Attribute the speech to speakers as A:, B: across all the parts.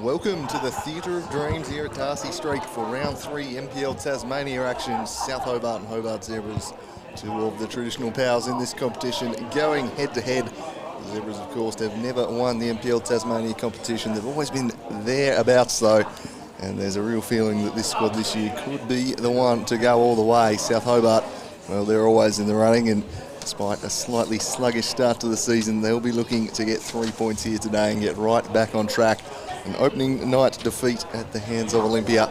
A: Welcome to the Theatre of Dreams here at Darcy Street for round 3 NPL Tasmania action. South Hobart and Hobart Zebras, two of the traditional powers in this competition, going head to head. The Zebras, of course, have never won the NPL Tasmania competition. They've always been thereabouts though, and there's a real feeling that this squad this year could be the one to go all the way. South Hobart, well, they're always in the running, and despite a slightly sluggish start to the season, they'll be looking to get 3 points here today and get right back on track. An opening night defeat at the hands of Olympia,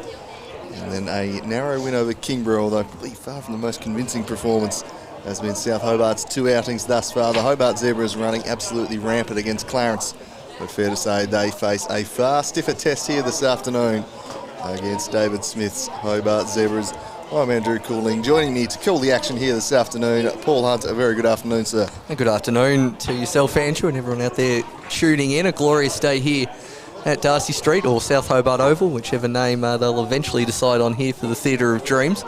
A: and then a narrow win over Kingborough, although probably far from the most convincing performance has been South Hobart's 2 outings thus far. The Hobart Zebras running absolutely rampant against Clarence, but fair to say they face a far stiffer test here this afternoon against David Smith's Hobart Zebras. I'm Andrew Cooling. Joining me to call the action here this afternoon, Paul Hunt. A very good afternoon, sir.
B: And good afternoon to yourself, Andrew, and everyone out there tuning in. A glorious day here at Darcy Street, or South Hobart Oval, whichever name they'll eventually decide on here for the Theatre of Dreams.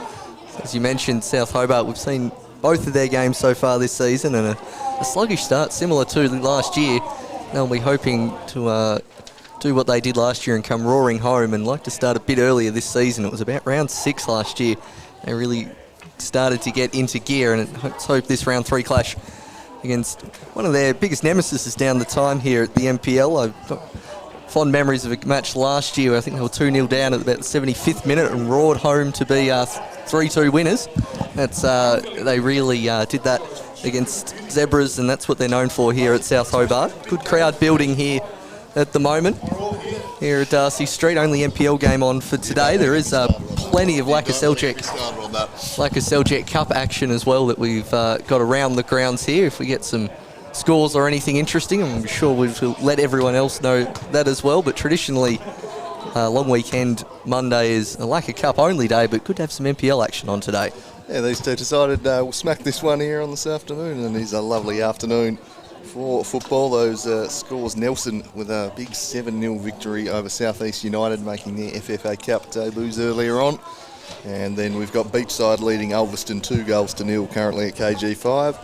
B: As you mentioned, South Hobart, we've seen both of their games so far this season, and a sluggish start similar to last year. They'll be hoping to do what they did last year and come roaring home, and like to start a bit earlier this season. It was about round 6 last year. They really started to get into gear, and let's hope this round 3 clash against one of their biggest nemesis is down the time here at the NPL. I've got fond memories of a match last year. I think they were 2-0 down at about the 75th minute and roared home to be 3-2 winners. They really did that against Zebras, and that's what they're known for here at South Hobart. Good crowd building here at the moment here at Darcy Street. Only NPL game on for today. There is plenty of Lacca Seljuk Cup action as well that we've got around the grounds here. If we get some scores or anything interesting, I'm sure we'll let everyone else know that as well. But traditionally, long weekend Monday is a Lacca Cup only day, but good to have some NPL action on today.
A: Yeah, these two decided we'll smack this one here on this afternoon, and it's a lovely afternoon for football. Those scores: Nelson with a big 7-0 victory over South East United, making their FFA Cup debuts earlier on. And then we've got Beachside leading Ulverston 2-0 currently at KG5.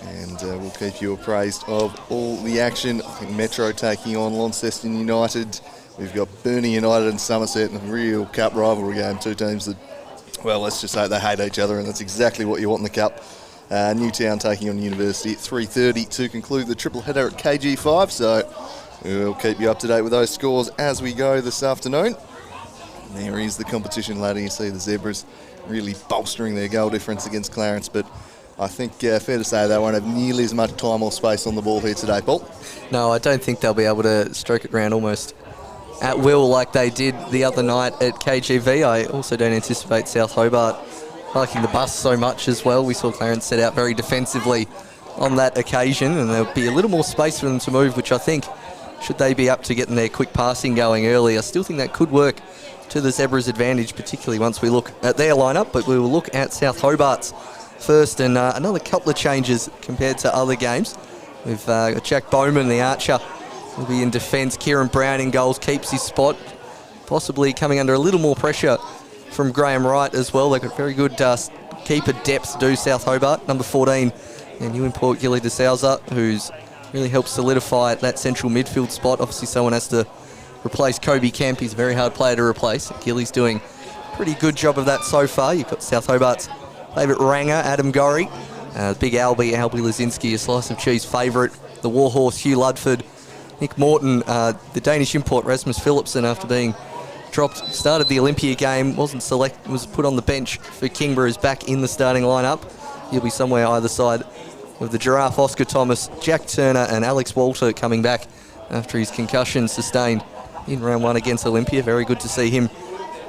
A: And we'll keep you appraised of all the action. I think Metro taking on Launceston United. We've got Burnie United and Somerset in a real cup rivalry game. Two teams that, well, let's just say they hate each other, and that's exactly what you want in the cup. Newtown taking on University at 3:30 to conclude the triple header at KG5. So we'll keep you up to date with those scores as we go this afternoon. And there is the competition ladder. You see the Zebras really bolstering their goal difference against Clarence, but I think fair to say they won't have nearly as much time or space on the ball here today, Paul.
B: No, I don't think they'll be able to stroke it around almost at will like they did the other night at KGV. I also don't anticipate South Hobart liking the bus so much as well. We saw Clarence set out very defensively on that occasion, and there'll be a little more space for them to move, which I think, should they be up to getting their quick passing going early, I still think that could work to the Zebras' advantage, particularly once we look at their lineup. But we will look at South Hobart's first, and another couple of changes compared to other games. We've got Jack Bowman, the archer, will be in defence. Kieran Brown in goals, keeps his spot, possibly coming under a little more pressure from Graham Wright as well. They've got very good keeper depth, do South Hobart. Number 14, and new import Gilly de Souza, who's really helped solidify that central midfield spot. Obviously someone has to replace Kobe Kemp. He's a very hard player to replace. Gilly's doing a pretty good job of that so far. You've got South Hobart's favourite ranger, Adam Gorry. Big Albie Lazinski, a slice of cheese favourite. The Warhorse, Hugh Ludford. Nick Morton, the Danish import, Rasmus Philipsen, after being dropped, started the Olympia game, was put on the bench for Kingborough, is back in the starting lineup. He'll be somewhere either side of the Giraffe. Oscar Thomas, Jack Turner and Alex Walter coming back after his concussion sustained in round one against Olympia. Very good to see him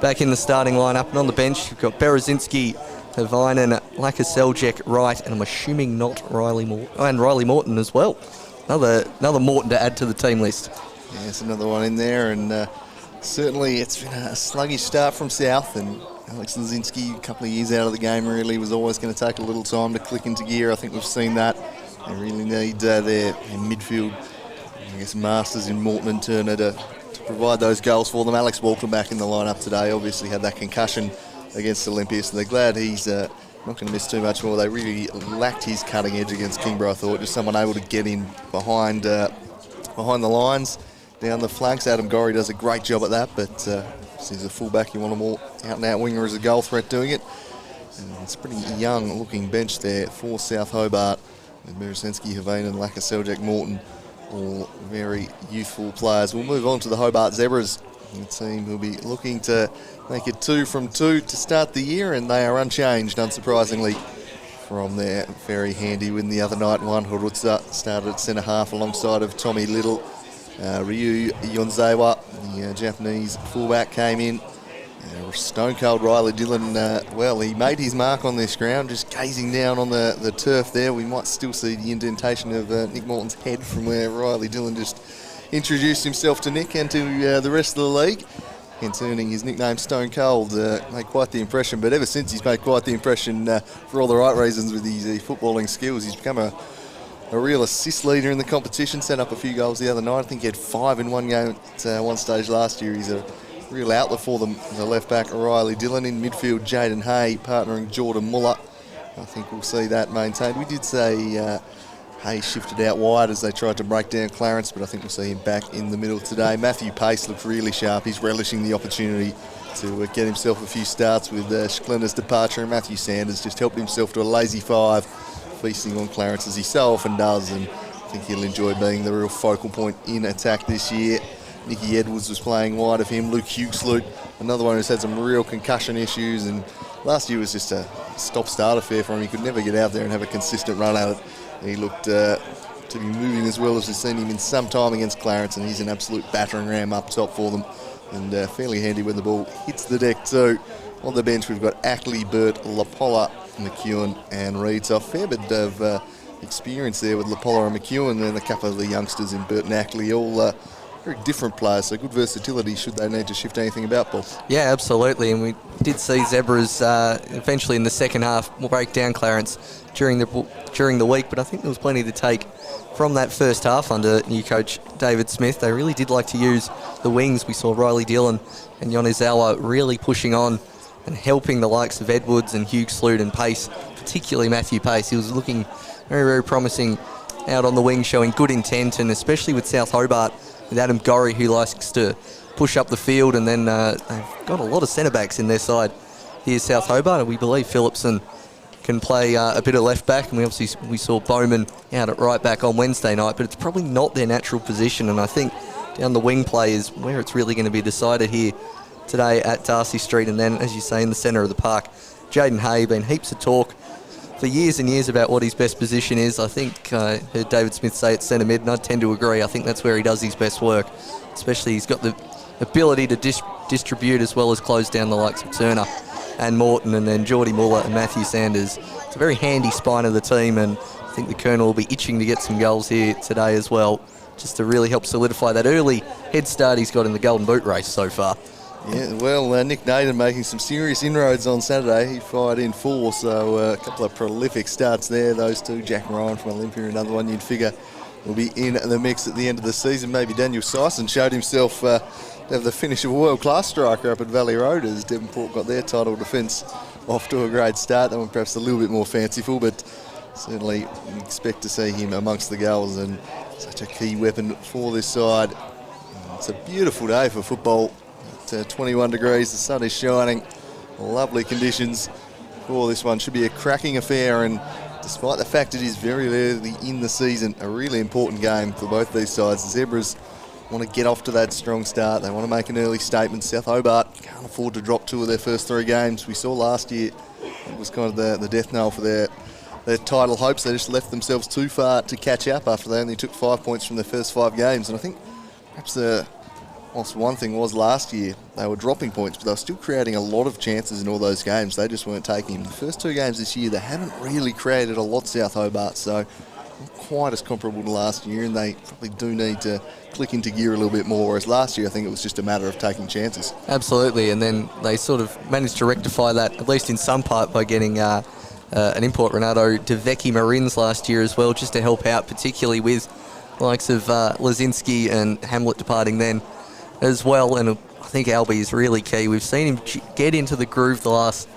B: back in the starting lineup. And on the bench, you've got Berezinski, Havinen, Lakaseljek, Wright, and I'm assuming not Riley Morton, and Riley Morton as well. Another Morton to add to the team list.
A: Yes, another one in there, and certainly it's been a sluggish start from South, and Alex Lazinski, a couple of years out of the game, really was always going to take a little time to click into gear. I think we've seen that. They really need their midfield, I guess, masters in Morton and Turner to provide those goals for them. Alex Walker back in the lineup today, obviously had that concussion against Olympia, so they're glad he's not going to miss too much more. They really lacked his cutting edge against Kingborough, I thought. Just someone able to get in behind the lines, down the flanks. Adam Gorry does a great job at that, but he's a fullback. You want a more out-and-out winger as a goal threat doing it. And it's a pretty young-looking bench there for South Hobart. Berezinski, Havane and Lakaseljek Morton, all very youthful players. We'll move on to the Hobart Zebras. The team will be looking to make it 2 from 2 to start the year, and they are unchanged, unsurprisingly, from their very handy win the other night. Juan Horutza started at centre half alongside of Tommy Little. Ryu Yonzewa, the Japanese fullback, came in. Stone cold Riley Dillon, he made his mark on this ground, just gazing down on the turf there. We might still see the indentation of Nick Morton's head from where Riley Dillon just introduced himself to Nick and to the rest of the league. And turning his nickname Stone Cold made quite the impression. But ever since he's made quite the impression for all the right reasons with his footballing skills, he's become a real assist leader in the competition, set up a few goals the other night. I think he had 5 in one game at one stage last year. He's a real outlet for them. The left back, Riley Dillon. In midfield, Jaden Hay partnering Jordan Muller. I think we'll see that maintained. We did say Hay shifted out wide as they tried to break down Clarence, but I think we'll see him back in the middle today. Matthew Pace looks really sharp. He's relishing the opportunity to get himself a few starts with Schlender's departure, and Matthew Sanders just helped himself to a lazy 5, feasting on Clarence as he so often does, and I think he'll enjoy being the real focal point in attack this year. Nicky Edwards was playing wide of him. Luke Huxley, another one who's had some real concussion issues, and last year was just a stop-start affair for him. He could never get out there and have a consistent run at it. He looked to be moving as well as we've seen him in some time against Clarence, and he's an absolute battering ram up top for them, and fairly handy when the ball hits the deck too. On the bench we've got Ackley, Burt, Lapolla, McEwen and Reid. So a fair bit of experience there with Lapolla and McEwen, and a couple of the youngsters in Burt and Ackley, all very different players, so good versatility should they need to shift anything about, Paul.
B: Yeah, absolutely, and we did see Zebras eventually in the second half break down Clarence during the week, but I think there was plenty to take from that first half under new coach David Smith. They really did like to use the wings. We saw Riley Dillon and Yonizawa really pushing on and helping the likes of Edwards and Hugh Sloot and Pace, particularly Matthew Pace. He was looking very, very promising out on the wing, showing good intent, and especially with South Hobart, with Adam Gorry, who likes to push up the field, and then they've got a lot of centre-backs in their side. Here's South Hobart, and we believe Phillipson can play a bit of left-back, and we saw Bowman out at right-back on Wednesday night, but it's probably not their natural position, and I think down the wing play is where it's really going to be decided here today at Darcy Street, and then, as you say, in the centre of the park. Jaden Hay, been heaps of talk for years and years about what his best position is. I think I heard David Smith say it's centre mid, and I tend to agree. I think that's where he does his best work, especially he's got the ability to distribute as well as close down the likes of Turner and Morton, and then Geordie Muller and Matthew Sanders. It's a very handy spine of the team, and I think the Colonel will be itching to get some goals here today as well, just to really help solidify that early head start he's got in the Golden Boot race so far.
A: Yeah, well, Nick Naden making some serious inroads on Saturday. He fired in 4, so a couple of prolific starts there. Those two, Jack Ryan from Olympia, another one you'd figure will be in the mix at the end of the season. Maybe Daniel Sison showed himself to have the finish of a world-class striker up at Valley Road as Devonport got their title defence off to a great start. That one perhaps a little bit more fanciful, but certainly expect to see him amongst the goals, and such a key weapon for this side. It's a beautiful day for football. At 21 degrees, the sun is shining, lovely conditions for this one. Should be a cracking affair, and despite the fact it is very early in the season, a really important game for both these sides. The Zebras want to get off to that strong start. They want to make an early statement. South Hobart can't afford to drop 2 of their first 3 games. We saw last year it was kind of the death knell for their title hopes. They just left themselves too far to catch up after they only took 5 points from their first 5 games. And I think perhaps whilst one thing was last year, they were dropping points, but they were still creating a lot of chances in all those games. They just weren't taking them. The first 2 games this year, they haven't really created a lot, South Hobart, so not quite as comparable to last year, and they probably do need to click into gear a little bit more, whereas last year I think it was just a matter of taking chances.
B: Absolutely, and then they sort of managed to rectify that, at least in some part, by getting an import, Renato DeVecchi Marins, last year as well, just to help out, particularly with the likes of Lazinski and Hamlet departing then as well. And I think Albie is really key. We've seen him get into the groove the last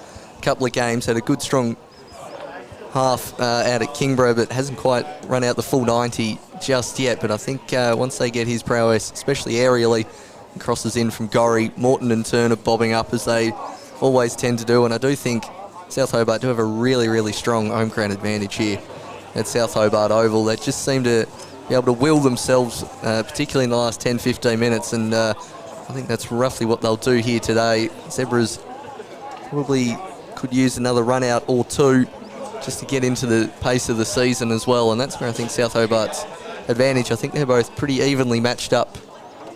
B: couple of games, had a good strong half out at Kingborough, but hasn't quite run out the full 90 just yet. But I think once they get his prowess, especially aerially, crosses in from Gorrie, Morton and Turner bobbing up as they always tend to do. And I do think South Hobart do have a really, really strong home ground advantage here at South Hobart Oval. They just seem to be able to will themselves, particularly in the last 10-15 minutes, and I think that's roughly what they'll do here today. Zebras probably could use another run out or 2 just to get into the pace of the season as well, and that's where I think South Hobart's advantage. I think they're both pretty evenly matched up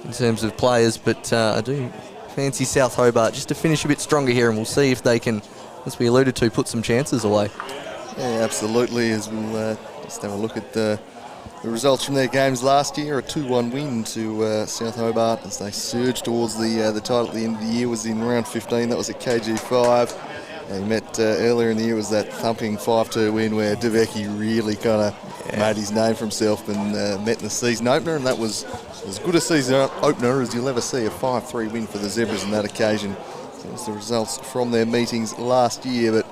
B: in terms of players, but I do fancy South Hobart just to finish a bit stronger here, and we'll see if they can, as we alluded to, put some chances away.
A: Yeah, absolutely, as we'll just have a look at the results from their games last year. A 2-1 win to South Hobart as they surged towards the title at the end of the year. Was in round 15. That was at KG5. They met earlier in the year. Was that thumping 5-2 win where DeVecchi really kind of made his name for himself and met in the season opener, and that was as good a season opener as you'll ever see. A 5-3 win for the Zebras on that occasion. So that was the results from their meetings last year, but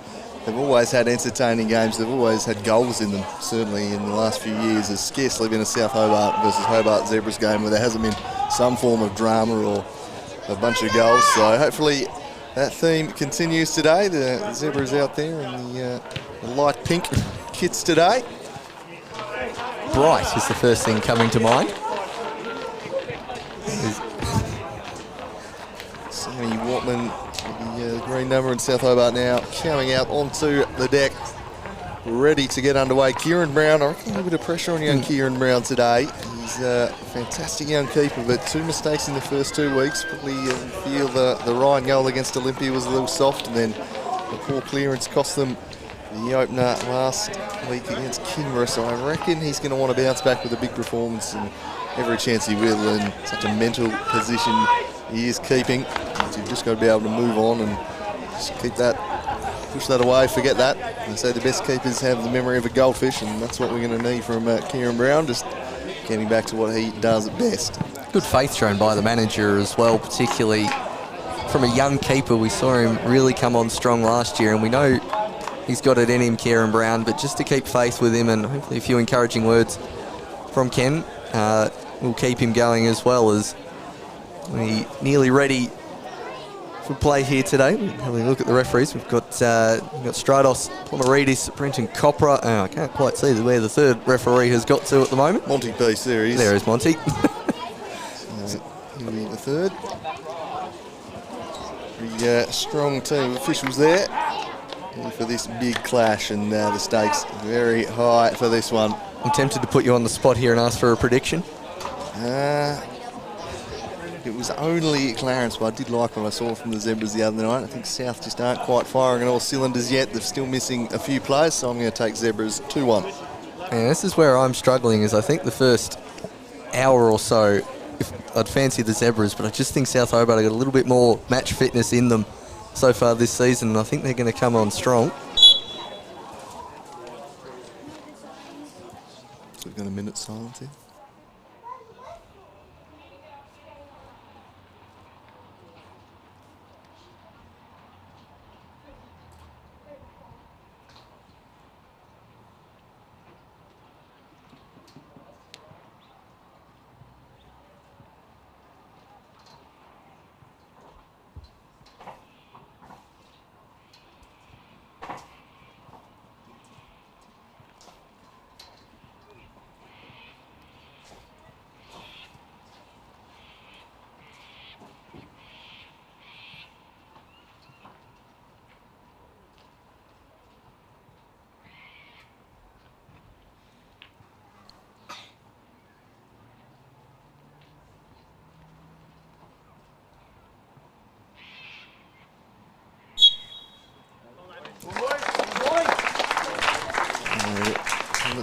A: they've always had entertaining games. They've always had goals in them, certainly in the last few years. There's scarcely been a South Hobart versus Hobart Zebras game where there hasn't been some form of drama or a bunch of goals. So hopefully that theme continues today. The Zebras out there in the light pink kits today.
B: Bright is the first thing coming to mind.
A: Sammy Watman, the green number in South Hobart now, coming out onto the deck, ready to get underway. Kieran Brown, I reckon a little bit of pressure on young Kieran Brown today. He's a fantastic young keeper, but 2 mistakes in the first 2 weeks. Probably feel the Ryan goal against Olympia was a little soft, and then the poor clearance cost them the opener last week against Kingborough. So I reckon he's going to want to bounce back with a big performance, and every chance he will, in such a mental position he is keeping. So you've just got to be able to move on and just keep that, push that away, forget that. And so the best keepers have the memory of a goldfish, and that's what we're going to need from Kieran Brown, just getting back to what he does at best.
B: Good faith shown by the manager as well, particularly from a young keeper. We saw him really come on strong last year, and we know he's got it in him, Kieran Brown, but just to keep faith with him, and hopefully a few encouraging words from Ken will keep him going as well, as we nearly ready for play here today. Having a look at the referees, we've got Stratos Pomaridis, Brenton Copra. I can't quite see where the third referee has got to at the moment.
A: Monty Peace, there he is.
B: There is Monty.
A: He'll be the third. The strong team of officials there for this big clash, and the stakes very high for this one.
B: I'm tempted to put you on the spot here and ask for a prediction.
A: It was only Clarence, but I did like what I saw from the Zebras the other night. I think South just aren't quite firing on all cylinders yet. They're still missing a few players, so I'm going to take Zebras 2-1.
B: And this is where I'm struggling, is I think the first hour or so, I'd fancy the Zebras, but I just think South Hobart have got a little bit more match fitness in them so far this season, and I think they're going to come on strong.
A: So we've got a minute silence here.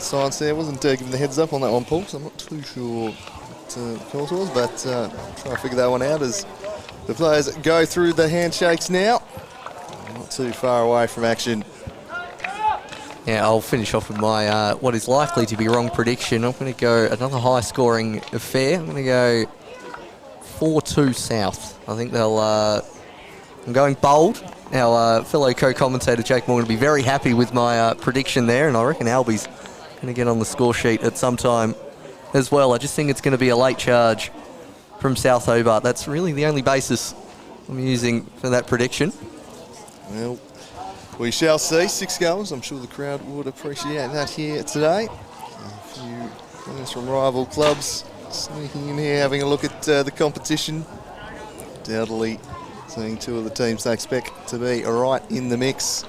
A: science there. Wasn't giving the heads up on that one, Paul, so I'm not too sure what the course was, but try to figure that one out as the players go through the handshakes now. Not too far away from action.
B: Yeah, I'll finish off with my what is likely to be wrong prediction. I'm going to go another high-scoring affair. I'm going to go 4-2 South. I think they'll... I'm going bold. Our fellow co-commentator Jake Moore will be very happy with my prediction there, and I reckon Albie's going to get on the score sheet at some time as well. I just think it's going to be a late charge from South Hobart. That's really the only basis I'm using for that prediction.
A: Well, we shall see. 6 goals. I'm sure the crowd would appreciate that here today. A few players from rival clubs sneaking in here, having a look at the competition. Undoubtedly seeing 2 of the teams they expect to be right in the mix.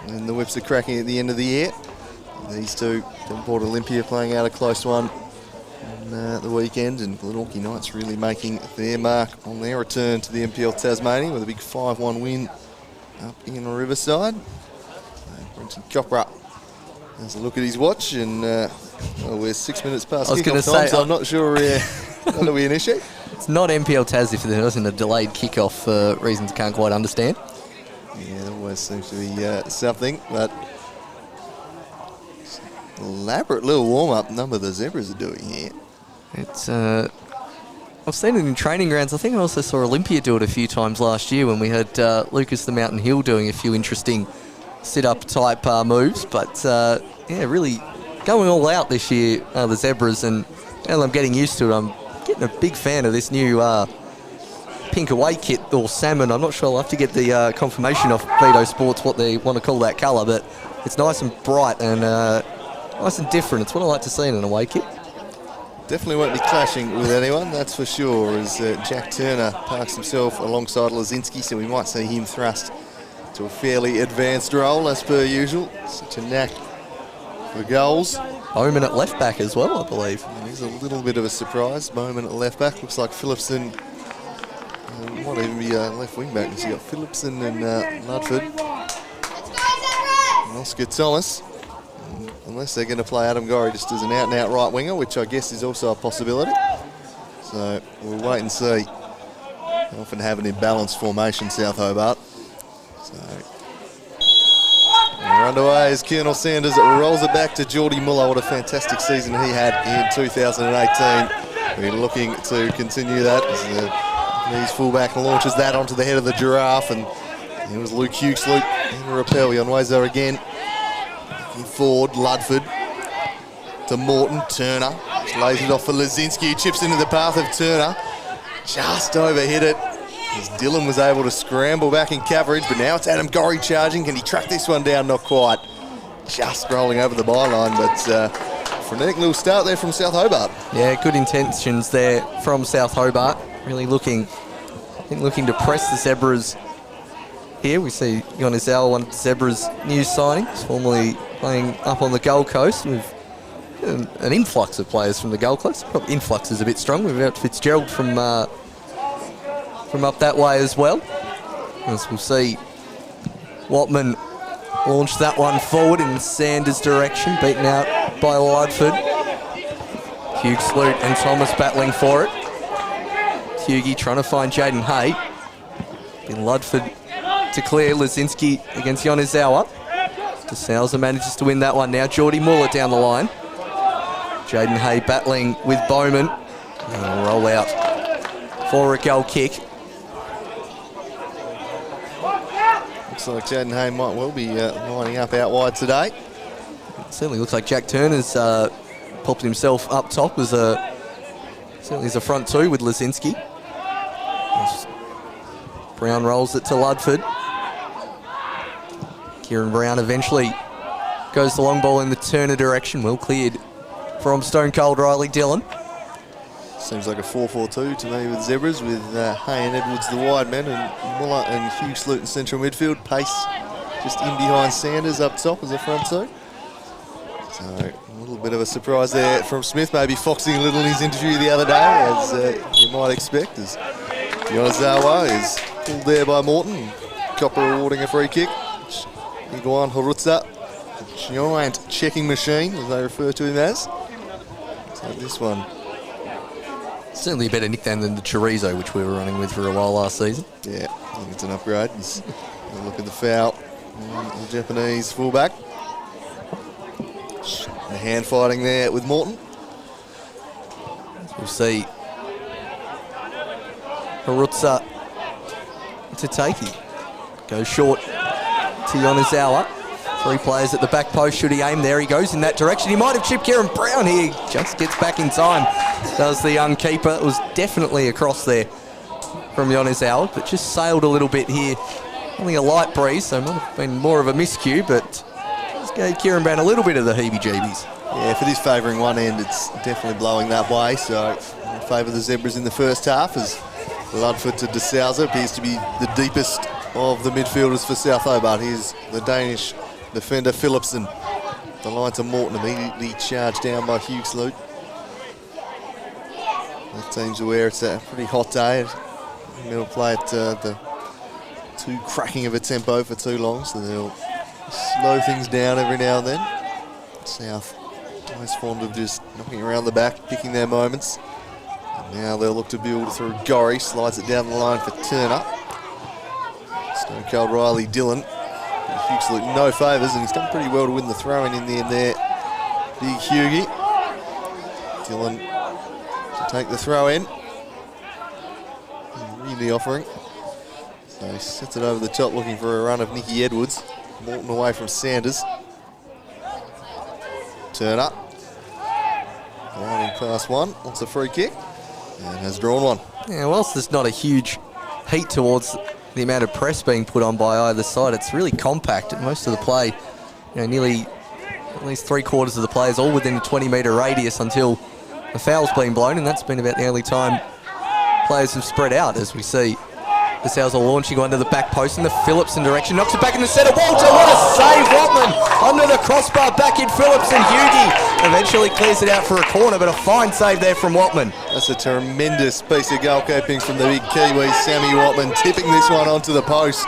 A: And the whips are cracking at the end of the year. These two, Port Olympia playing out a close one on the weekend, and Glenorchy Knights really making their mark on their return to the NPL Tasmania with a big 5-1 win up in Riverside. Brenton Copra has a look at his watch, and we're 6 minutes past kickoff time, so I'm not sure that'll be an issue.
B: It's not NPL Tas if there wasn't a delayed kickoff for reasons I can't quite understand.
A: Yeah, there always seems to be something, but elaborate little warm-up number the Zebras are doing here.
B: It's I've seen it in training grounds. I think I also saw Olympia do it a few times last year when we had Lucas the Mountain Hill doing a few interesting sit-up type moves. But yeah, really going all out this year, the Zebras, and now I'm getting used to it. I'm getting a big fan of this new pink away kit, or salmon. I'm not sure. I'll have to get the confirmation off Vito Sports what they want to call that colour, but it's nice and bright and nice and different. It's what I like to see in an away kit.
A: Definitely won't be clashing with anyone, that's for sure, as Jack Turner parks himself alongside Lazinski, so we might see him thrust to a fairly advanced role as per usual. Such a knack for goals.
B: Bowman at left back as well, I believe.
A: He's a little bit of a surprise. Bowman at left back. Looks like Phillipson might even be left wing back. So you've got Phillipson and Ludford. And Oscar Thomas. Unless they're going to play Adam Gorry just as an out-and-out right winger, which I guess is also a possibility. So we'll wait and see. They often have an imbalanced formation, South Hobart. So we're underway as Colonel Sanders rolls it back to Geordie Muller. What a fantastic season he had in 2018. We're looking to continue that as he's fullback and launches that onto the head of the Giraffe. And it was Luke Huxley and Rappel on ways there again. Forward, Ludford to Morton, Turner lays it off for Lazinski, chips into the path of Turner, just overhit it as Dylan was able to scramble back in coverage, but now it's Adam Gorry charging. Can he track this one down? Not quite, just rolling over the byline, but frenetic little start there from South Hobart.
B: Yeah, good intentions there from South Hobart, really looking to press the Zebras here. We see Yonizawa, one of the Zebras' new signings, formerly playing up on the Gold Coast with an influx of players from the Gold Coast. Probably influx is a bit strong. We've got Fitzgerald from up that way as well. As we'll see, Watman launched that one forward in Sanders' direction, beaten out by Ludford. Hugh Sloot and Thomas battling for it. Hughie trying to find Jaden Hay. In Ludford to clear Lazinski against Yonizawa. DeSouza manages to win that one now. Geordie Muller down the line. Jaden Hay battling with Bowman. And roll out for a goal kick.
A: Looks like Jaden Hay might well be lining up out wide today.
B: It certainly looks like Jack Turner's popped himself up top as certainly as a front two with Lazinski. Brown rolls it to Ludford. Kieran Brown eventually goes the long ball in the Turner direction. Well cleared from Stone Cold Riley Dillon.
A: Seems like a 4-4-2 to me with Zebras, with Hay and Edwards the wide men, and Muller and Hugh Sloot in central midfield. Pace just in behind Sanders up top as a front two. So a little bit of a surprise there from Smith, maybe foxing a little in his interview the other day, as you might expect, as Yonizawa is pulled there by Morton. Copper awarding a free kick. Iguan Horutza The giant checking machine, as they refer to him as. So this one.
B: Certainly a better nickname than the chorizo, which we were running with for a while last season.
A: Yeah, I think it's an upgrade. Look at the foul. The Japanese fullback. The hand fighting there with Morton.
B: We'll see. Harutsa to Takei. Goes short to Yonezawa. 3 players at the back post. Should he aim there? He goes in that direction. He might have chipped Kieran Brown here. Just gets back in time. Does the young keeper. It was definitely across there from Yonezawa, but just sailed a little bit here. Only a light breeze, so it might have been more of a miscue, but just gave Kieran Brown a little bit of the heebie-jeebies.
A: Yeah, if it is favouring one end, it's definitely blowing that way. So in favour of the Zebras in the first half, as Ludford to De Souza appears to be the deepest of the midfielders for South Hobart. Here's the Danish defender Philipson. The line to Morton, immediately charged down by Hugh Sloot. The team's aware it's a pretty hot day. They'll play at the too cracking of a tempo for too long, so they'll slow things down every now and then. South always fond of just knocking around the back, picking their moments. And now they'll look to build through Gorry, slides it down the line for Turner. Stone Cold Riley Dillon. Hughes look no favours, and he's done pretty well to win the throw-in in the end there. Big Hughie. Dillon to take the throw-in. Really offering. So he sets it over the top looking for a run of Nicky Edwards. Morton away from Sanders. Turner. Gliding past one. Wants a free kick. And has drawn one.
B: Yeah, whilst there's not a huge heat towards the amount of press being put on by either side, it's really compact. Most of the play, nearly at least 3/4 of the play is all within a 20-metre radius until the foul's been blown, and that's been about the only time players have spread out, as we see the Souths are launching onto the back post in the Phillipson direction. Knocks it back in the centre. Walter, what a save, Watman! Under the crossbar, back in Phillipson. Hughie eventually clears it out for a corner, but a fine save there from Watman.
A: That's a tremendous piece of goalkeeping from the big Kiwi, Sammy Watman, tipping this one onto the post.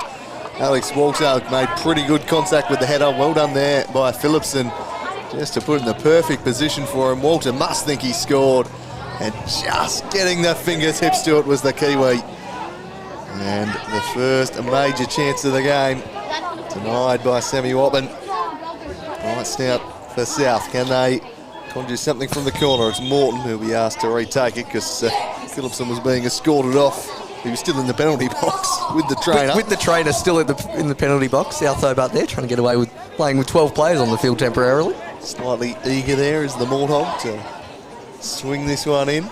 A: Alex Walter made pretty good contact with the header. Well done there by Phillipson, just to put it in the perfect position for him. Walter must think he scored, and just getting the fingertips to it was the Kiwi. And the first major chance of the game denied by Sammy Watman. Right snout for South. Can they conjure something from the corner? It's Morton who'll be asked to retake it because Phillipson was being escorted off. He was still in the penalty box with the trainer.
B: With the trainer still in the penalty box. South Hobart there trying to get away with playing with 12 players on the field temporarily.
A: Slightly eager there is the Morthog to swing this one in.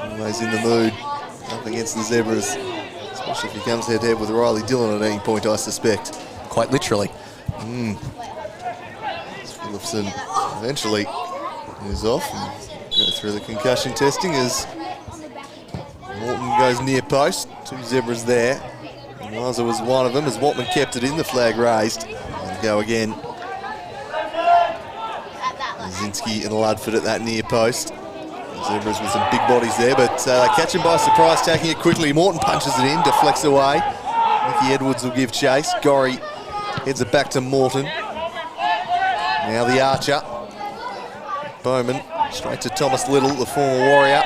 A: Always in the mood up against the Zebras, especially if he comes head-to-head with Riley Dillon at any point, I suspect.
B: Quite literally.
A: Phillipson eventually is off and go through the concussion testing as Morton goes near post. 2 Zebras there. And Liza was one of them as Watman kept it in, the flag raised. And go again. Zinski and Ludford at that near post. Zebras with some big bodies there, but they catch him by surprise, taking it quickly. Morton punches it in, deflects away. Nicky Edwards will give chase. Gorry heads it back to Morton. Now the Archer. Bowman straight to Thomas Little, the former Warrior.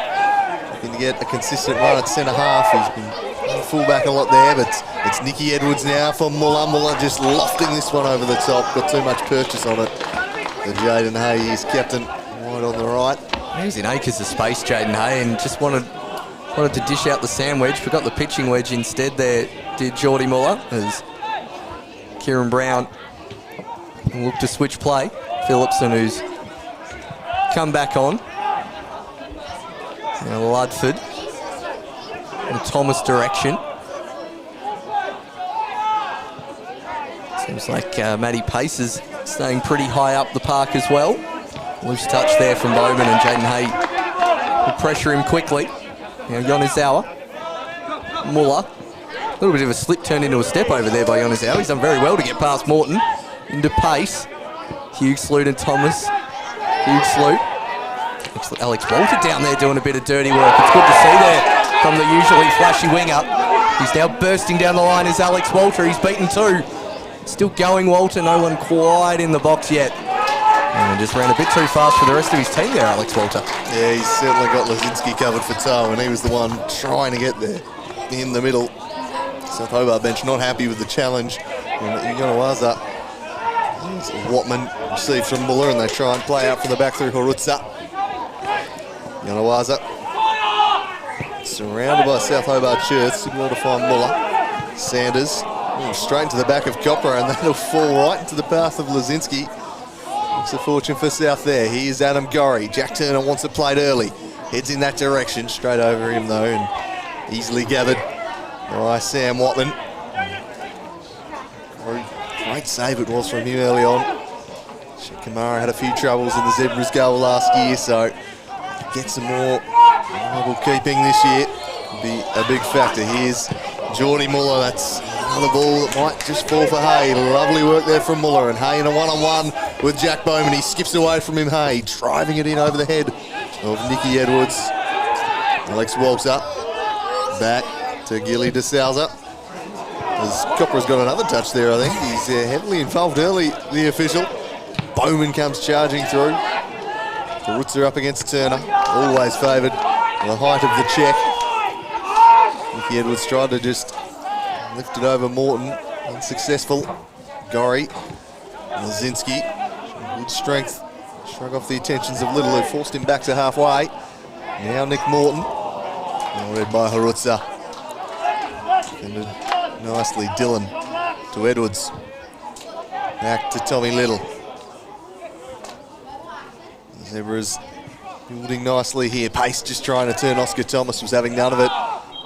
A: Looking to get a consistent run at centre half. He's been playing full-back a lot there, but it's Nicky Edwards now for Muller. Muller just lofting this one over the top. Got too much purchase on it. The Jaden Hay, his captain, wide on the right.
B: He was in acres of space, Jaden Hay, and just wanted to dish out the sandwich. Forgot the pitching wedge instead there, did Geordie Muller, as Kieran Brown looked to switch play. Phillipson, who's come back on. Now Ludford in the Thomas direction. Seems like Matty Pace is staying pretty high up the park as well. Loose touch there from Bowman, and Jaden Hay will pressure him quickly. Now Yonezawa. Muller. A little bit of a slip turned into a step over there by Yonezawa. He's done very well to get past Morton. Into Pace. Hugh Sloot and Thomas. Hugh Sloot. Alex Walter down there doing a bit of dirty work. It's good to see there from the usually flashy winger. He's now bursting down the line as Alex Walter. He's beaten 2. Still going, Walter. No one quite in the box yet. And just ran a bit too fast for the rest of his team there, Alex Walter.
A: Yeah, he's certainly got Lazinski covered for toe, and he was the one trying to get there in the middle. South Hobart bench not happy with the challenge. Yanawaza, Watman received from Muller, and they try and play out from the back through Horutza. Yanawaza surrounded by South Hobart shirts, did well to find Muller. Sanders straight into the back of Copper, and that'll fall right into the path of Lazinski. It's a fortune for South there. Here's Adam Gorry. Jack Turner wants it played early. Heads in that direction. Straight over him though, and easily gathered by Sam Watman. Great save it was from him early on. Kamara had a few troubles in the Zebras goal last year, so get some more reliable keeping this year would be a big factor. Here's Geordie Muller. That's another ball that might just fall for Hay. Lovely work there from Muller, and Hay in a one-on-one with Jack Bowman. He skips away from him, Hay, driving it in over the head of Nicky Edwards. Alex Walter back to Gilly De Souza. As Copper's got another touch there, I think. He's heavily involved early, the official. Bowman comes charging through. Karutza up against Turner. Always favoured the height of the check. Nicky Edwards tried to just lift it over Morton. Unsuccessful. Gorry. Lazinski. Good strength. Shrug off the attentions of Little, who forced him back to halfway. Now Nick Morton. Now read by Harutza. Defended nicely Dylan to Edwards. Back to Tommy Little. The Zebras building nicely here. Pace just trying to turn. Oscar Thomas was having none of it.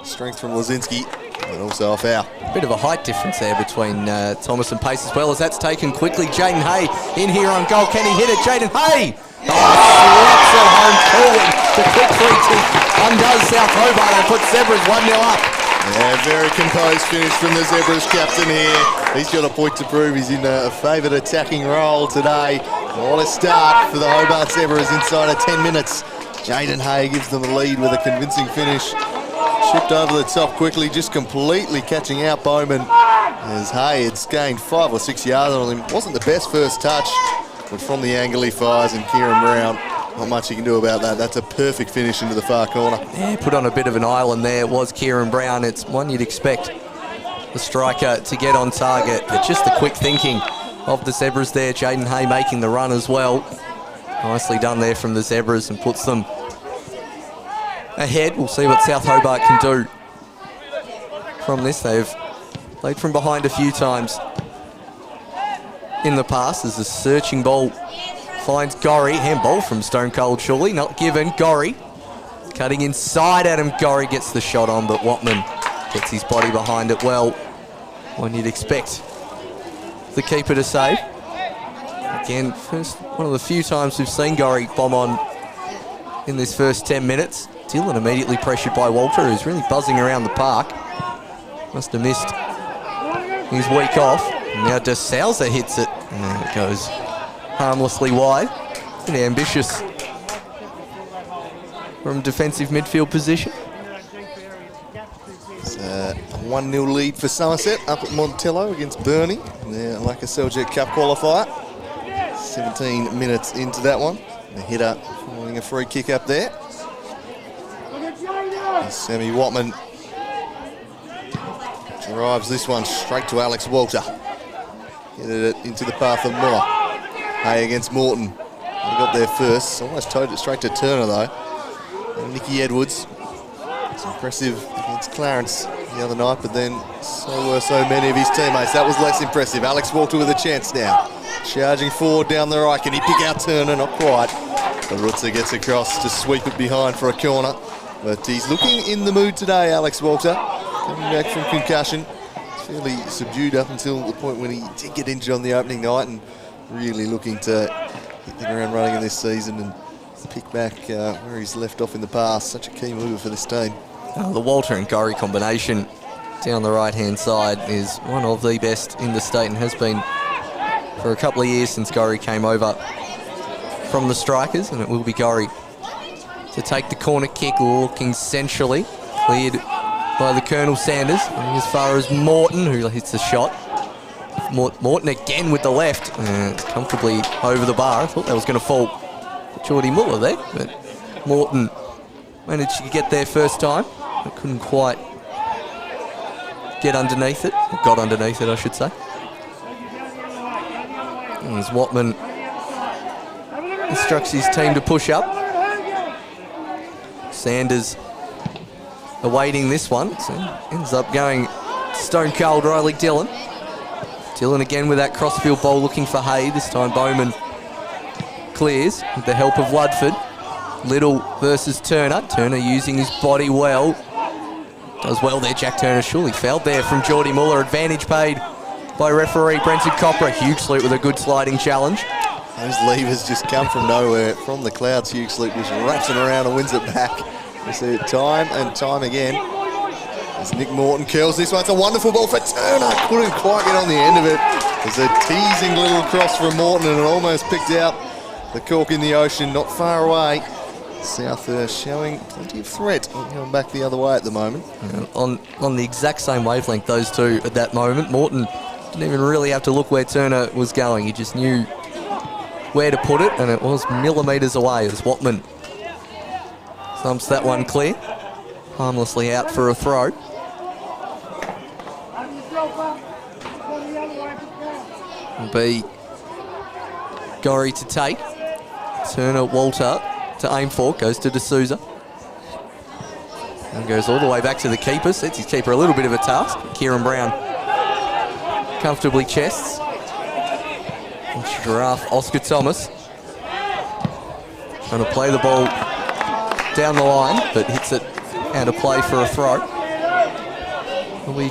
A: Strength from Lazinski, but also a foul.
B: Bit of a height difference there between Thomas and Pace, as well as that's taken quickly. Jaden Hay in here on goal. Can he hit it? Jaden Hay! Slaps it home forward. The quick free kick undoes South Hobart and puts Zebras 1-0 up.
A: Yeah, very composed finish from the Zebras captain here. He's got a point to prove. He's in a favoured attacking role today. What a start for the Hobart Zebras inside of 10 minutes. Jaden Hay gives them a lead with a convincing finish. Chipped over the top quickly, just completely catching out Bowman. As Hay had gained 5 or 6 yards on him. Wasn't the best first touch, but from the angle he fires, and Kieran Brown, not much you can do about that. That's a perfect finish into the far corner.
B: Yeah, put on a bit of an island there. It was Kieran Brown. It's one you'd expect the striker to get on target, but just the quick thinking of the Zebras there. Jaden Hay making the run as well. Nicely done there from the Zebras, and puts them ahead. We'll see what South Hobart can do from this. They've played from behind a few times in the past. As the searching ball finds Gorry. Handball from Stone Cold, surely. Not given. Gorry cutting inside. Adam Gorry gets the shot on, but Watman gets his body behind it well. One you'd expect the keeper to save. Again, first one of the few times we've seen Gorry bomb on in this first 10 minutes. Dylan immediately pressured by Walter, who's really buzzing around the park. Must have missed his week off. Now De Souza hits it, and it goes harmlessly wide. And ambitious from defensive midfield position.
A: It's a 1-0 lead for Somerset up at Montello against Burnie in the Laka Seljuk Cup qualifier. 17 minutes into that one. The hitter following a free kick up there. And Sammy Watman drives this one straight to Alex Walter. Headed it into the path of Muller. Hay against Morton. He got there first. Almost towed it straight to Turner though. And Nicky Edwards. It's impressive against Clarence the other night, but then so were so many of his teammates. That was less impressive. Alex Walter with a chance now. Charging forward down the right. Can he pick out Turner? Not quite. But Rutzer gets across to sweep it behind for a corner. But he's looking in the mood today, Alex Walter. Coming back from concussion. Fairly subdued up until the point when he did get injured on the opening night, and really looking to hit the ground running in this season and pick back where he's left off in the past. Such a key mover for this team.
B: The Walter and Gorry combination down the right-hand side is one of the best in the state, and has been for a couple of years since Gorry came over from the Strikers. And it will be Gorry to take the corner kick, looking centrally. Cleared by the Colonel Sanders. And as far as Morton, who hits the shot. Morton again with the left. Comfortably over the bar. I thought that was going to fall to Geordie Muller there, but Morton managed to get there first time, but couldn't quite get underneath it. Or got underneath it, I should say. And as Watman instructs his team to push up. Sanders awaiting this one, so ends up going stone cold Riley Dillon. Dillon again with that crossfield ball looking for Hay. This time Bowman clears with the help of Ludford. Little versus Turner. Turner using his body well. Does well there, Jack Turner. Surely fouled there from Geordie Muller. Advantage paid by referee Brenton Copra. Hugh Sloot with a good sliding challenge.
A: Those levers just come from nowhere. From the clouds, Hugh Sloot just wraps it around and wins it back. We see it time and time again. As Nick Morton curls this one, it's a wonderful ball for Turner. Couldn't quite get on the end of it. There's a teasing little cross from Morton and it almost picked out the cork in the ocean, not far away. South showing plenty of threat. Going back the other way at the moment.
B: On the exact same wavelength, those two at that moment. Morton didn't even really have to look where Turner was going. He just knew where to put it, and it was millimetres away as Watman thumps that one clear. Harmlessly out for a throw. It'll be Gorry to take. Turner, Walter to aim for, goes to D'Souza. And goes all the way back to the keeper. Sets his keeper a little bit of a task. Kieran Brown comfortably chests. And Giraffe, Oscar Thomas. Trying to play the ball down the line, but hits it out of play for a throw. We'll be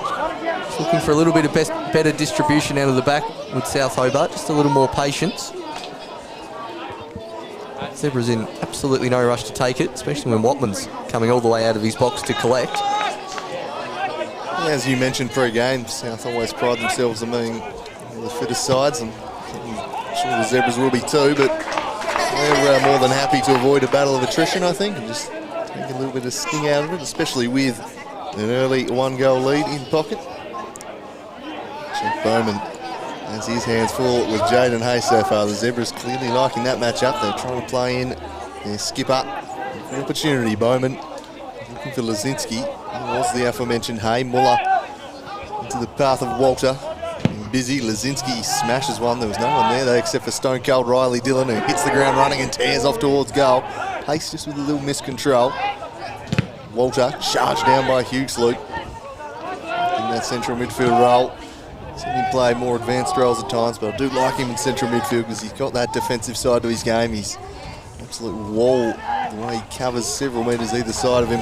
B: looking for a little bit of better distribution out of the back with South Hobart. Just a little more patience. Zebra's in absolutely no rush to take it, especially when Watman's coming all the way out of his box to collect.
A: As you mentioned pre-game, South always pride themselves on being the fittest sides, and I'm sure the Zebras will be too, but they're more than happy to avoid a battle of attrition, I think, and just take a little bit of sting out of it, especially with an early one-goal lead in pocket. Jeff Bowman has his hands full with Jaden Hay so far. The Zebras clearly liking that matchup. They're trying to play in their skipper. The opportunity, Bowman looking for Lazinski. He was the aforementioned Hay. Muller into the path of Walter. Busy. Lazinski smashes one. There was no one there though except for stone cold Riley Dillon, who hits the ground running and tears off towards goal. Pace just with a little miscontrol. Walter charged down by Hugh Sloot in that central midfield role. Seen him play more advanced roles at times, but I do like him in central midfield because he's got that defensive side to his game. He's an absolute wall the way he covers several metres either side of him.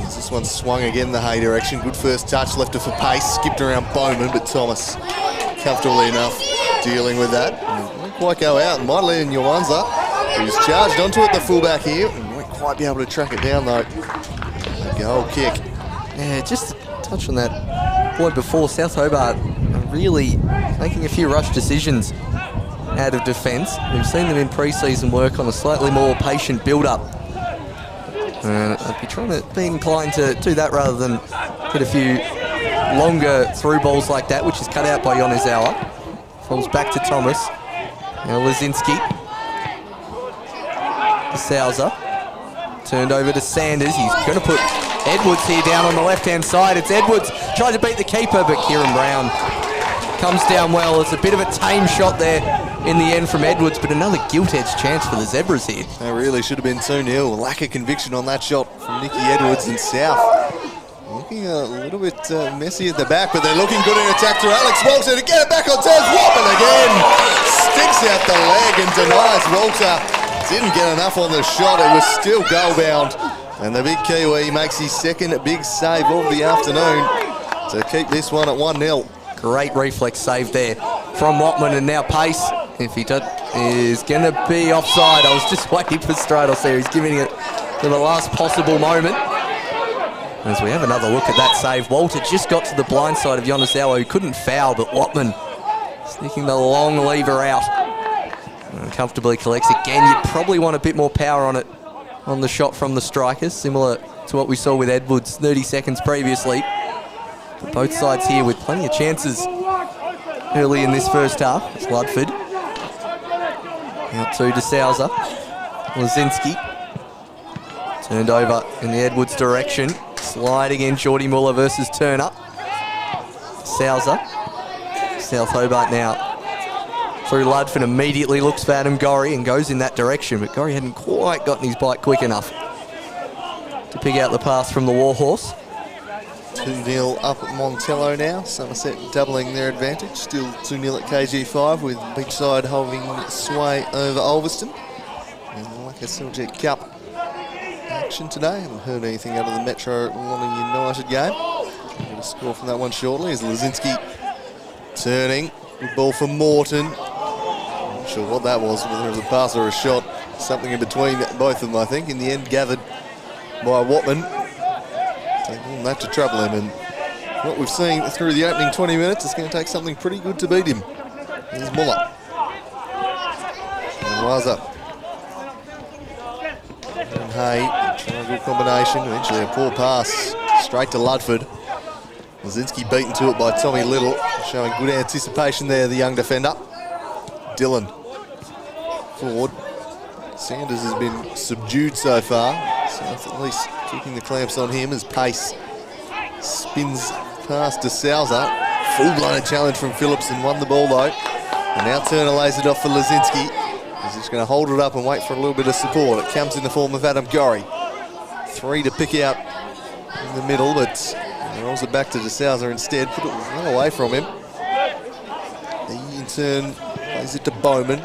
A: As this one swung again in the Hay direction. Good first touch, left it for pace, skipped around Bowman, but Thomas comfortably enough dealing with that. And won't quite go out, and might let in Nwanza, who's charged onto it, the fullback here, and won't quite be able to track it down though. A goal kick.
B: Yeah, just to touch on that point before, South Hobart are really making a few rush decisions out of defence. We've seen them in pre-season work on a slightly more patient build-up. I'd be inclined to do that rather than get a few longer through balls like that, which is cut out by Yonezawa. Falls back to Thomas. Now Lazinski. Souza. Turned over to Sanders. He's going to put Edwards here down on the left-hand side. It's Edwards trying to beat the keeper, but Kieran Brown comes down well. It's a bit of a tame shot there in the end from Edwards, but another gilt-edged chance for the Zebras here.
A: That really should have been 2-0. Lack of conviction on that shot from Nicky Edwards and South. Looking a little bit messy at the back, but they're looking good in attack to Alex Walter to get it back on terms. Watman again sticks out the leg and denies Walter. Didn't get enough on the shot. It was still goal-bound. And the big Kiwi makes his second big save of the afternoon to keep this one at 1-0.
B: Great reflex save there from Watman, and now Pace, if he is going to be offside. I was just waiting for Stratos there. He's giving it to the last possible moment. As we have another look at that save, Walter just got to the blind side of Yonezawa, who couldn't foul, but Watman sneaking the long lever out. And comfortably collects again. You'd probably want a bit more power on it, on the shot from the strikers, similar to what we saw with Edwards 30 seconds previously. But both sides here with plenty of chances early in this first half. It's Ludford. Out to DeSouza. Lazinski. Turned over in the Edwards direction. Sliding in, Geordie Muller versus Turner. Souza. South Hobart now through Ludford, immediately looks for Adam Gorry and goes in that direction, but Gorry hadn't quite gotten his bike quick enough to pick out the pass from the Warhorse.
A: 2-0 up at Montello now. Somerset doubling their advantage. Still 2-0 at KG5 with Beachside holding sway over Ulverston. And like a Seljet Cup action today. Haven't heard anything out of the Metro Lonnie United game. Get a score from that one shortly as Lazinski turning. Good ball for Morton. Not sure what that was, whether it was a pass or a shot. Something in between both of them, I think. In the end, gathered by Watman. Taking that to trouble him. And what we've seen through the opening 20 minutes is going to take something pretty good to beat him. Here's Muller. And Waza. And Hay, trying a good combination. Eventually a poor pass straight to Ludford. Lazinski beaten to it by Tommy Little, showing good anticipation there, the young defender. Dillon forward. Sanders has been subdued so far, so that's at least keeping the clamps on him as pace spins past DeSouza. Full-blown challenge from Phillips and won the ball though. And now Turner lays it off for Lazinski. He's just going to hold it up and wait for a little bit of support. It comes in the form of Adam Gorry. 3 to pick out in the middle, but rolls it back to DeSouza instead, put it well away from him. He in turn plays it to Bowman.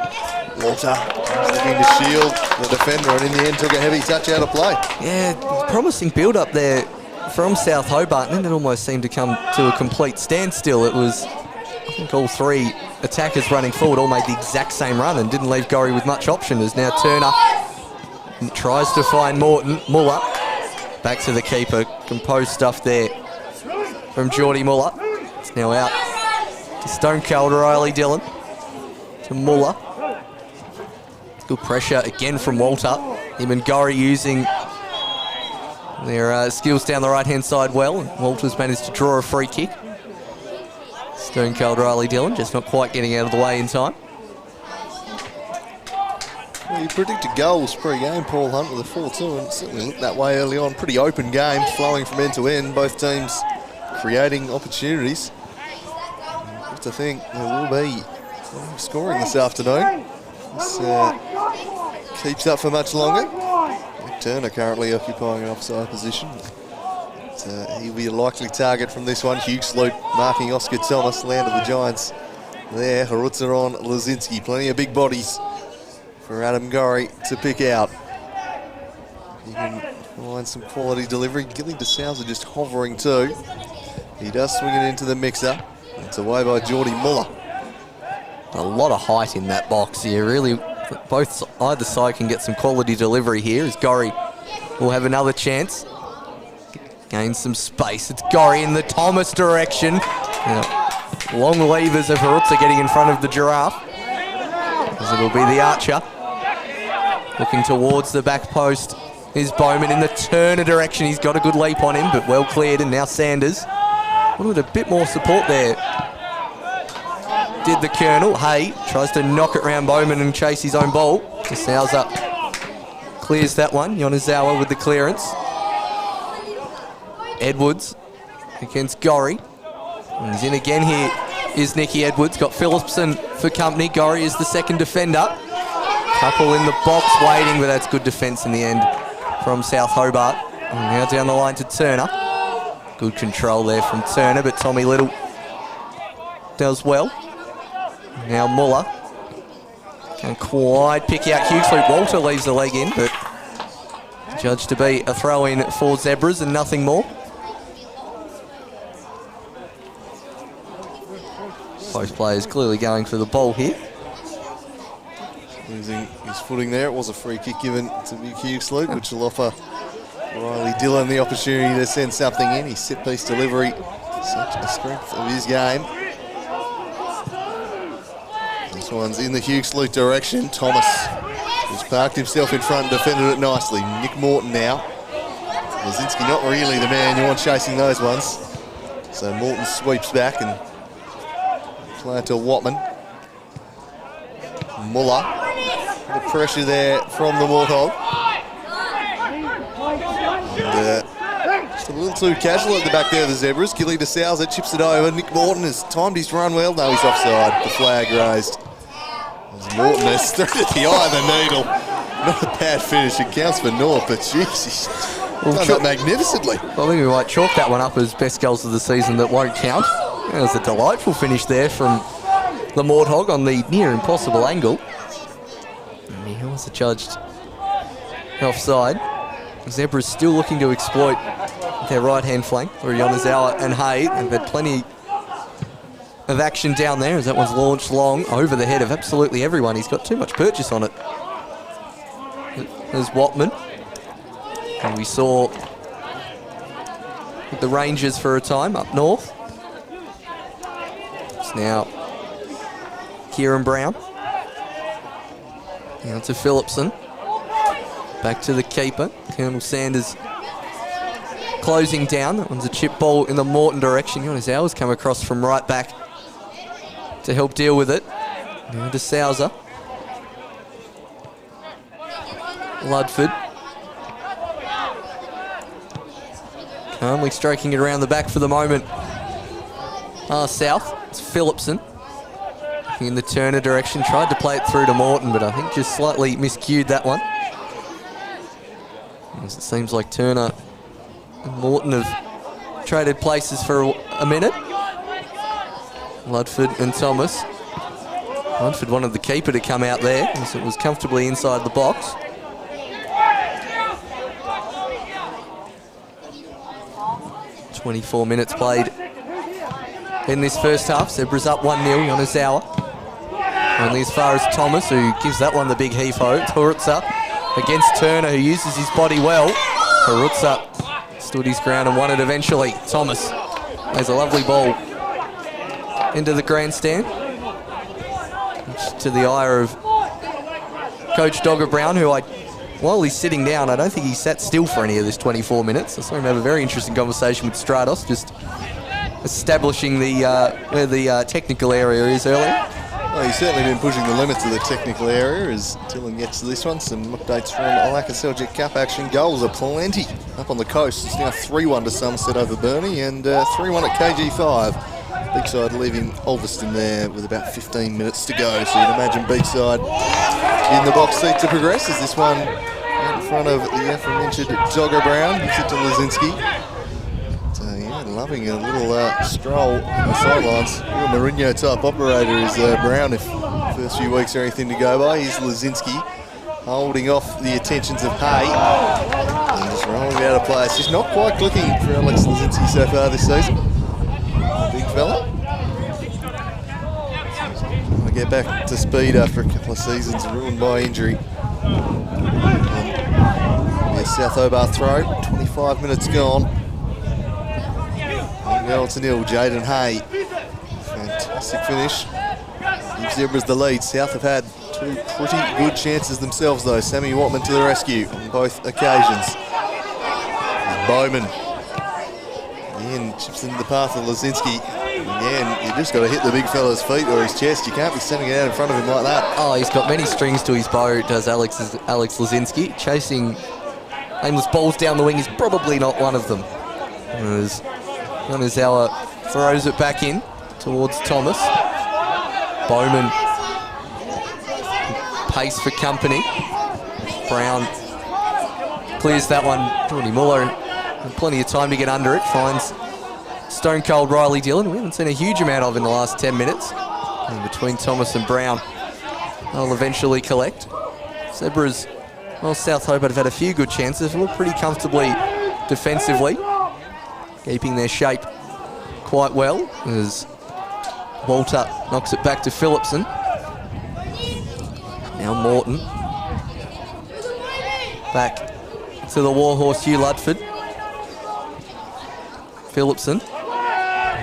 A: Walter looking to shield the defender and in the end took a heavy touch out of play.
B: Yeah, promising build-up there from South Hobart, and then it almost seemed to come to a complete standstill. It was, I think all three attackers running forward all made the exact same run and didn't leave Gorry with much option as now Turner tries to find Morton. Muller back to the keeper. Composed stuff there from Geordie Muller. It's now out to Stone Cold Riley Dillon. To Muller. Good pressure again from Walter. Him and Gorry using their skills down the right-hand side well. And Walter's managed to draw a free kick. Stone Cold Riley Dillon just not quite getting out of the way in time.
A: Well, you predicted goals pre-game, Paul Hunt, with a 4-2, and it certainly looked that way early on. Pretty open game, flowing from end to end. Both teams creating opportunities. I have to think there will be scoring this afternoon. This keeps up for much longer. Turner currently occupying an offside position. But, he'll be a likely target from this one. Hugh Sloot marking Oscar Thomas, land of the Giants. There, Harutza on Lazinski. Plenty of big bodies for Adam Gorry to pick out. You can find some quality delivery. Gilly DeSouza just hovering too. He does swing it into the mixer. It's away by Geordie Muller.
B: A lot of height in that box here. Really, either side can get some quality delivery here as Gorry will have another chance. Gain some space. It's Gorry in the Thomas direction. Long levers of Harutza getting in front of the Giraffe. As it'll be the Archer. Looking towards the back post is Bowman in the Turner direction. He's got a good leap on him, but well cleared, and now Sanders. Wanted a bit more support there. Did the Colonel. Hay tries to knock it round Bowman and chase his own ball. DeSouza clears that one. Yonezawa with the clearance. Edwards against Gorry. And he's in again here is Nicky Edwards. Got Phillipson for company. Gorry is the second defender. Couple in the box waiting, but that's good defence in the end from South Hobart. And now down the line to Turner. Good control there from Turner, but Tommy Little does well. Now Muller. Can't quite pick out Hughes. Walter leaves the leg in, but judged to be a throw-in for Zebras and nothing more. Both players clearly going for the ball here.
A: Losing his footing there. It was a free kick given to Big Hughes, which will offer Riley Dillon the opportunity to send something in. His set-piece delivery, such a strength of his game. This one's in the Hughes direction. Thomas has parked himself in front and defended it nicely. Nick Morton now. Lazinski not really the man you want chasing those ones. So Morton sweeps back and Player to Watman. Muller. The pressure there from the Warthog. And, just a little too casual at the back there of the Zebras. Gilly de Souza chips it over. Nick Morton has timed his run well. No, he's offside. The flag raised. Morton has through to the eye of the needle. Not a bad finish. It counts for North, but jeez, he's done that magnificently.
B: I think we might chalk that one up as best goals of the season that won't count. It was a delightful finish there from the Warthog on the near impossible angle. And he was adjudged offside. Zebras still looking to exploit their right-hand flank, Yonezawa and Hay. They've had plenty of action down there as that one's launched long over the head of absolutely everyone. He's got too much purchase on it. There's Watman. And we saw the Rangers for a time up north. It's now Kieran Brown. Now to Phillipson. Back to the keeper. Colonel Sanders closing down. That one's a chip ball in the Morton direction. Yonezawa's come across from right back to help deal with it. Now to Souza. Ludford. Calmly stroking it around the back for the moment. South. It's Phillipson. In the Turner direction. Tried to play it through to Morton, but I think just slightly miscued that one. As it seems like Turner and Morton have traded places for a minute. Ludford and Thomas. Ludford wanted the keeper to come out there as it was comfortably inside the box. .24 minutes played in this first half. Zebras up 1-0. Yonezawa only as far as Thomas, who gives that one the big heave-ho. Hurutza against Turner, who uses his body well. Hurutza stood his ground and won it eventually. Thomas has a lovely ball into the grandstand. Much to the ire of Coach Dogger Brown, who while he's sitting down, I don't think he sat still for any of this 24 minutes. I saw him have a very interesting conversation with Stratos, just establishing where the technical area is earlier.
A: Well, he's certainly been pushing the limits of the technical area as Dylan gets to this one. Some updates from Alaka Seljuk Cup action. Goals are plenty up on the coast. It's now 3-1 to Somerset over Burnie and 3-1 at KG5. Beakside leaving Ulverston there with about 15 minutes to go. So you'd imagine Beakside in the box seat to progress as this one out in front of the aforementioned Dogger Brown. Gives it to Lazinski. So yeah, loving a little stroll on the sidelines. Real Mourinho type operator is Brown if the first few weeks are anything to go by. Here's Lazinski holding off the attentions of Hay. And just rolling out of play. It's just not quite clicking for Alex Lazinski so far this season. Big fella. I'll get back to speed after a couple of seasons ruined by injury. South Hobart throw, 25 minutes gone. 1-0. Jaden Hay. Fantastic finish. Gives Zebras the lead. South have had two pretty good chances themselves though. Sammy Watman to the rescue on both occasions. Bowman. Again, chips into the path of Lazinski. Again, you just got to hit the big fella's feet or his chest. You can't be sending it out in front of him like that.
B: Oh, he's got many strings to his bow, does Alex Lazinski. Chasing aimless balls down the wing is probably not one of them. As Yonezawa throws it back in towards Thomas. Bowman, pace for company. Brown clears that one. Jordy Muller had plenty of time to get under it. Finds stone cold Riley Dillon. We haven't seen a huge amount of in the last 10 minutes. And between Thomas and Brown, they'll eventually collect. Zebras, well, South Hobart have had a few good chances. Look pretty comfortably defensively, keeping their shape quite well as Walter knocks it back to Phillipson. Now Morton. Back to the Warhorse Hugh Ludford. Phillipson.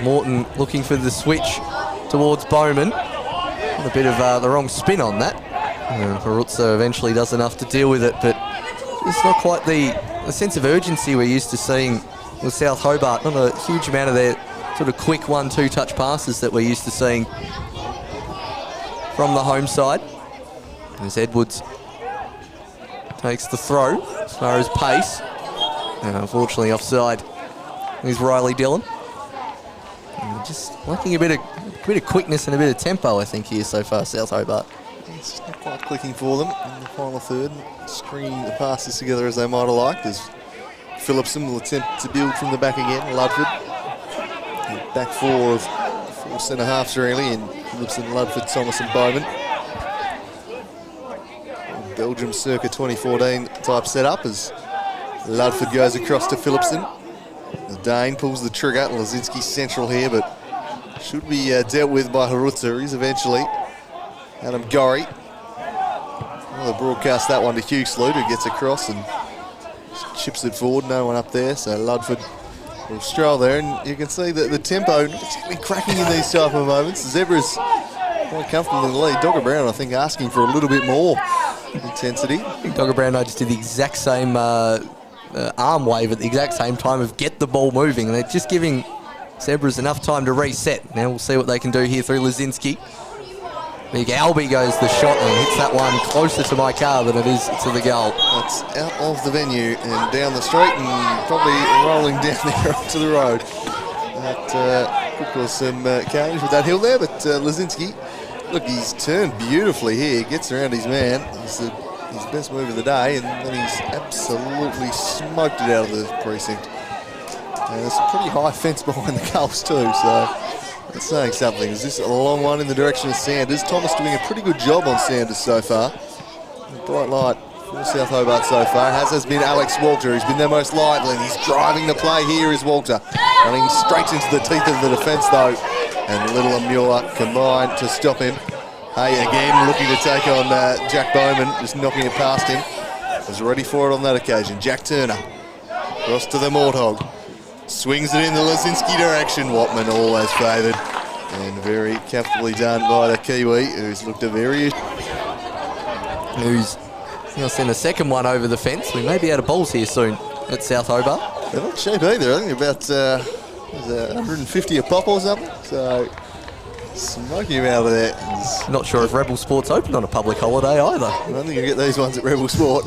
B: Morton looking for the switch towards Bowman. Got a bit of the wrong spin on that. Peruzza eventually does enough to deal with it, but it's not quite the sense of urgency we're used to seeing with South Hobart. Not a huge amount of their sort of quick 1-2 touch passes that we're used to seeing from the home side. As Edwards takes the throw as far as pace. Unfortunately offside is Riley Dillon. And just lacking a bit of quickness and a bit of tempo, I think, here so far, South Hobart.
A: It's not quite clicking for them in the final third. Stringing the passes together as they might have liked, as Phillipson will attempt to build from the back again. Ludford. Back four of 4 centre-halves really, and Phillipson, Ludford, Thomas and Bowman. Belgium circa 2014 type setup as Ludford goes across to Phillipson. The Dane pulls the trigger. Lazinski central here, but should be dealt with by Harutsa eventually. Adam Gorry. Well, they broadcast that one to Hugh Sloot, who gets across and chips it forward. No one up there, so Ludford will stroll there, and you can see that the tempo not exactly cracking in these type of moments. The Zebras quite comfortable in the lead. Dogger Brown, I think, asking for a little bit more intensity.
B: I think Dogger Brown and I just did the exact same arm wave at the exact same time of get the ball moving, and they're just giving Zebras enough time to reset. Now we'll see what they can do here through Lazinski. Big Albie goes the shot and hits that one closer to my car than it is to the goal.
A: It's out of the venue and down the street and probably rolling down there onto the road. That could cause some carnage with that hill there, but Lazinski, look, he's turned beautifully here. Gets around his man. It's his best move of the day, and then he's absolutely smoked it out of the precinct. There's a pretty high fence behind the goals too, so that's saying something. Is this a long one in the direction of Sanders? Thomas doing a pretty good job on Sanders so far. Bright light for South Hobart so far, as has been Alex Walter, who's been their most lively, and he's driving the play here is Walter. Running straight into the teeth of the defence though, and Little and Muir combined to stop him. Hay again looking to take on Jack Bowman, just knocking it past him. Was ready for it on that occasion. Jack Turner, cross to the Morthog. Swings it in the Lazinski direction. Watman always favoured, and very comfortably done by the Kiwi, who's looked a very...
B: Who's going to send a second one over the fence. We may be out of balls here soon at South Hobart.
A: They're not cheap either. I think about 150 a pop or something. So smoking him out of there.
B: Not sure if Rebel Sport's open on a public holiday either.
A: I don't think you get these ones at Rebel Sport.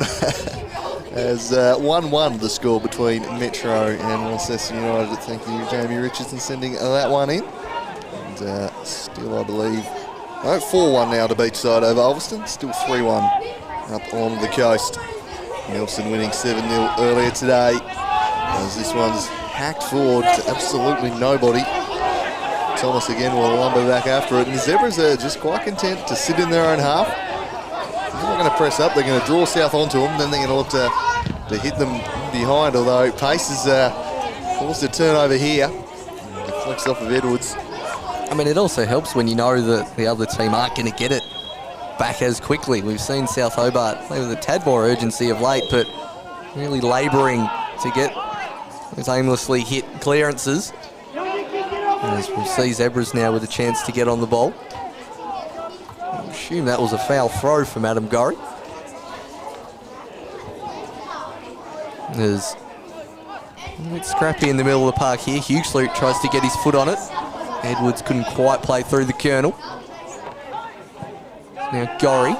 A: As 1-1 the score between Metro and Launceston United. Thank you, Jamie Richardson, sending that one in. And still, I believe, 4-1 now to Beachside over Ulverston. Still 3-1 up on the coast. Nelson winning 7-0 earlier today. As this one's hacked forward to absolutely nobody. Thomas again will lumber back after it. And the Zebras are just quite content to sit in their own half. They're not going to press up. They're going to draw South onto them. Then they're going to look to hit them behind. Although pace is forced a turnover here. And deflects off of Edwards.
B: I mean, it also helps when you know that the other team aren't going to get it back as quickly. We've seen South Hobart play with a tad more urgency of late, but really labouring to get those aimlessly hit clearances. As we'll see Zebras now with a chance to get on the ball. I assume that was a foul throw from Adam Gorry. There's a bit scrappy in the middle of the park here. Hughesley tries to get his foot on it. Edwards couldn't quite play through the kernel. Now Gorry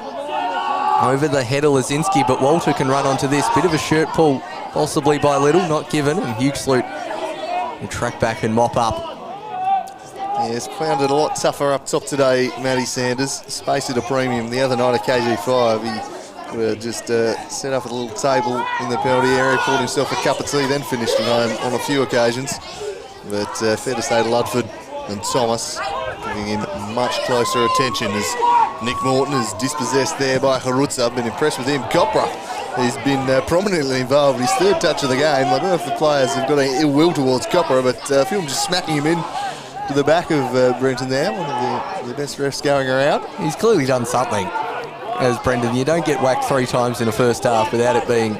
B: over the head of Lazinski, but Walter can run onto this. Bit of a shirt pull, possibly by Little, not given, and Hughesley will track back and mop up.
A: Yes, found it a lot tougher up top today, Matty Sanders. Space at a premium. The other night at KG5, he would just set up a little table in the penalty area, poured himself a cup of tea, then finished at home on a few occasions. But fair to say, Ludford and Thomas giving him much closer attention as Nick Morton is dispossessed there by Harutsa. I've been impressed with him. Copra, he's been prominently involved. His third touch of the game. I don't know if the players have got an ill will towards Copra, but I feel him just smacking him in to the back of Brenton there. One of the best refs going around.
B: He's clearly done something, as Brendan. You don't get whacked 3 times in a first half without it being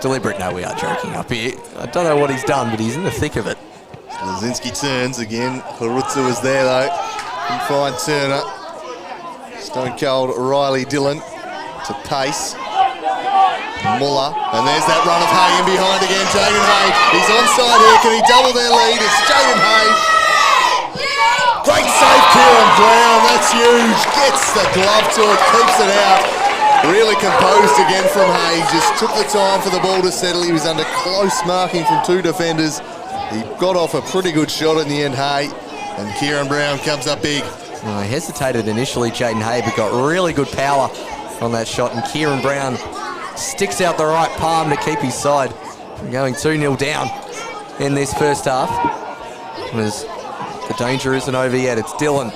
B: deliberate. No, we are joking up here. I don't know what he's done, but he's in the thick of it.
A: Lazinski turns again. Harutsa was there though. Can find Turner. Stone cold Riley Dillon to pace. Muller, and there's that run of Hay in behind again. Jaden Hay, he's onside here. Can he double their lead? It's Jaden Hay Great save, Kieran Brown. That's huge. Gets the glove to it, keeps it out. Really composed again from Hay. Just took the time for the ball to settle. He was under close marking from two defenders. He got off a pretty good shot in the end, Hay. And Kieran Brown comes up big.
B: I hesitated initially, Jaden Hay, but got really good power on that shot. And Kieran Brown sticks out the right palm to keep his side from going 2-0 down in this first half. As the danger isn't over yet. It's Dylan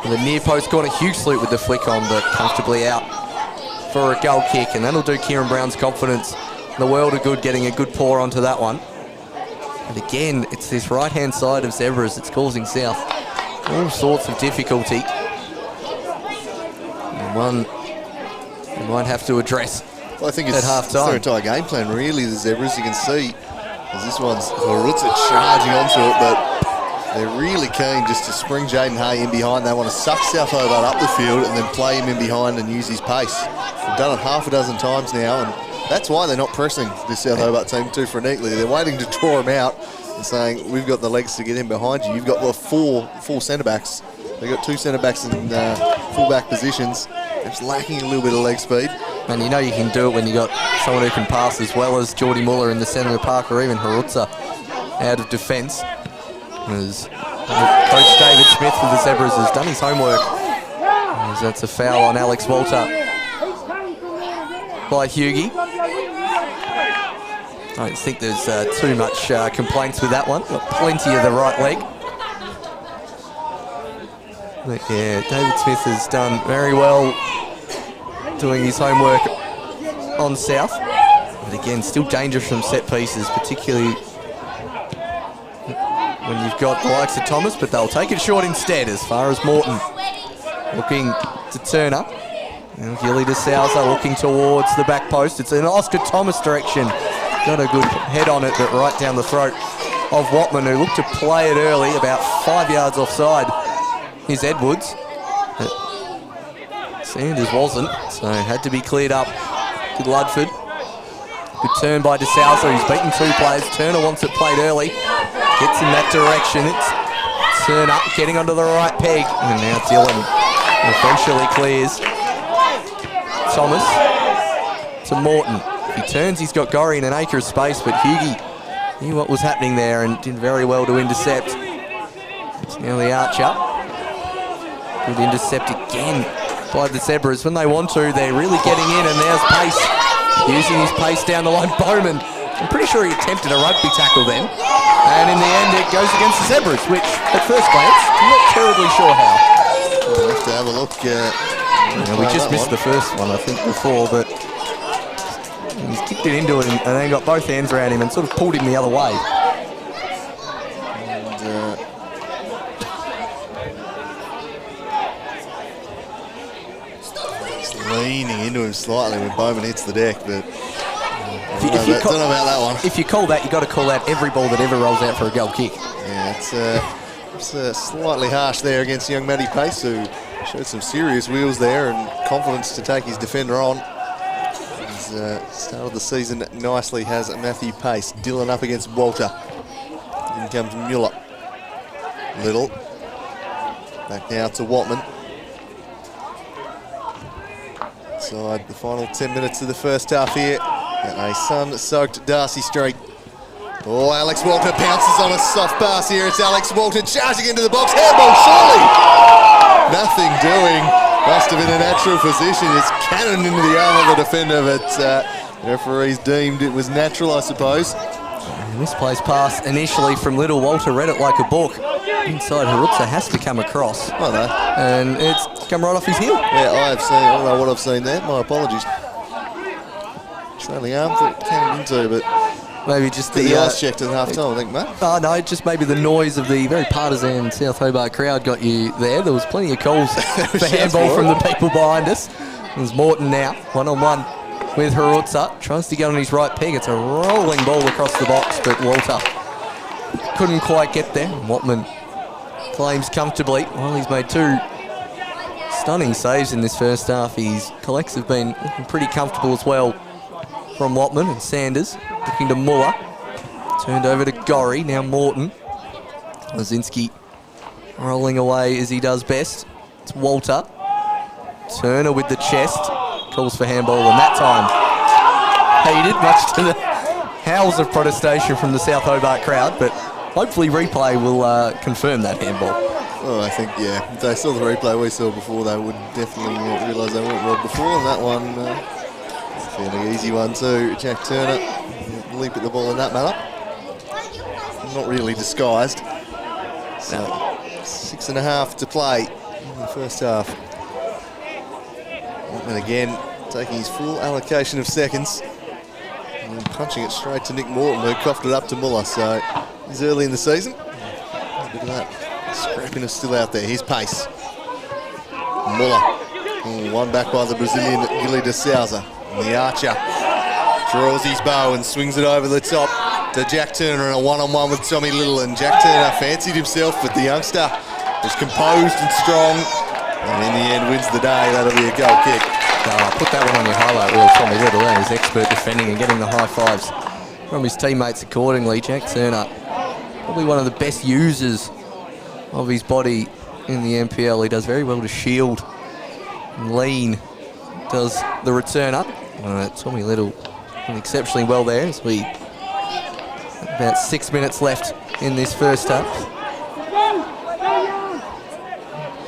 B: in the near post corner. Huge salute with the flick on, but comfortably out for a goal kick. And that'll do Kieran Brown's confidence in the world of good, getting a good pour onto that one. And again, it's this right-hand side of Zebras that's causing South all sorts of difficulty. And one we might have to address.
A: Well, I think
B: at half time.
A: It's their entire game plan, really, the Zebras. You can see, as this one's Harutza charging onto it, but they're really keen just to spring Jaden Hay in behind. They want to suck South Hobart up the field and then play him in behind and use his pace. They've done it half a dozen times now, and that's why they're not pressing this South Hobart team too frenetically. They're waiting to draw him out and saying, we've got the legs to get in behind you. You've got four centre-backs. They've got two centre-backs in full-back positions. They're just lacking a little bit of leg speed.
B: And you know you can do it when you got someone who can pass as well as Geordie Muller in the centre of the park, or even Harutza out of defence. As Coach David Smith for the Zebras has done his homework. As that's a foul on Alex Walter by Hughie. I don't think there's too much complaints with that one. Got plenty of the right leg. But yeah, David Smith has done very well doing his homework on South. But again, still dangerous from set pieces, particularly when you've got the likes of Thomas, but they'll take it short instead as far as Morton. Looking to Turner. Now Gilly de Souza looking towards the back post. It's an Oscar Thomas direction. Got a good head on it, but right down the throat of Watman, who looked to play it early, about 5 yards offside. Is Edwards. But Sanders wasn't, so it had to be cleared up to Ludford. Good turn by de Souza, who's beaten two players. Turner wants it played early. Gets in that direction. It's Turner getting onto the right peg. And now Dylan eventually clears. Thomas to Morton. If he turns, he's got Gorry in an acre of space, but Hughie knew what was happening there and did very well to intercept. It's now the Archer. Good intercept again by the Zebras. When they want to, they're really getting in, and there's pace. Using his pace down the line. Bowman, I'm pretty sure he attempted a rugby tackle then. And in the end, it goes against the Zebras, which, at first glance, I'm not terribly sure how.
A: We'll have to have a look.
B: We just missed the first one, I think, before, but he's kicked it into it and then got both hands around him and sort of pulled him the other way.
A: And, leaning into him slightly when Bowman hits the deck, but I don't know about that one.
B: If you call that, you've got to call out every ball that ever rolls out for a goal kick.
A: Yeah, it's slightly harsh there against young Matty Pace, who showed some serious wheels there and confidence to take his defender on. He's started the season nicely, has Matthew Pace. Dylan up against Walter. In comes Muller. Little. Back now to Watman. Inside the final 10 minutes of the first half here at a sun-soaked Darcy Street. Oh, Alex Walter pounces on a soft pass here. It's Alex Walter charging into the box. Handball, surely! Nothing doing. Must have been a natural position. It's cannoned into the arm of the defender, but referees deemed it was natural, I suppose.
B: Misplaced pass initially from Little. Walter read it like a book. Inside, Harutza has to come across.
A: Oh, no.
B: And it's come right off his heel.
A: Yeah, I don't know what I've seen there. My apologies. It's only arm that came into, but
B: maybe just
A: the eyes checked at half time, I think, mate.
B: Oh, no, just maybe the noise of the very partisan South Hobart crowd got you there. There was plenty of calls for handball from the people behind us. There's Morton now, one-on-one with Harutza. Tries to get on his right peg. It's a rolling ball across the box, but Walter couldn't quite get there. Watman claims comfortably. While he's made two stunning saves in this first half, his collects have been looking pretty comfortable as well from Watman. And Sanders looking to Muller. Turned over to Gorry. Now Morton. Lazinski rolling away as he does best. It's Walter. Turner with the chest. Calls for handball, and that time hated, much to the howls of protestation from the South Hobart crowd, but hopefully replay will confirm that handball.
A: Oh, I think, yeah, if they saw the replay we saw before, they would definitely realise they weren't robbed before, and that one, it's a fairly easy one too. Jack Turner, leap at the ball in that manner. Not really disguised. So, 6.5 to play in the first half. And again, taking his full allocation of seconds and punching it straight to Nick Morton, who coughed it up to Muller. So he's early in the season. A bit of that scrappiness still out there. Here's pace. Muller, one back by the Brazilian Gilly de Souza. And the Archer draws his bow and swings it over the top to Jack Turner in a one-on-one with Tommy Little. And Jack Turner fancied himself, but the youngster was composed and strong, and in the end wins the day. That'll be a goal kick.
B: Put that one on your highlight reel, Tommy Little. That is expert defending and getting the high fives from his teammates accordingly. Jack Turner, probably one of the best users of his body in the NPL. He does very well to shield and lean, does the returner. Tommy Little doing exceptionally well there as we about 6 minutes left in this first half.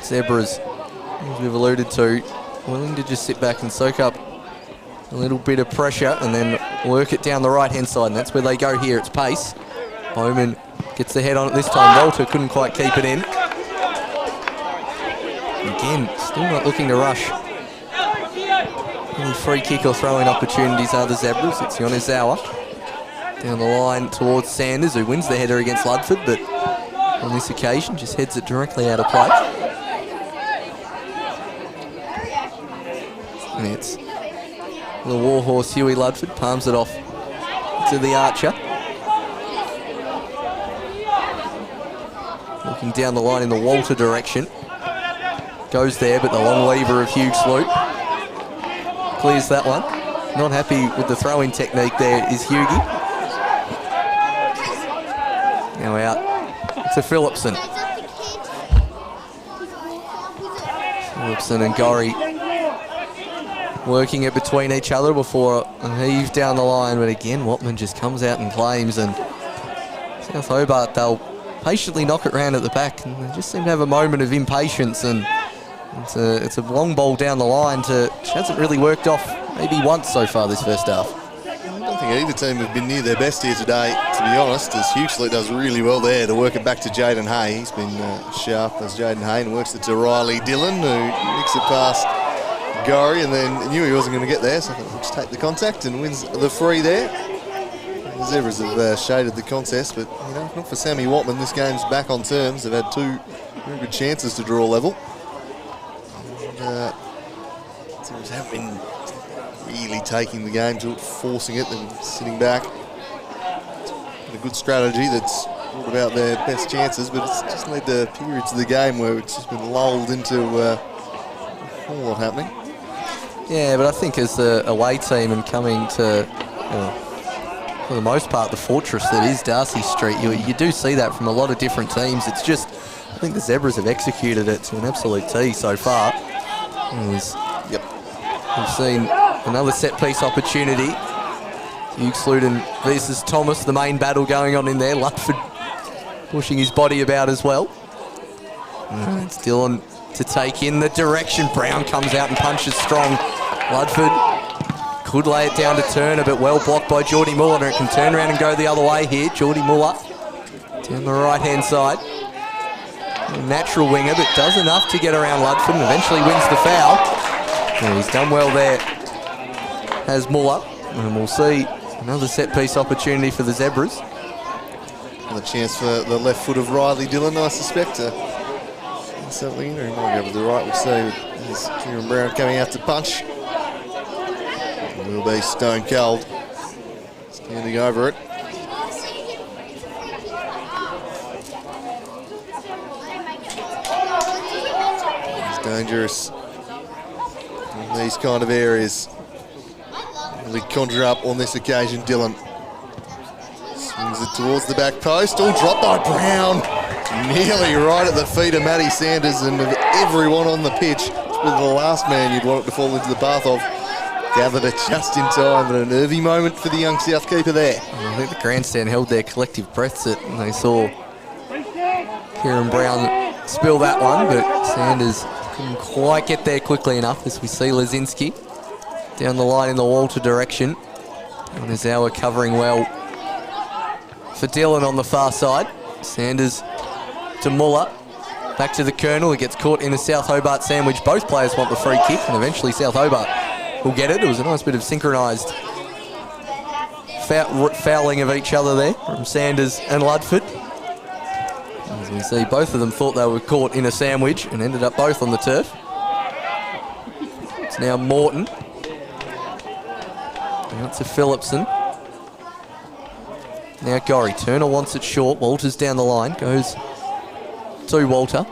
B: Zebras, as we've alluded to, willing to just sit back and soak up a little bit of pressure and then work it down the right-hand side, and that's where they go here. It's pace. Bowman gets the head on it this time. Walter couldn't quite keep it in. Again, still not looking to rush. Any free kick or throw-in opportunities are the Zebras. It's Yonezawa down the line towards Sanders, who wins the header against Ludford, but on this occasion just heads it directly out of play. And it's the warhorse Huey Ludford, palms it off to the Archer. Looking down the line in the Walter direction. Goes there, but the long lever of Hugh Sloop clears that one. Not happy with the throwing technique there is Hughie. Now out to Phillipson. Phillipson and Gorry working it between each other before a heave down the line, but again Watman just comes out and claims, and South Hobart, they'll patiently knock it round at the back, and they just seem to have a moment of impatience, and it's a long ball down the line which hasn't really worked off maybe once so far this first half.
A: I don't think either team have been near their best here today, to be honest, as Huxley does really well there to work it back to Jaden Hay. He's been sharp as Jaden Hay and works it to Riley Dillon, who nicks it past Gorry, and then knew he wasn't going to get there, so he'll just take the contact and wins the free there. The Zebras have shaded the contest, but you know, not for Sammy Watman. This game's back on terms. They've had two very good chances to draw level. Zebras haven't been really taking the game to it, forcing it and sitting back. A good strategy that's brought about their best chances, but it's just led to periods of the game where it's just been lulled into a whole lot happening.
B: Yeah, but I think as the away team and coming to, for the most part, the fortress that is Darcy Street, you do see that from a lot of different teams. It's just, I think the Zebras have executed it to an absolute T so far.
A: Yep.
B: We've seen another set-piece opportunity. Hugh Sluden versus Thomas, the main battle going on in there. Ludford pushing his body about as well. It's Dillon to take in the direction. Brown comes out and punches strong. Ludford could lay it down to Turner, but well blocked by Geordie Muller, and it can turn around and go the other way here. Geordie Muller down the right-hand side. A natural winger, but does enough to get around Ludford and eventually wins the foul. And he's done well there, has Muller, and we'll see another set-piece opportunity for the Zebras.
A: Another chance for the left foot of Riley Dillon, I suspect. Something, or he might go to the right. We'll see. There's Kieran Brown coming out to punch. It will be stone cold, standing over it. He's dangerous in these kind of areas. Really conjure up on this occasion, Dillon. Swings it towards the back post. All dropped by Brown. nearly right at the feet of Matty Sanders and of everyone on the pitch. With the last man you'd want it to fall into the path of. Gathered it just in time, but a nervy moment for the young South keeper there.
B: I think the grandstand held their collective breaths when they saw Kieran Brown spill that one, but Sanders couldn't quite get there quickly enough as we see Lazinski down the line in the Walter direction. And Ozawa covering well for Dylan on the far side. Sanders to Muller. Back to the Colonel. He gets caught in a South Hobart sandwich. Both players want the free kick, and eventually South Hobart will get it. It was a nice bit of synchronised fouling of each other there from Sanders and Ludford. As we see, both of them thought they were caught in a sandwich and ended up both on the turf. It's now Morton. Out to Phillipson. Now Gorry. Turner wants it short. Walter's down the line. Goes to Walter.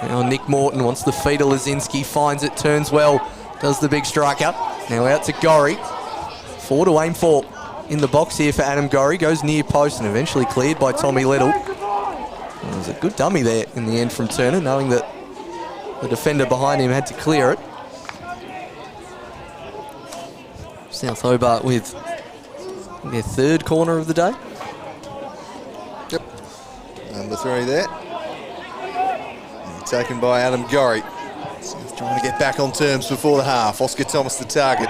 B: Now Nick Morton wants the feed to Lazinski. Finds it. Turns well. Does the big strike up. Now out to Gorry. 4 to aim for in the box here for Adam Gorry. Goes near post and eventually cleared by Tommy Little. It was a good dummy there in the end from Turner, knowing that the defender behind him had to clear it. South Hobart with their third corner of the day.
A: Yep. Number 3 there. And taken by Adam Gorry. South trying to get back on terms before the half. Oscar Thomas the target.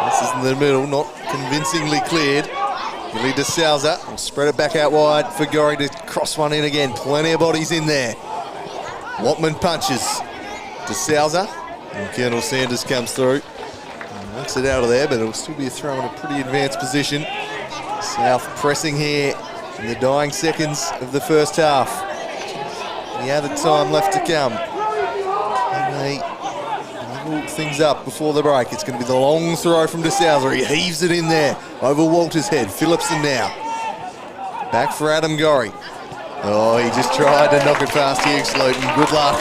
A: This is in the middle, not convincingly cleared. Gilly de Souza will spread it back out wide for Gorry to cross one in again. Plenty of bodies in there. Watman punches. De Souza. And Colonel Sanders comes through. Knocks it out of there, but it'll still be a throw in a pretty advanced position. South pressing here in the dying seconds of the first half. The added time left to come. And they level things up before the break. It's going to be the long throw from De Souza. He heaves it in there over Walter's head. Phillipson now. Back for Adam Gorry. Oh, he just tried to knock it past Hughes Luton. Good luck.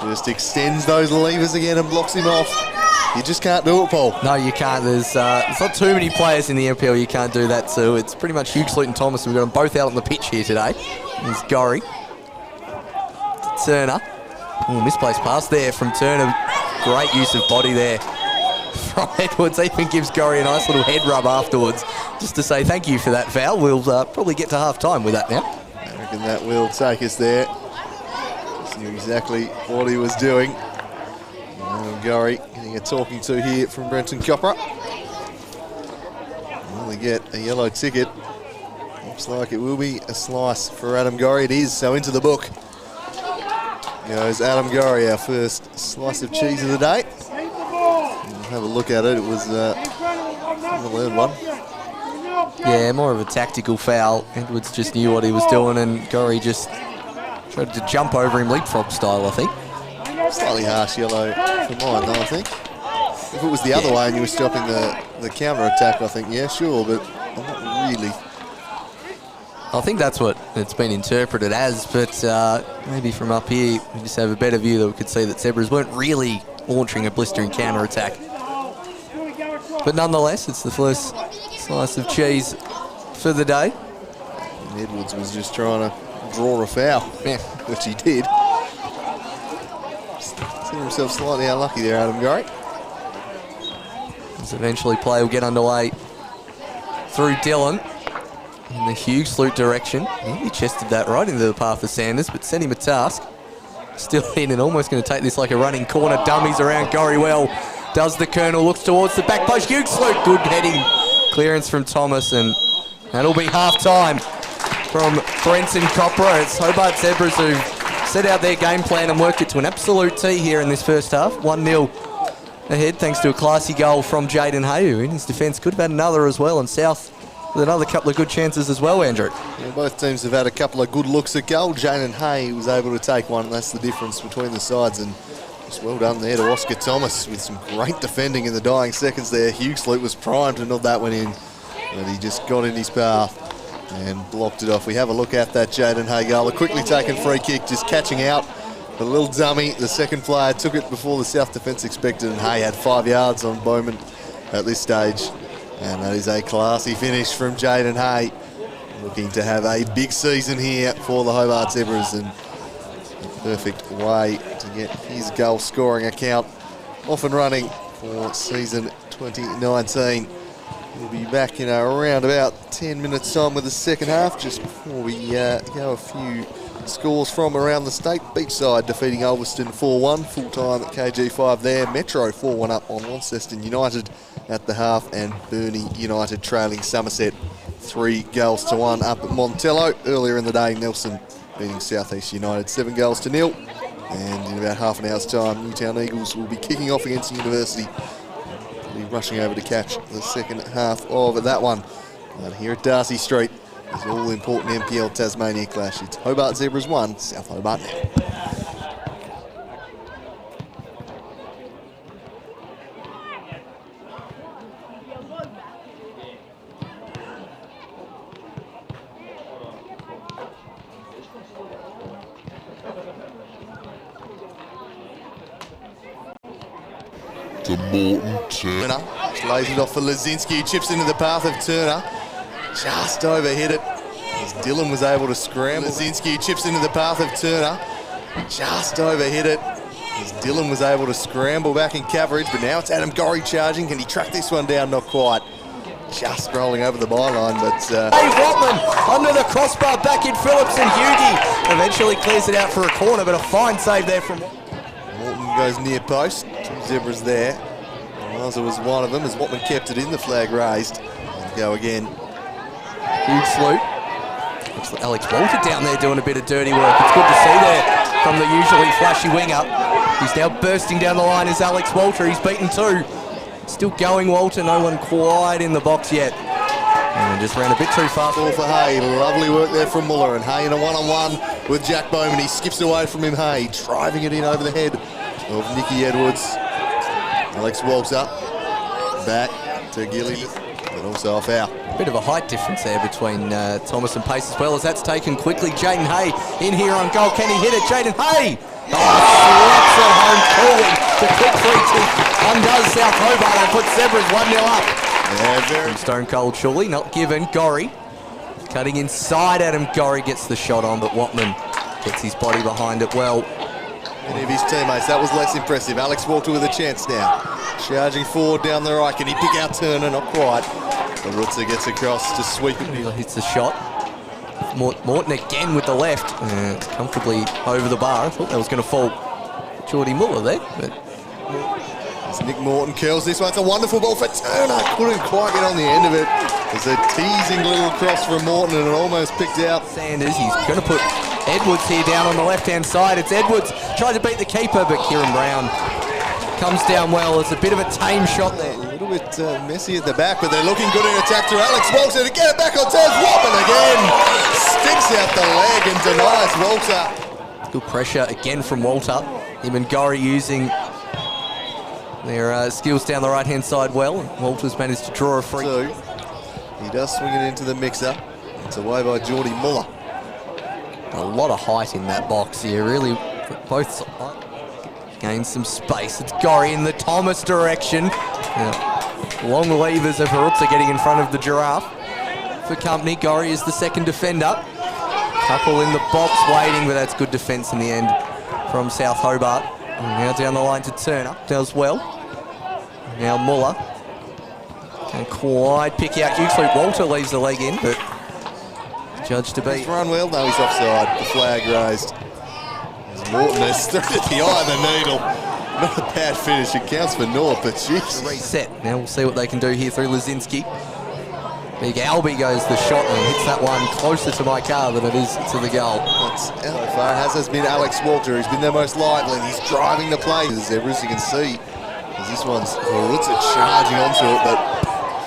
A: Just extends those levers again and blocks him off. You just can't do it, Paul.
B: No, you can't. There's not too many players in the NPL you can't do that to. It's pretty much Hughes Luton Thomas. We've got them both out on the pitch here today. There's Gorry. Turner. Oh, misplaced pass there from Turner. Great use of body there from Edwards. Even gives Gorry a nice little head rub afterwards just to say thank you for that foul. We'll probably get to half-time with that now.
A: I reckon that will take us there. Just knew exactly what he was doing. Gorry getting a talking to here from Brenton Copra. Will they get a yellow ticket? Looks like it will be a slice for Adam Gorry. It is, so into the book goes Adam Gorry, our first slice of cheese of the day. We'll have a look at it. It was the third one.
B: Yeah, more of a tactical foul. Edwards just knew what he was doing and Gorry just tried to jump over him leapfrog style, I think.
A: Slightly harsh yellow for mine, though, I think. If it was the other way and you were stopping the counter-attack, I think, yeah, sure, but not really.
B: I think that's what it's been interpreted as, but maybe from up here, we just have a better view that we could see that Zebras weren't really launching a blistering counter-attack. But nonetheless, it's the first slice of cheese for the day.
A: And Edwards was just trying to draw a foul,
B: yeah,
A: which he did. Seeing himself slightly unlucky there, Adam Gorry.
B: As eventually play will get underway through Dylan in the Hughes Luton direction. He chested that right into the path of Sanders, but sent him a task. Still in and almost going to take this like a running corner. Dummies around Gorry well. Does the Colonel, looks towards the back post. Hughes Luton, good heading clearance from Thomas, and that'll be half-time from Brenton Copra. It's Hobart Zebras who've set out their game plan and worked it to an absolute tee here in this first half. 1-0 ahead thanks to a classy goal from Jaden Hay, who in his defence could have had another as well, and South with another couple of good chances as well, Andrew.
A: Yeah, both teams have had a couple of good looks at goal. Jaden Hay was able to take one, and that's the difference between the sides, and just well done there to Oscar Thomas with some great defending in the dying seconds there. Hughes Luton was primed to knock that one in, but he just got in his path and blocked it off. We have a look at that Jaden Hay goal. A quickly taken free kick, just catching out a little dummy. The second player took it before the South defence expected, and Hay had 5 yards on Bowman at this stage. And that is a classy finish from Jaden Hay. looking to have a big season here for the Hobart Zebras, and a perfect way to get his goal scoring account off and running for season 2019. We'll be back in around about 10 minutes time with the second half. Just before we go, a few scores from around the state. Beachside defeating Ulverston 4-1, full time at KG5 there. Metro 4-1 up on Launceston United at the half, and Burnie United trailing Somerset 3-1 up at Montello. Earlier in the day, Nelson beating South East United 7-0. And in about half an hour's time, Newtown Eagles will be kicking off against University. They'll be rushing over to catch the second half of that one. But here at Darcy Street, it's all-important NPL Tasmania clash. It's Hobart Zebras 1, South Hobart nil.
C: To Morton, Turner.
A: Lays it off for Lazinski, chips into the path of Turner. Just overhit it as Dylan was able to scramble. Lazinski chips into the path of Turner. Just overhit it as Dylan was able to scramble back in coverage, but now it's Adam Gorry charging. Can he track this one down? Not quite. Just rolling over the byline, but...
B: Dave Watman under the crossbar, back in Phillips, and Hughie eventually clears it out for a corner, but a fine save there from...
A: Morton goes near post. Two Zebras there. Miles was one of them as Watman kept it in, the flag raised. And go again.
B: Huge salute. Looks like Alex Walter down there doing a bit of dirty work. It's good to see there from the usually flashy winger. He's now bursting down the line as Alex Walter. He's beaten two. Still going, Walter. No one quite in the box yet. And just ran a bit too fast.
A: Ball for Hay. Lovely work there from Muller. And Hay in a one-on-one with Jack Bowman. He skips away from him, Hay, driving it in over the head of Nicky Edwards. Alex Walter back to Gilly, but also a foul.
B: Bit of a height difference there between Thomas and Pace, as well as that's taken quickly. Jaden Hay in here on goal. Can he hit it? Jaden Hay! Oh, slaps it home coolly. The quick free kick undoes South Hobart and puts Zebras 1-0 up.
A: Yeah, very
B: Stone cold, surely. Not given. Gorry cutting inside. Adam Gorry gets the shot on, but Watman gets his body behind it well.
A: Many of his teammates, that was less impressive. Alex Walter with a chance now. Charging forward down the right. Can he pick out Turner? Not quite. But Rutzer gets across to sweep it.
B: Hits the shot. Morton again with the left. Comfortably over the bar. I thought that was going to fall Geordie Muller there. But
A: as Nick Morton curls this one. It's a wonderful ball for Turner. Couldn't quite get on the end of it. There's a teasing little cross from Morton and it almost picked out.
B: Sanders, he's going to put Edwards here down on the left-hand side. It's Edwards tried to beat the keeper, but Kieran Brown comes down well. It's a bit of a tame shot there.
A: A little bit messy at the back, but they're looking good in attack through Alex Walter to get it back on terms. Watman again sticks out the leg and denies Walter.
B: Good pressure again from Walter. Him and Gorry using their skills down the right-hand side well. Walter's managed to draw a free.
A: He does swing it into the mixer. It's away by Geordie Muller.
B: A lot of height in that box here, really. Both sides gain some space. It's Gorry in the Thomas direction. Long levers of Harutza getting in front of the Giraffe. For company, Gorry is the second defender. Couple in the box waiting, but that's good defence in the end from South Hobart. And now down the line to Turner. Does well. Now Muller. Can't quite pick out Hughes. Walter leaves the leg in, but judged to be.
A: He's run well, no, he's offside. The flag raised. As Morton has threaded the eye of the needle. Not a bad finish. It counts for North, but jeez.
B: Reset. Now we'll see what they can do here through Lazinski. Big Albie goes the shot and hits that one closer to my car than it is to the goal.
A: So far has been Alex Walter. He's been their most lively. He's driving the play. The Zebras, you can see. As this one's Rutzer charging onto it, but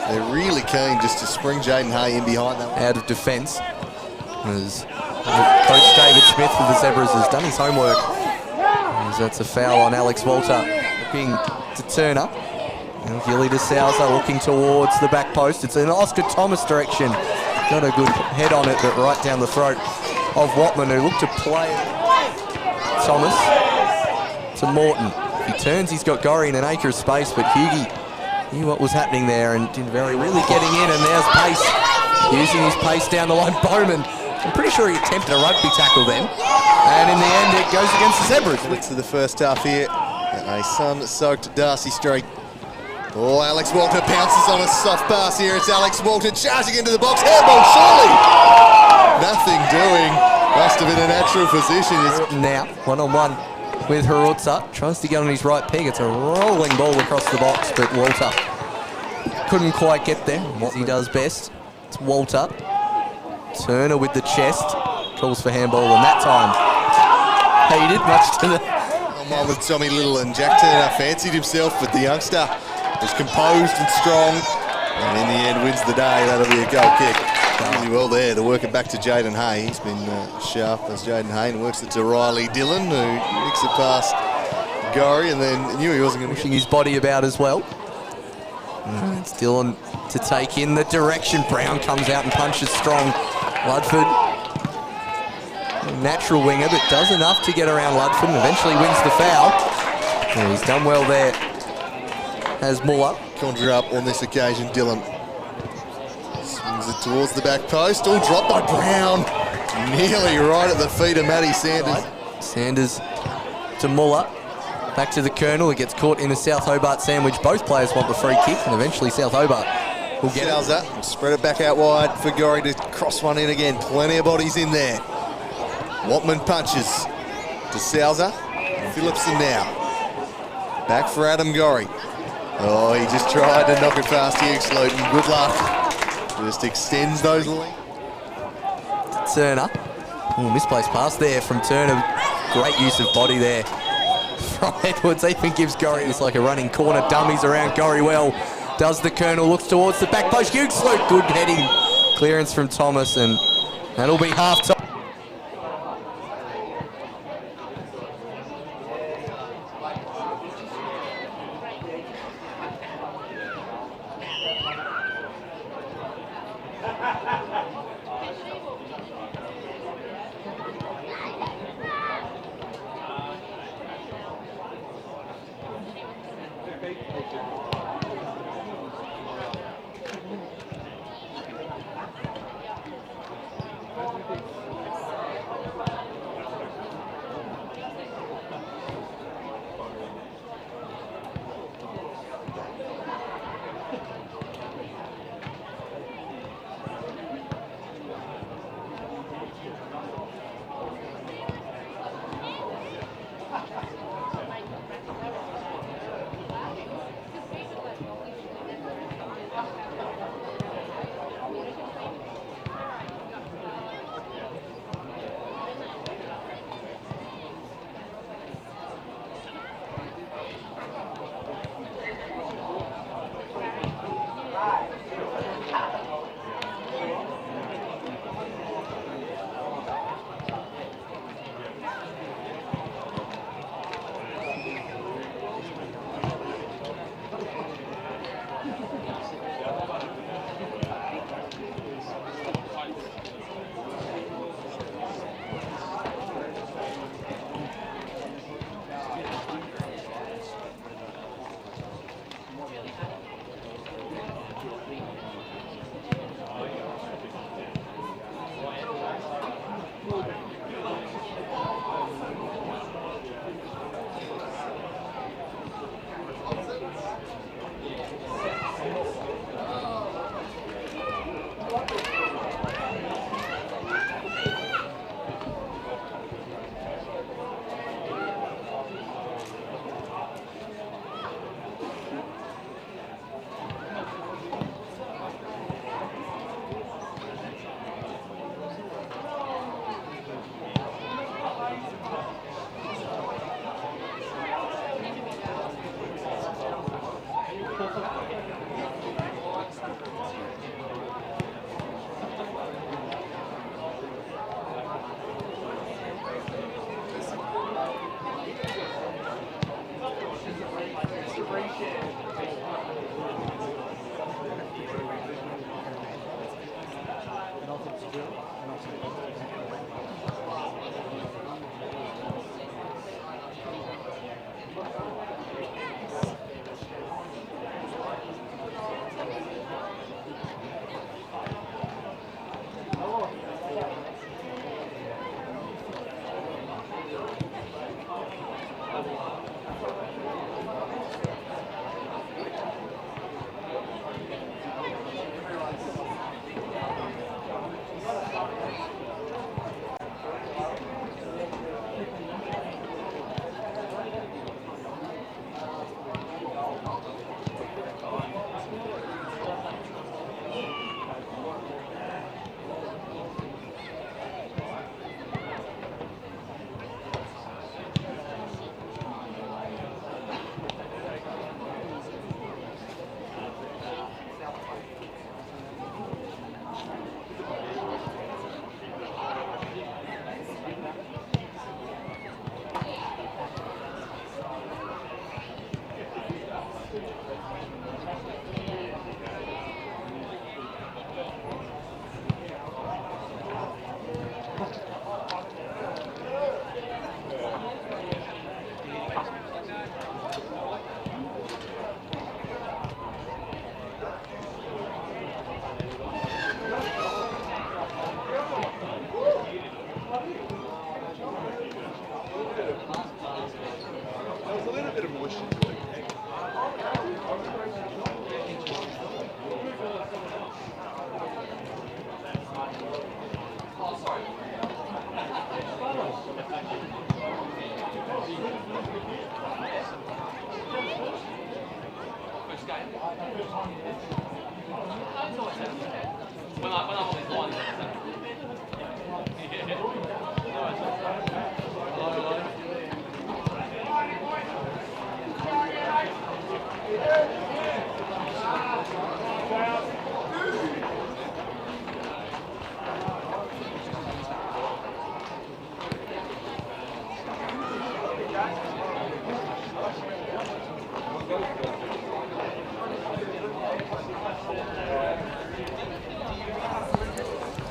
A: they're really keen just to spring Jaden Hay in behind that one.
B: Out of defence. As Coach David Smith for the Zebras has done his homework. As that's a foul on Alex Walter. Looking to Turner. And Gilly de Souza looking towards the back post. It's in Oscar Thomas direction. Got a good head on it, but right down the throat of Watman, who looked to play Thomas to Morton. If he turns, he's got Gorry in an acre of space, but Hughie knew what was happening there and did really getting in, and there's Pace using his pace down the line. Bowman, I'm pretty sure he attempted a rugby tackle then. And in the end, it goes against the Zebras.
A: Minutes of the first half here. A sun-soaked Darcy Street. Oh, Alex Walter pounces on a soft pass here. It's Alex Walter charging into the box. Handball, surely! Nothing doing. Must have been a natural position.
B: Now, one-on-one with Harutza. Tries to get on his right peg. It's a rolling ball across the box, but Walter couldn't quite get there. What he does best. It's Walter. Turner with the chest. Calls for handball, and that time he did much to the...
A: One with Tommy Little, and Jack Turner fancied himself, but the youngster was composed and strong, and in the end wins the day. That'll be a goal kick. Really well there to work it back to Jaden Hay. He's been sharp as Jaden Hay, and works it to Riley Dillon, who nicks it past Gorry, and then knew he wasn't going to
B: pushing his body about as well. It's Dillon to take in the direction. Brown comes out and punches strong. Ludford, natural winger, but does enough to get around Ludford and eventually wins the foul. And he's done well there. Has Muller.
A: Conjure up on this occasion, Dillon. Swings it towards the back post. All dropped by Brown. Nearly right at the feet of Matty Sanders.
B: Sanders to Muller. Back to the Colonel. It gets caught in a South Hobart sandwich. Both players want the free kick, and eventually South Hobart will get it.
A: And spread it back out wide for Gorry to cross one in again. Plenty of bodies in there. Watman punches to Sousa. Phillipson now. Back for Adam Gorry. Oh, he just tried to knock it past Hughes Luton. Good luck. Just extends those legs.
B: Turner. Oh, misplaced pass there from Turner. Great use of body there from Edwards. Even gives Gorry, it's like a running corner. Dummies around Gorry well. Does the Colonel, looks towards the back post. Hughes Luton, good heading. Clearance from Thomas, and that'll be half time.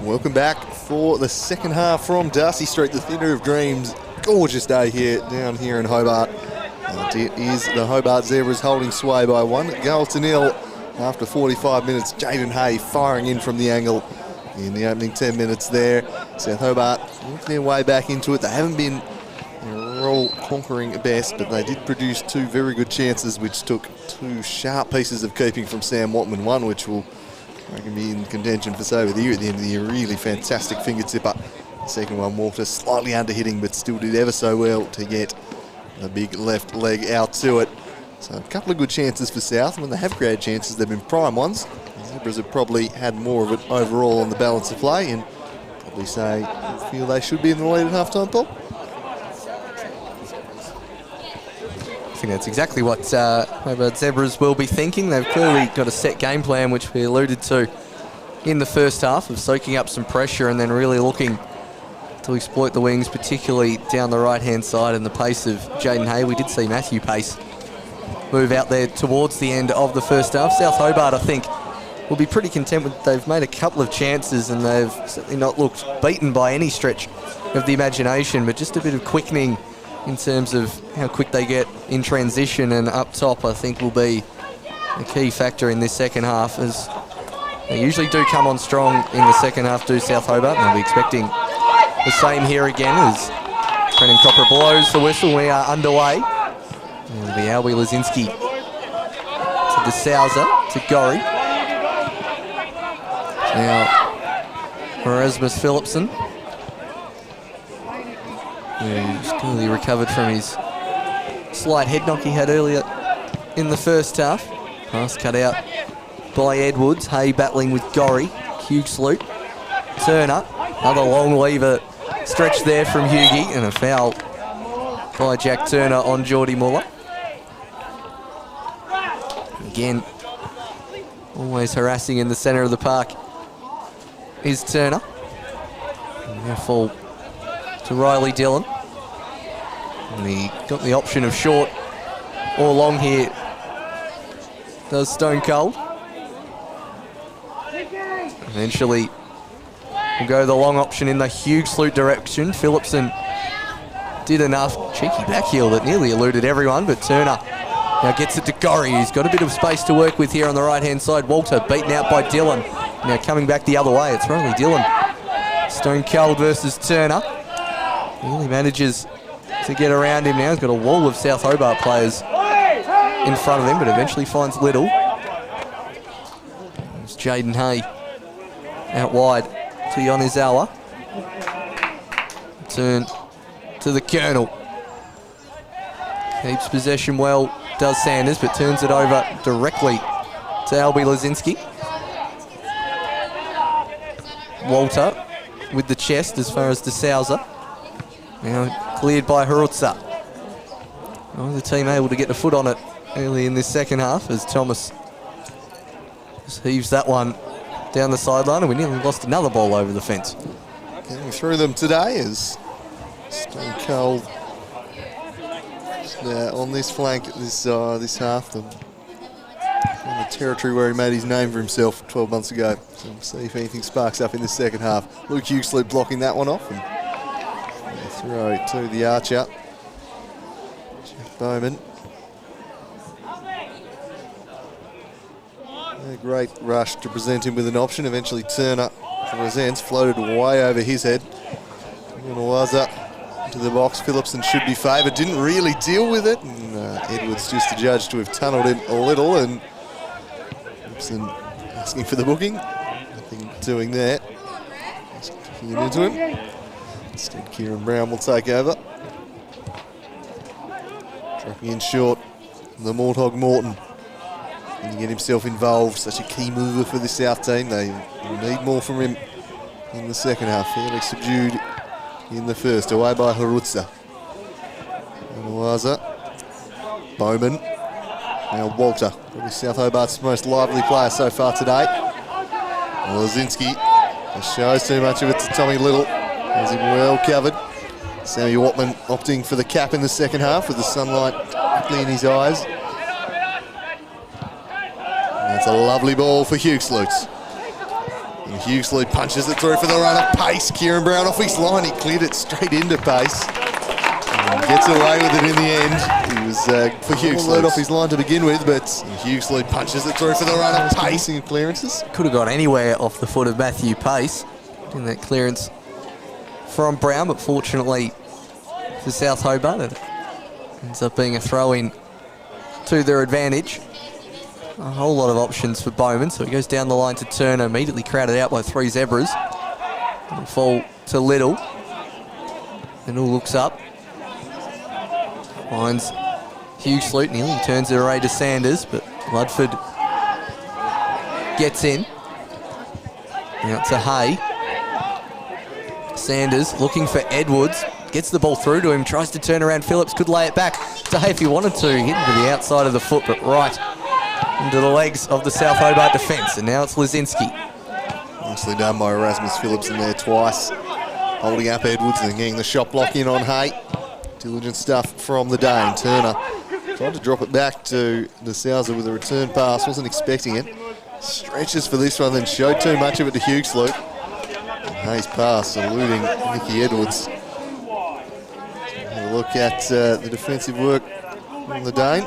A: Welcome back for the second half from Darcy Street, the Theatre of Dreams. Gorgeous day here, down here in Hobart. It is the Hobart Zebras holding sway by 1-0 after 45 minutes. Jaden Hay firing in from the angle in the opening 10 minutes there. South Hobart working their way back into it. They haven't been all conquering best, but they did produce two very good chances, which took two sharp pieces of keeping from Sam Watman. One which will be in contention for Save of the Year at the end of the year. Really fantastic finger tipper. The second one, Walter, slightly under hitting, but still did ever so well to get a big left leg out to it. So a couple of good chances for South. When they have created chances, they've been prime ones. The Zebras have probably had more of it overall on the balance of play, and probably say feel they should be in the lead at half-time, Paul.
B: I think that's exactly what Hobart Zebras will be thinking. They've clearly got a set game plan, which we alluded to in the first half, of soaking up some pressure and then really looking to exploit the wings, particularly down the right-hand side and the pace of Jaden Hay. We did see Matthew Pace move out there towards the end of the first half. South Hobart, I think, will be pretty content with. They've made a couple of chances and they've certainly not looked beaten by any stretch of the imagination, but just a bit of quickening in terms of how quick they get in transition and up top, I think will be a key factor in this second half, as they usually do come on strong in the second half, do South Hobart, and they'll be expecting the same here again as Brennan Cropper blows the whistle. We are underway. It'll be Albie Lazinski to De Souza, to Gorry. Now, Erasmus Phillipson, who's clearly recovered from his slight head knock he had earlier in the first half. Pass cut out by Edwards. Hay battling with Gorry. Huge salute. Turner, another long lever stretch there from Hughie, and a foul by Jack Turner on Geordie Muller. Again, always harassing in the centre of the park is Turner. And now fall to Riley Dillon. And he got the option of short or long here. Does Stone Cold. Eventually will go the long option in the huge salute direction. Phillipson did enough. Cheeky back heel that nearly eluded everyone, but Turner now gets it to Gorry, who's got a bit of space to work with here on the right-hand side. Walter beaten out by Dillon. Now coming back the other way, it's Riley Dillon. Stone Cold versus Turner. Really manages to get around him now. He's got a wall of South Hobart players in front of him, but eventually finds Little. It's Jaden Hay out wide to Yonizawa. Turn to the Colonel. Keeps possession well, does Sanders, but turns it over directly to Albie Lazinski. Walter with the chest as far as De Souza. Now cleared by Harutza. The team able to get the foot on it early in this second half as Thomas just heaves that one down the sideline, and we nearly lost another ball over the fence.
A: Getting through them today is Stone Cold on this flank this half. On the territory where he made his name for himself 12 months ago. So we'll see if anything sparks up in this second half. Luke Huxley blocking that one off, and throw to the archer, Jeff Bowman. A great rush to present him with an option. Eventually Turner presents, floated way over his head. Waza to the box. Phillipson should be favoured. Didn't really deal with it. And Edwards just adjudged to have tunnelled him a little. And Phillipson asking for the booking. Nothing doing there. Just kicking it into him. Instead, Kieran Brown will take over. Dropping in short, the Morthog Morton. And to get himself involved, such a key mover for the South team. They need more from him in the second half. Fairly subdued in the first, away by Harutza. Onuaza, Bowman, now Walter, probably South Hobart's most lively player so far today. Lazinski shows too much of it to Tommy Little, has him well covered. Sammy Watman opting for the cap in the second half with the sunlight quickly in his eyes. And that's a lovely ball for Hughes Lutz. And Hughesley punches it through for the run of pace. Kieran Brown off his line. He cleared it straight into pace. And gets away with it in the end. He was for Hughesley off his line to begin with, but Hughesley punches it through for the run of pace and clearances.
B: Could have gone anywhere off the foot of Matthew Pace in that clearance from Brown, but fortunately for South Hobart, it ends up being a throw-in to their advantage. A whole lot of options for Bowman, so he goes down the line to Turner, immediately crowded out by 3 Zebras. It'll fall to Little. Little looks up. Finds Hughesley, nearly turns it away to Sanders, but Ludford gets in. Now to Hay. Sanders looking for Edwards. Gets the ball through to him, tries to turn around. Phillips could lay it back to Hay if he wanted to. Hit to the outside of the foot, but right into the legs of the South Hobart defence. And now it's Lazinski.
A: Nicely done by Erasmus Phillips in there twice. Holding up Edwards and then getting the shot block in on Hay. Diligent stuff from the Dane. Turner tried to drop it back to the Souser with a return pass. Wasn't expecting it. Stretches for this one, then showed too much of it to Hughesley. Hayes pass, eluding Nicky Edwards. Have a look at the defensive work from the Dane.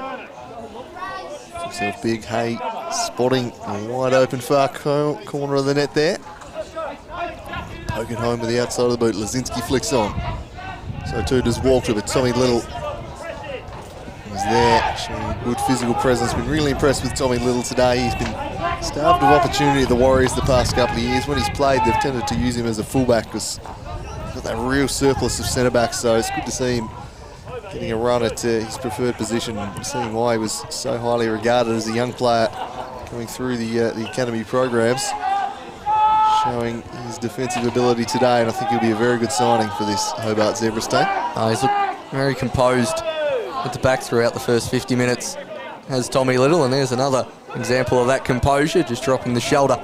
A: Himself big. Hay spotting a wide open far corner of the net there. Poke it home with the outside of the boot. Lazinski flicks on. So too does Walter, but Tommy Little was there, showing good physical presence. Been really impressed with Tommy Little today. He's been starved of opportunity at the Warriors the past couple of years. When he's played, they've tended to use him as a fullback because he's got that real surplus of centre-backs, so it's good to see him getting a run at his preferred position, seeing why he was so highly regarded as a young player coming through the academy programs. Showing his defensive ability today, and I think he'll be a very good signing for this Hobart Zebras team.
B: He's looked very composed at the back throughout the first 50 minutes, has Tommy Little, and there's another example of that composure, just dropping the shoulder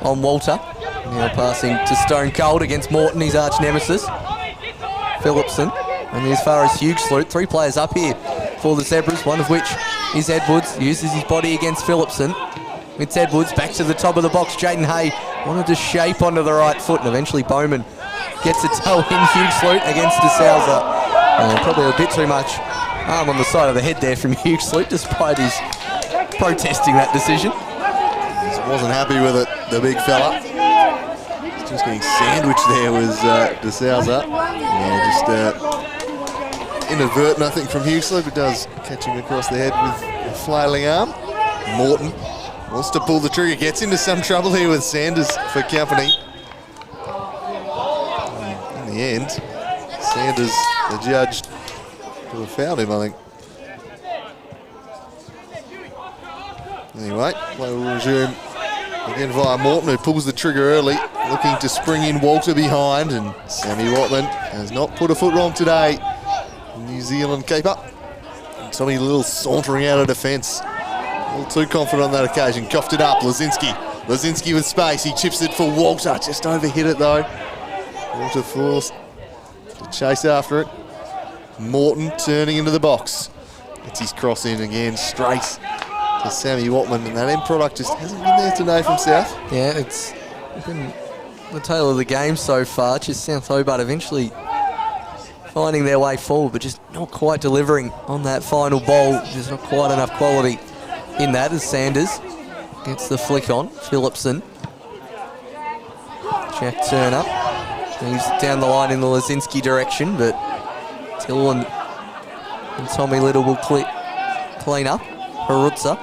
B: on Walter. Now passing to Stone Cold against Morton, his arch nemesis. Phillipson, and as far as Hughesley, 3 players up here for the Zebras, one of which is Edwards, uses his body against Phillipson. It's Edwards back to the top of the box. Jaden Hay wanted to shape onto the right foot, and eventually Bowman gets a toe in. Hughesley against DeSouza. Probably a bit too much arm on the side of the head there from Hughesley, despite his protesting that decision.
A: Just wasn't happy with it, the big fella. He's just getting sandwiched there was DeSouza. Yeah, just inadvertent, I think, from Hughesley, but does catch him across the head with a flailing arm. Morton wants to pull the trigger, gets into some trouble here with Sanders for company. In the end, Sanders, the judge, could have fouled him, I think. Anyway, play will resume again via Morton, who pulls the trigger early, looking to spring in Walter behind, and Sammy Watman has not put a foot wrong today. New Zealand keeper. And Tommy Little sauntering out of defence. A little too confident on that occasion. Coughed it up. Lazinski with space. He chips it for Walter. Just overhit it though. Walter forced to chase after it. Morton turning into the box. Gets his cross in again. Straight to Sammy Watman. And that end product just hasn't been there today from South.
B: Yeah, it's been the tale of the game so far. Just South Hobart eventually finding their way forward, but just not quite delivering on that final ball. Just not quite enough quality in that as Sanders gets the flick on. Phillipson. Jack Turner. He's down the line in the Lazinski direction, but Till and Tommy Little will clean up. Harutza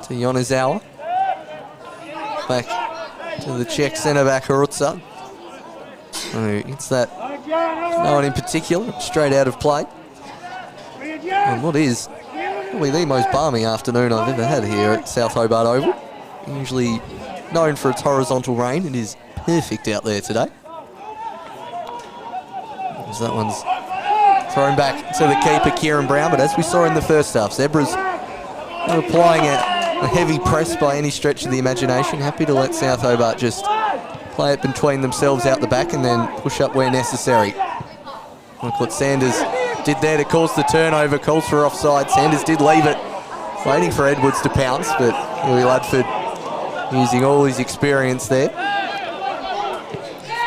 B: to Yonezawa. Back to the Czech centre-back Harutza. It's that no one in particular, straight out of play. And what is probably the most balmy afternoon I've ever had here at South Hobart Oval. Usually known for its horizontal rain, it is perfect out there today. As that one's thrown back to the keeper, Kieran Brown, but as we saw in the first half, Zebras not applying a heavy press by any stretch of the imagination. Happy to let South Hobart just play it between themselves out the back and then push up where necessary. Look what Sanders did there to cause the turnover, calls for offside. Sanders did leave it, waiting for Edwards to pounce, but Louis Ludford using all his experience there.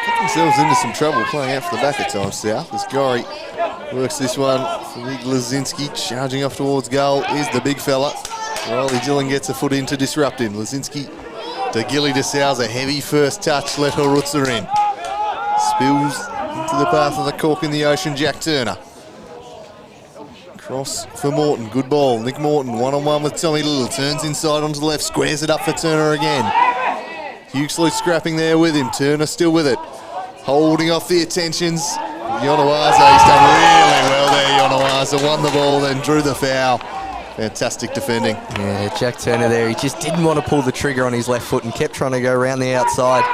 A: Got themselves into some trouble playing out for the back at times, South, as Gorry works this one for Big Lazinski, charging off towards goal is the big fella. Riley Dillon gets a foot in to disrupt him. Lazinski to Gilly de Souza, heavy first touch, let Horutza in. Spills into the path of the cork in the ocean, Jack Turner. Cross for Morton, good ball. Nick Morton, one-on-one with Tommy Little, turns inside onto the left, squares it up for Turner again. Huxley scrapping there with him, Turner still with it. Holding off the attentions. Yonawaza, he's done really well there, Yonawaza. Won the ball, then drew the foul. Fantastic defending.
B: Yeah, Jack Turner there, he just didn't want to pull the trigger on his left foot and kept trying to go around the outside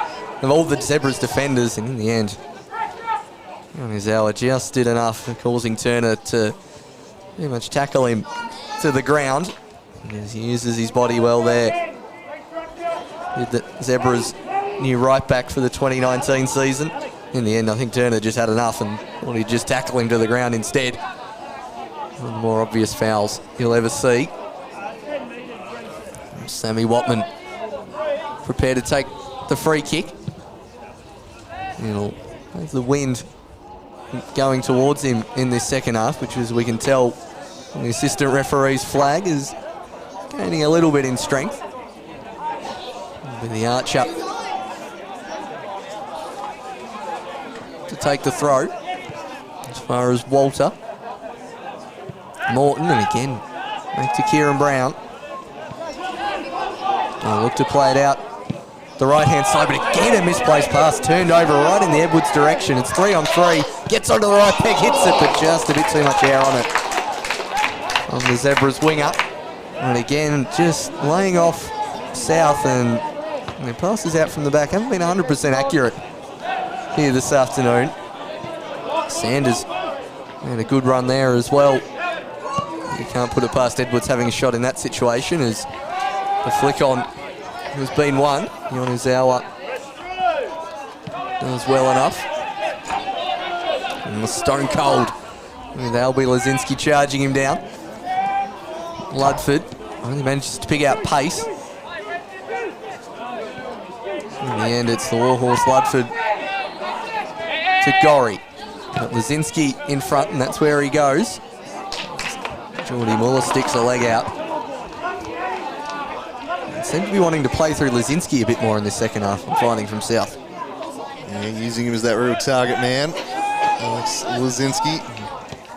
B: of all the Zebras defenders, and in the end, Yonawaza just did enough, causing Turner to pretty much tackle him to the ground. As he uses his body well there. With the Zebras' new right back for the 2019 season. In the end, I think Turner just had enough and thought he'd just tackle him to the ground instead. One of the more obvious fouls you'll ever see. Sammy Watman prepared to take the free kick. He'll have the wind going towards him in this second half, which, as we can tell from the assistant referee's flag, is gaining a little bit in strength. With the Archer to take the throw as far as Walter. Morton, and again back to Kieran Brown. I'll look to play it out the right-hand side, but again a misplaced pass, turned over right in the Edwards direction. It's 3-on-3, gets onto the right peg, hits it, but just a bit too much air on it. On the Zebras winger, and again just laying off South, and the passes out from the back haven't been 100% accurate here this afternoon. Sanders had a good run there as well. You can't put it past Edwards having a shot in that situation, as the flick on has been won. Yonazawa does well enough. And the stone cold with Albie Lazinski charging him down. Ludford only manages to pick out pace. In the end, it's the Warhorse Ludford to Gorry. Got Lazinski in front, and that's where he goes. Geordie Muller sticks a leg out. They seem to be wanting to play through Lazinski a bit more in this second half, I'm finding, from South.
A: Yeah, using him as that real target man, Alex Lazinski.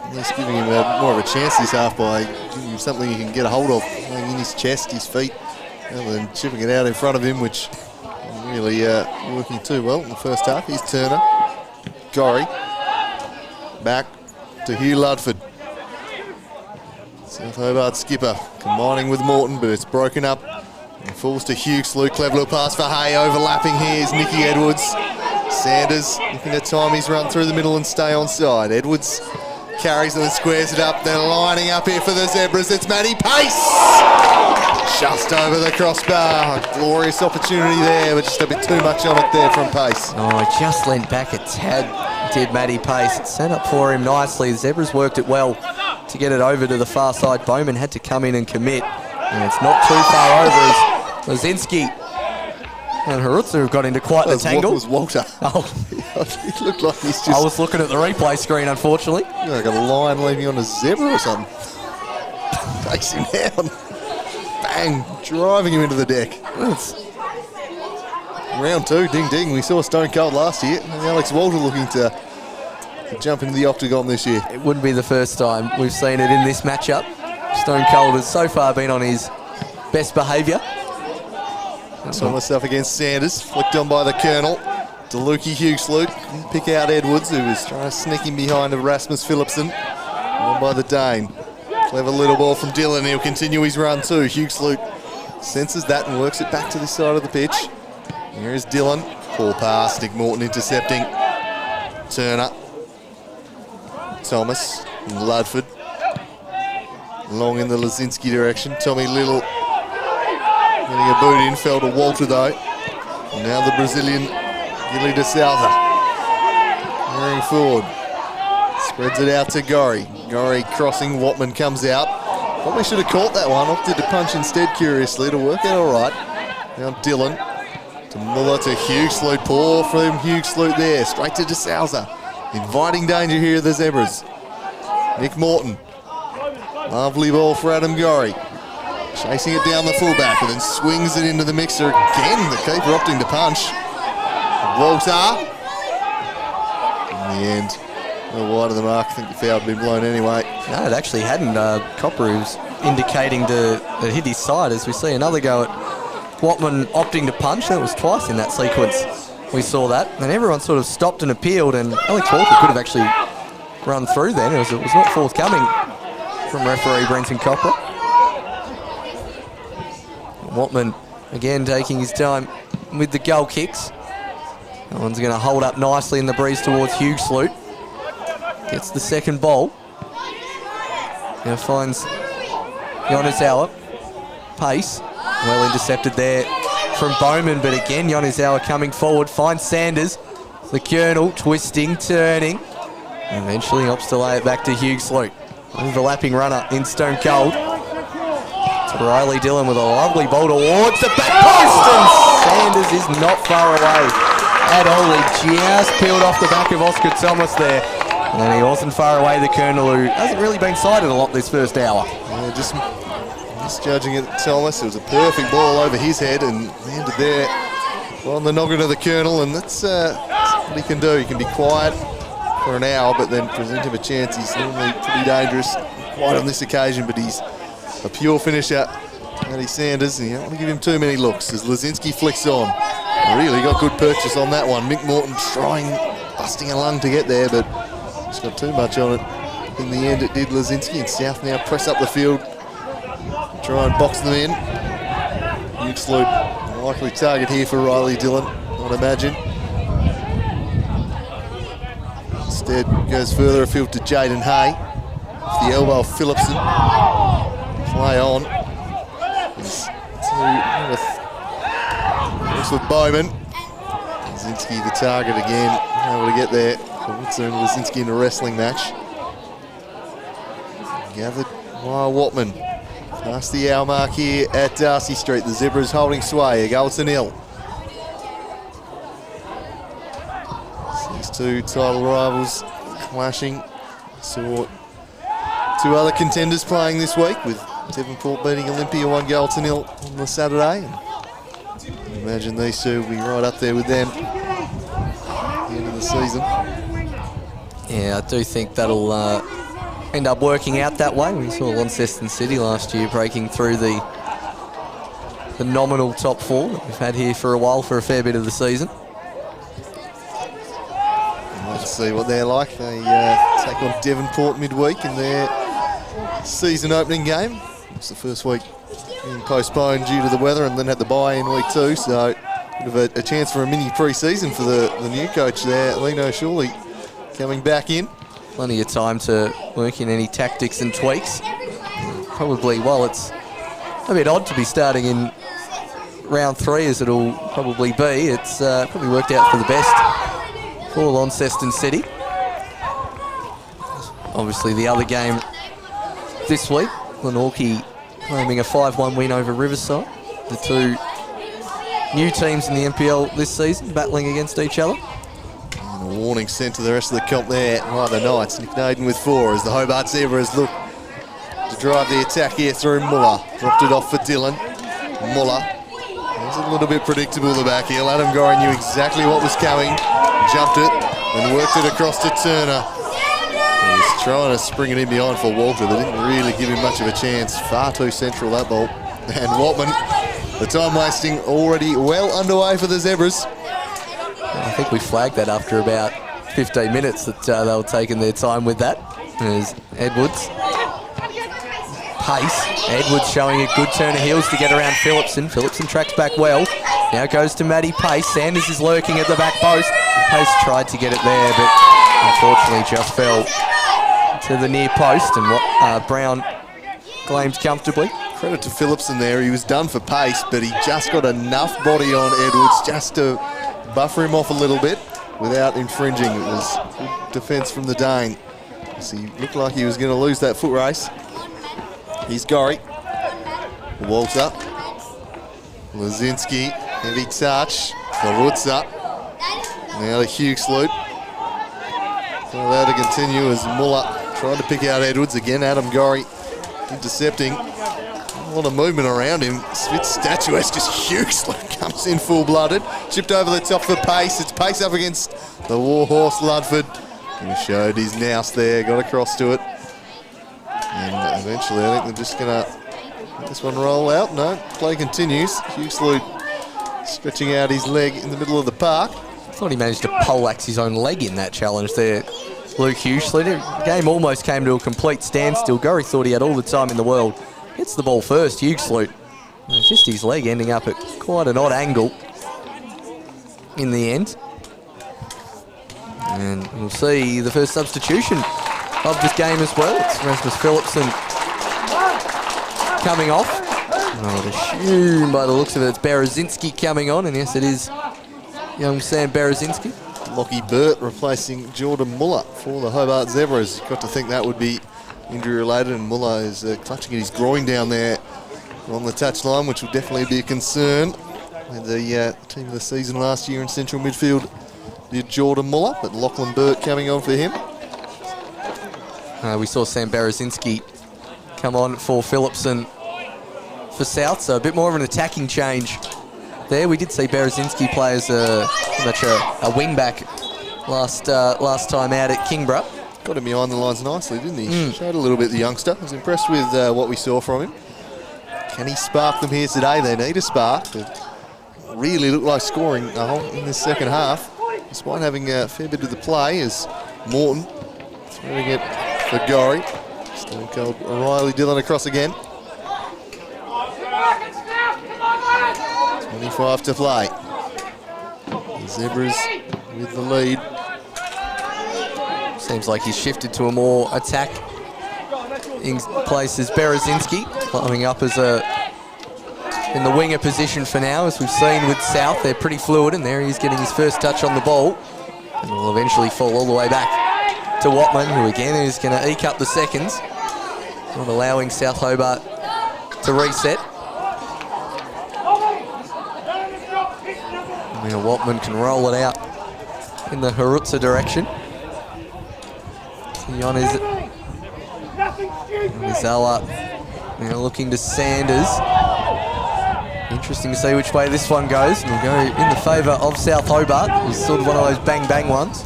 A: At least giving him more of a chance this half by giving him something he can get a hold of, playing in his chest, his feet, rather than chipping it out in front of him, which really working too well in the first half. Here's Turner. Gorry. Back to Hugh Ludford. South Hobart skipper combining with Morton, but it's broken up. And falls to Huxley. Clever little pass for Hay. Overlapping here is Nicky Edwards. Sanders looking to time his run through the middle and stay onside. Edwards carries and then squares it up. They're lining up here for the Zebras. It's Matty Pace! Just over the crossbar. A glorious opportunity there, but just a bit too much on it there from Pace.
B: Oh, just leant back a tad, did Matty Pace. It set up for him nicely. The Zebras worked it well to get it over to the far side. Bowman had to come in and commit, and it's not too far over as Lazinski and Horutza have got into quite the tangle.
A: It was Walter.
B: Oh.
A: It looked like he's just...
B: I was looking at the replay screen, unfortunately.
A: Like a lion leaving on a zebra or something. Takes him down. Bang, driving him into the deck. It's round two, ding ding. We saw Stone Cold last year, and Alex Walter looking to jump into the octagon this year.
B: It wouldn't be the first time we've seen it in this matchup. Stone Cold has so far been on his best behaviour.
A: Thomas up against Sanders, flicked on by the Colonel. DeLucci Huxley couldn't pick out Edwards, who was trying to sneak in behind of Rasmus Phillipson. On by the Dane. Clever little ball from Dillon. He'll continue his run too. Huxley senses that and works it back to this side of the pitch. Here is Dillon. Poor pass. Nick Morton intercepting. Turner. Thomas and Ludford. Long in the Lazinski direction. Tommy Little getting a boot in. Fell to Walter though. And now the Brazilian Gilly de Souza. Moving forward. Spreads it out to Gorry. Gorry crossing, Watman comes out. Probably should have caught that one. Opted to punch instead, curiously, to work out all right. Now Dillon to Muller to Hughes-Lute. Poor from Hughes-Lute there. Straight to De Souza. Inviting danger here of the Zebras. Nick Morton. Lovely ball for Adam Gorry. Chasing it down the fullback and then swings it into the mixer again. The keeper opting to punch. Walter. In the end, no wide of the mark. I think the foul had been blown anyway.
B: No, it actually hadn't. Copper was indicating that it hit his side as we see another go at Watman opting to punch. That was twice in that sequence. We saw that. And everyone sort of stopped and appealed, and Alex Walker could have actually run through then. It was not forthcoming from referee Brenton Copper. Watman again taking his time with the goal kicks. That one's going to hold up nicely in the breeze towards Hughes-Lute. Gets the second ball. Now finds Yonizawa. Pace. Well intercepted there from Bowman, but again Yonizawa coming forward. Finds Sanders. The Colonel twisting, turning. Eventually opts to lay it back to Hughes-Lute. Overlapping runner in stone cold. Riley Dillon with a lovely ball towards the back post, and Sanders is not far away at all. He just peeled off the back of Oscar Thomas there, and he wasn't far away, the Colonel, who hasn't really been sighted a lot this first hour.
A: Yeah, just misjudging it, Thomas. It was a perfect ball over his head and landed there on the noggin of the Colonel, and that's what he can do. He can be quiet for an hour, but then present him a chance. He's normally pretty dangerous, quite on this occasion, but he's a pure finisher. Matty Sanders, and you don't want to give him too many looks as Lazinski flicks on. Really got good purchase on that one. Mick Morton trying, busting a lung to get there, but just got too much on it. In the end, it did Lazinski, and South now press up the field, try and box them in. Hughes-Lute, likely target here for Riley Dillon, I'd imagine. Instead, goes further afield to Jaden Hay. Off the elbow of Phillipson. Play on. With Bowman. Lazinski the target again. Able to get there. Woodson and Lazinski in a wrestling match. Gathered by Watman. Past the hour mark here at Darcy Street. The Zebras holding sway. A goal to nil. These two title rivals clashing. Saw two other contenders playing this week, with Devonport beating Olympia 1-0 on the Saturday. And imagine these two will be right up there with them at the end of the season.
B: Yeah, I do think that'll end up working out that way. We saw Launceston City last year breaking through the nominal top four that we've had here for a while, for a fair bit of the season.
A: Let's see what they're like. They take on Devonport midweek in their season opening game. It's the first week being postponed due to the weather, and then had the bye in week 2, so bit of a chance for a mini pre-season for the new coach there, Lino Shawley, coming back in.
B: Plenty of time to work in any tactics and tweaks. Probably, while it's a bit odd to be starting in round 3 as it'll probably be, it's probably worked out for the best for Launceston City. Obviously the other game this week, Glenorchy claiming a 5-1 win over Riverside. The two new teams in the NPL this season battling against each other.
A: And a warning sent to the rest of the comp there by the Knights. Nick Naden with 4 as the Hobart Zebras look to drive the attack here through Muller. Dropped it off for Dillon. Muller. It was a little bit predictable, the back heel. Adam Gorry knew exactly what was coming. Jumped it and worked it across to Turner. He was trying to spring it in behind for Walter. They didn't really give him much of a chance. Far too central, that ball. And Watman, the time wasting already well underway for the Zebras.
B: I think we flagged that after about 15 minutes that they were taking their time with that. There's Edwards. Pace. Edwards showing a good turn of heels to get around Phillipson. Phillipson tracks back well. Now goes to Matty Pace. Sanders is lurking at the back post. Pace tried to get it there, but unfortunately just fell to the near post, and what Brown claims comfortably.
A: Credit to Phillipson there. He was done for pace, but he just got enough body on Edwards just to buffer him off a little bit without infringing. It was good defence from the Dane. So he looked like he was going to lose that foot race. Here's Gorry. Waltz up. Lazinski, heavy touch. Karutza. Now to Hughes-Loot. Allowed to continue as Muller tried to pick out Edwards again. Adam Gorry intercepting. A lot of movement around him. It's statuesque as Hughes-Loot comes in full-blooded. Chipped over the top for Pace. It's Pace up against the Warhorse Ludford. He showed his nous there, got across to it. And eventually I think they're just going to let this one roll out. No, play continues. Hughes-Loot stretching out his leg in the middle of the park.
B: I thought he managed to poleaxe his own leg in that challenge there, Luke Hughes-Loot. The game almost came to a complete standstill. Gorry thought he had all the time in the world. Hits the ball first, Hughes-Loot. Just his leg ending up at quite an odd angle in the end. And we'll see the first substitution of this game as well. It's Rasmus Philipson coming off. I would assume by the looks of it, it's Berezinski coming on, and yes, it is young Sam Berezinski.
A: Lockie Burt replacing Jordan Muller for the Hobart Zebras. Got to think that would be injury related, and Muller is clutching at his groin down there on the touchline, which will definitely be a concern. With the team of the season last year in central midfield did Jordan Muller, but Lachlan Burt coming on for him.
B: We saw Sam Berezinski come on for Philipson for South, so a bit more of an attacking change there. We did see Berezinski play as much a wing-back last time out at Kingborough.
A: Got him behind the lines nicely, didn't he? Showed a little bit, the youngster. I was impressed with what we saw from him. Can he spark them here today? They need a spark. But really looked like scoring a hole in this second half, despite having a fair bit of the play as Morton throwing it for Gorry. Stone Cold O'Reilly Dillon across again. 25 to play. The Zebras with the lead.
B: Seems like he's shifted to a more attack in place as Berezinski, climbing up as in the winger position for now. As we've seen with South, they're pretty fluid, and there he's getting his first touch on the ball, and will eventually fall all the way back to Watman, who again is going to eke up the seconds, not allowing South Hobart to reset. Now Watman can roll it out in the Harutsa direction. Zala now looking to Sanders. Interesting to see which way this one goes. And we'll go in the favour of South Hobart. It's sort of one of those bang-bang ones.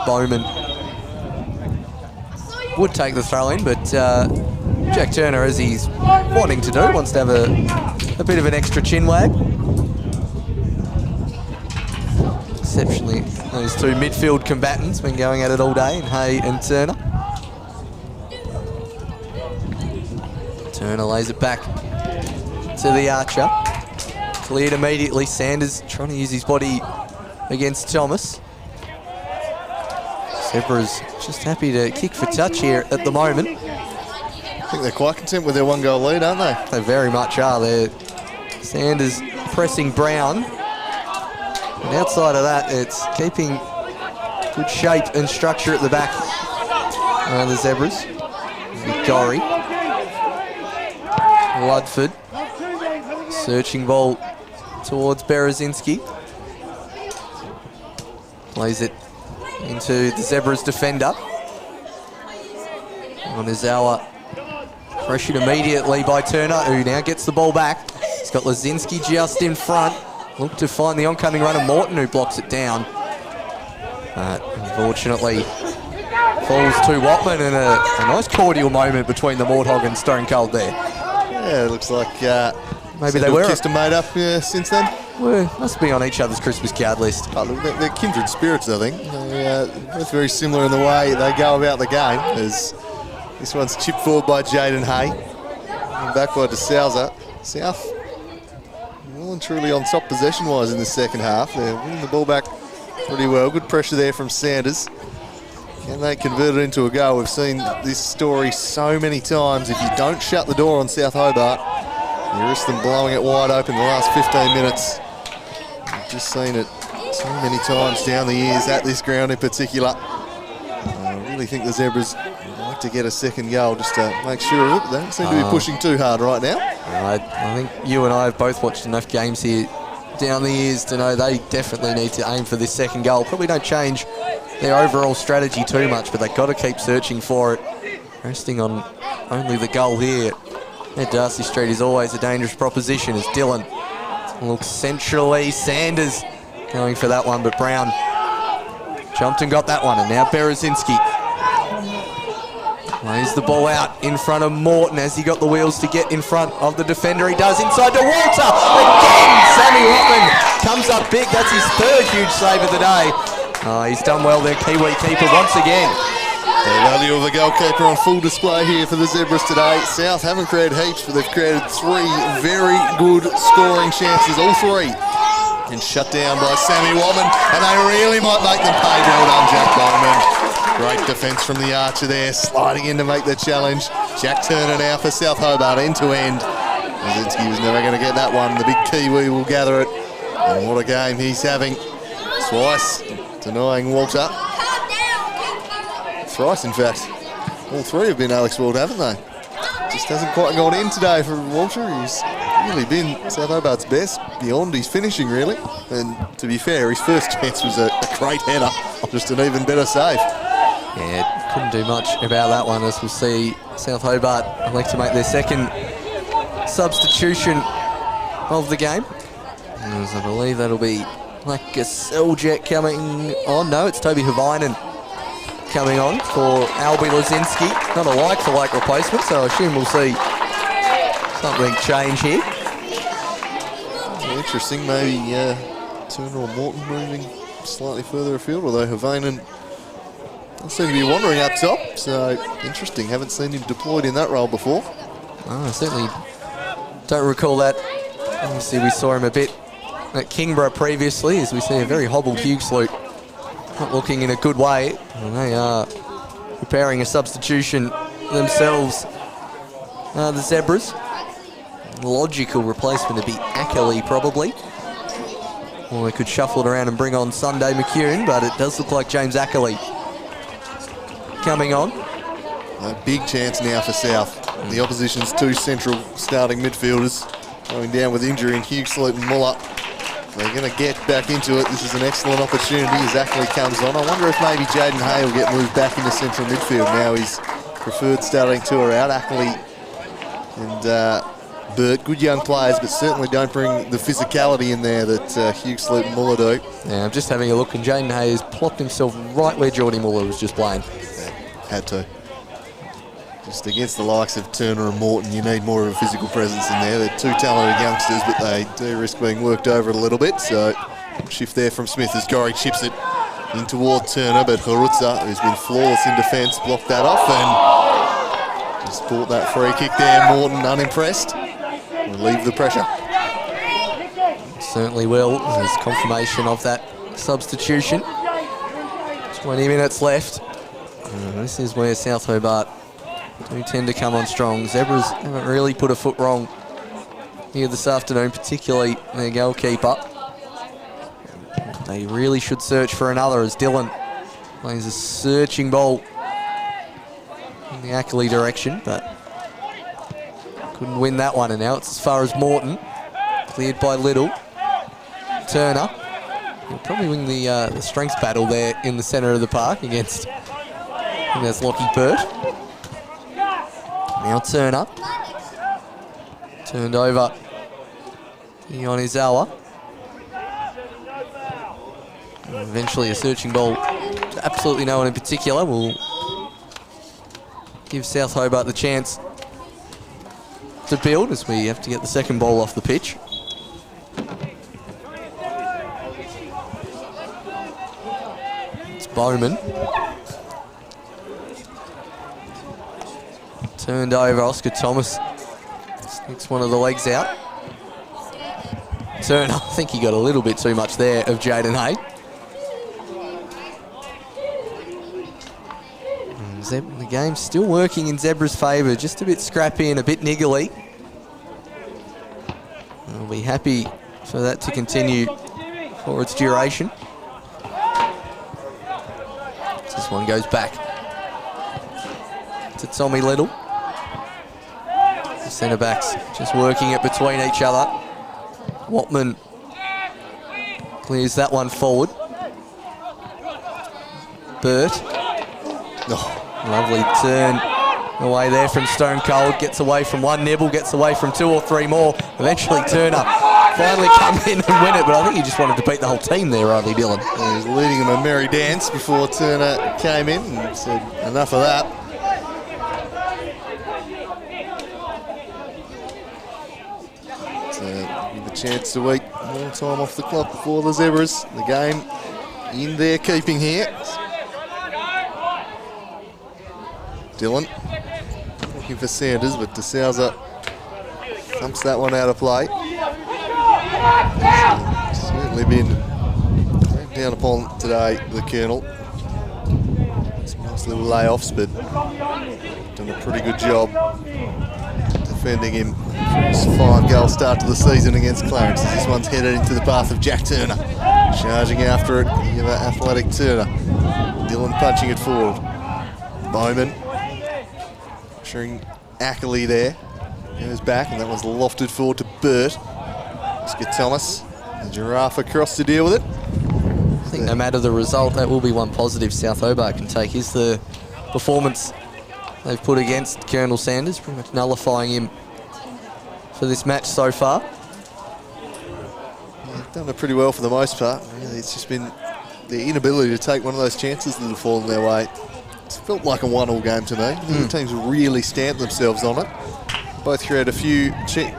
B: Bowman would take the throw in, but Jack Turner, as he's wanting to do, wants to have a bit of an extra chin wag. Exceptionally, those two midfield combatants been going at it all day, in Hay and Turner. Turner lays it back to the Archer. Cleared immediately. Sanders trying to use his body against Thomas. Zebras just happy to kick for touch here at the moment.
A: I think they're quite content with their one-goal lead, aren't they?
B: They very much are. They're Sanders pressing Brown. And outside of that, it's keeping good shape and structure at the back. The Zebras. Gorry. Ludford. Searching ball towards Berezinski. Plays it into the Zebras defender. Onizawa pressured immediately by Turner, who now gets the ball back. He's got Lazinski just in front. Look to find the oncoming runner, Morton, who blocks it down. But unfortunately, falls to Watman, and a nice cordial moment between the Morthog and Stone Cold there.
A: Yeah, it looks like
B: maybe they were
A: kissed and made up since then.
B: Well, must be on each other's Christmas card list.
A: Oh, look, they're kindred spirits, I think. They're both very similar in the way they go about the game. As this one's chipped forward by Jaden Hay, and back by DeSouza. South well and truly on top possession-wise in the second half. They're winning the ball back pretty well. Good pressure there from Sanders. Can they convert it into a goal? We've seen this story so many times. If you don't shut the door on South Hobart, you risk them blowing it wide open the last 15 minutes. We've just seen it so many times down the years at this ground in particular. I really think the Zebras would like to get a second goal just to make sure of it. They don't seem to be pushing too hard right now.
B: I think you and I have both watched enough games here down the years to know they definitely need to aim for this second goal. Probably don't change their overall strategy too much, but they've got to keep searching for it. Resting on only the goal here at Darcy Street is always a dangerous proposition as Dylan looks centrally. Sanders going for that one, but Brown jumped and got that one, and now Berezinski lays the ball out in front of Morton as he got the wheels to get in front of the defender. He does inside to Walter. Again, Sammy Rothman comes up big. That's his third huge save of the day. He's done well there, Kiwi keeper once again.
A: The value of the goalkeeper on full display here for the Zebras today. South haven't created heaps, but they've created 3 very good scoring chances, all 3. And shut down by Sammy Wobman, and they really might make them pay. Well done, Jack Bowman. Great defence from the Archer there, sliding in to make the challenge. Jack Turner now for South Hobart, end to end. Brzezinski was never going to get that one. The big Kiwi will gather it. And what a game he's having. Twice denying Walter. Thrice, in fact. All 3 have been Alex Ward, haven't they? Just hasn't quite gone in today for Walter. He's really been South Hobart's best beyond his finishing, really. And to be fair, his first chance was a great header. Just an even better save.
B: Yeah, couldn't do much about that one, as we'll see South Hobart elect to make their second substitution of the game. As I believe that'll be Laka Seljet coming on. No, it's Toby Havainen coming on for Albie Lazinski. Not a like-for-like replacement, so I assume we'll see something change here.
A: Interesting, maybe Turner or Morton moving slightly further afield, although Havainen doesn't seem to be wandering up top, so interesting. Haven't seen him deployed in that role before.
B: I certainly don't recall that. Obviously, we saw him a bit at Kingborough previously, as we see a very hobbled Hughes-Luke not looking in a good way. And they are preparing a substitution themselves, the Zebras. Logical replacement to be Ackley, probably. Or they could shuffle it around and bring on Sunday McCune, but it does look like James Ackley coming on.
A: A big chance now for South. The opposition's 2 central starting midfielders going down with injury in Hughes-Luke and Muller. They're going to get back into it. This is an excellent opportunity as Ackley comes on. I wonder if maybe Jaden Hay will get moved back into central midfield now. His preferred starting 2 are out. Ackley and Burt, good young players, but certainly don't bring the physicality in there that Hughes-Luke and Muller do.
B: Yeah, I'm just having a look, and Jaden Hay has plopped himself right where Geordie Muller was just playing.
A: Yeah, had to. Just against the likes of Turner and Morton, you need more of a physical presence in there. They're 2 talented youngsters, but they do risk being worked over a little bit. So, shift there from Smith as Gorry chips it in toward Turner, but Harutza, who's been flawless in defence, blocked that off and just bought that free kick there. Morton unimpressed. Relieve the pressure.
B: Certainly will. There's confirmation of that substitution. 20 minutes left. This is where South Hobart do tend to come on strong. Zebras haven't really put a foot wrong here this afternoon, particularly their goalkeeper. They really should search for another as Dylan plays a searching ball in the Ackley direction, but couldn't win that one. And now it's as far as Morton, cleared by Little. Turner, he'll probably win the strengths battle there in the centre of the park against, I think that's Lockie Burt. Now Turner, turned over Ionizawa. Eventually a searching ball to absolutely no one in particular will give South Hobart the chance to build as we have to get the second ball off the pitch. It's Bowman. Turned over, Oscar Thomas sneaks one of the legs out. Turner, I think he got a little bit too much there of Jaden Hay. The game's still working in Zebra's favour, just a bit scrappy and a bit niggly. We'll be happy for that to continue for its duration. This one goes back to Tommy Little. Centre backs just working it between each other. Watman clears that one forward. Burt. Oh, lovely turn away there from Stone Cold. Gets away from one nibble, gets away from 2 or 3 more. Eventually Turner finally come in and win it, but I think he just wanted to beat the whole team there, Riley Dillon.
A: He was leading him a merry dance before Turner came in and said, enough of that. Give a chance to eat more time off the clock before the Zebras. The game in their keeping here. Dillon looking for Sanders, but De Souza thumps that one out of play. Certainly been down upon today, the Colonel. Some nice little layoffs, but done a pretty good job defending him for his 5-goal start to the season against Clarence. This one's headed into the path of Jack Turner. Charging after it, you know, athletic Turner. Dillon punching it forward. Bowman pressuring Ackley there. Goes back, and that was lofted forward to Burt. Oscar Thomas, the Giraffe across to deal with it.
B: I think no matter the result, that will be one positive South Hobart can take, is the performance they've put against Colonel Sanders, pretty much nullifying him for this match so far.
A: Yeah, they've done it pretty well for the most part. Really, it's just been the inability to take one of those chances that have fallen their way. It's felt like a 1-1 game to me. The teams really stamped themselves on it. Both created a few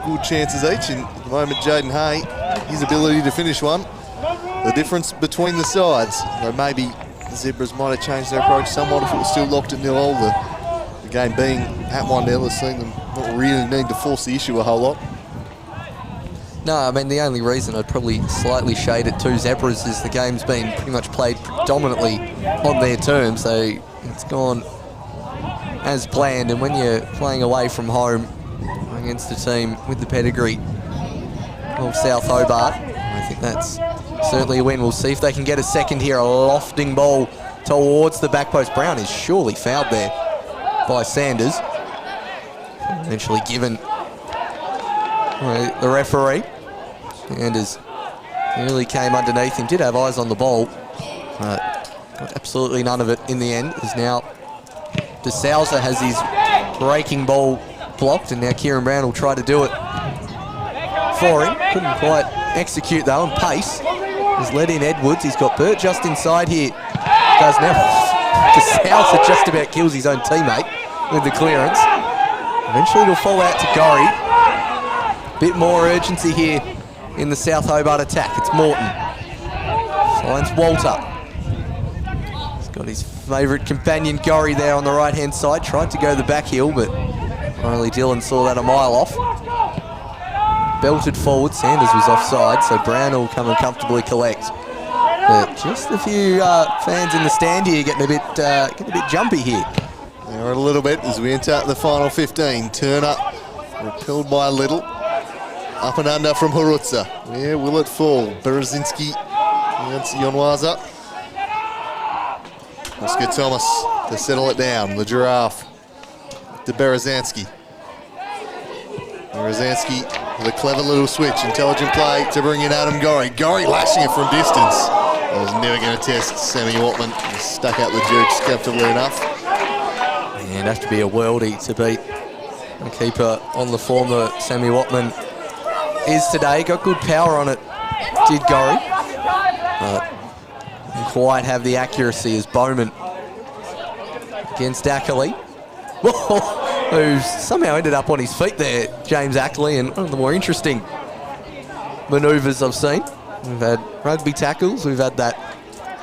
A: good chances each, and at the moment Jaden Hay, his ability to finish one, the difference between the sides. Though maybe the Zebras might have changed their approach somewhat if it was still locked at 0-0. The game being at 1-0 has seen them not really need to force the issue a whole lot.
B: No, I mean, the only reason I'd probably slightly shade it to Zebras is the game's been pretty much played predominantly on their terms, so it's gone as planned, and when you're playing away from home against a team with the pedigree of South Hobart, I think that's certainly a win. We'll see if they can get a second here. A lofting ball towards the back post. Brown is surely fouled there by Sanders. Eventually given the referee. Sanders really came underneath him. Did have eyes on the ball, but got absolutely none of it in the end. As now De Souza has his breaking ball blocked, and now Kieran Brown will try to do it for him. Couldn't quite execute though, and pace has let in Edwards. He's got Burt just inside here. Does now. De Souza just about kills his own teammate with the clearance. Eventually it'll fall out to Gorry. Bit more urgency here in the South Hobart attack. It's Morton. Finds Walter. He's got his favourite companion Gorry there on the right-hand side. Tried to go the back heel, but Riley Dillon saw that a mile off. Belted forward. Sanders was offside, so Brown will come and comfortably collect. But just a few fans in the stand here getting a bit jumpy here.
A: They are a little bit as we enter the final 15. Turner repelled by a little. Up and under from Harutza. Where will it fall? Berezinski against Yonwaza. Oscar Thomas to settle it down. The Giraffe to Berezanski. Berezanski with a clever little switch. Intelligent play to bring in Adam Gorry. Gorry lashing it from distance. I was never going to test Sammy Watman. He stuck out the jukes comfortably enough.
B: And it'd have to be a worldie to beat the keeper on the form that Sammy Watman is today. Got good power on it, did Gorry. But didn't quite have the accuracy as Bowman against Ackley. Who somehow ended up on his feet there, James Ackley, and one of the more interesting manoeuvres I've seen. We've had rugby tackles, we've had that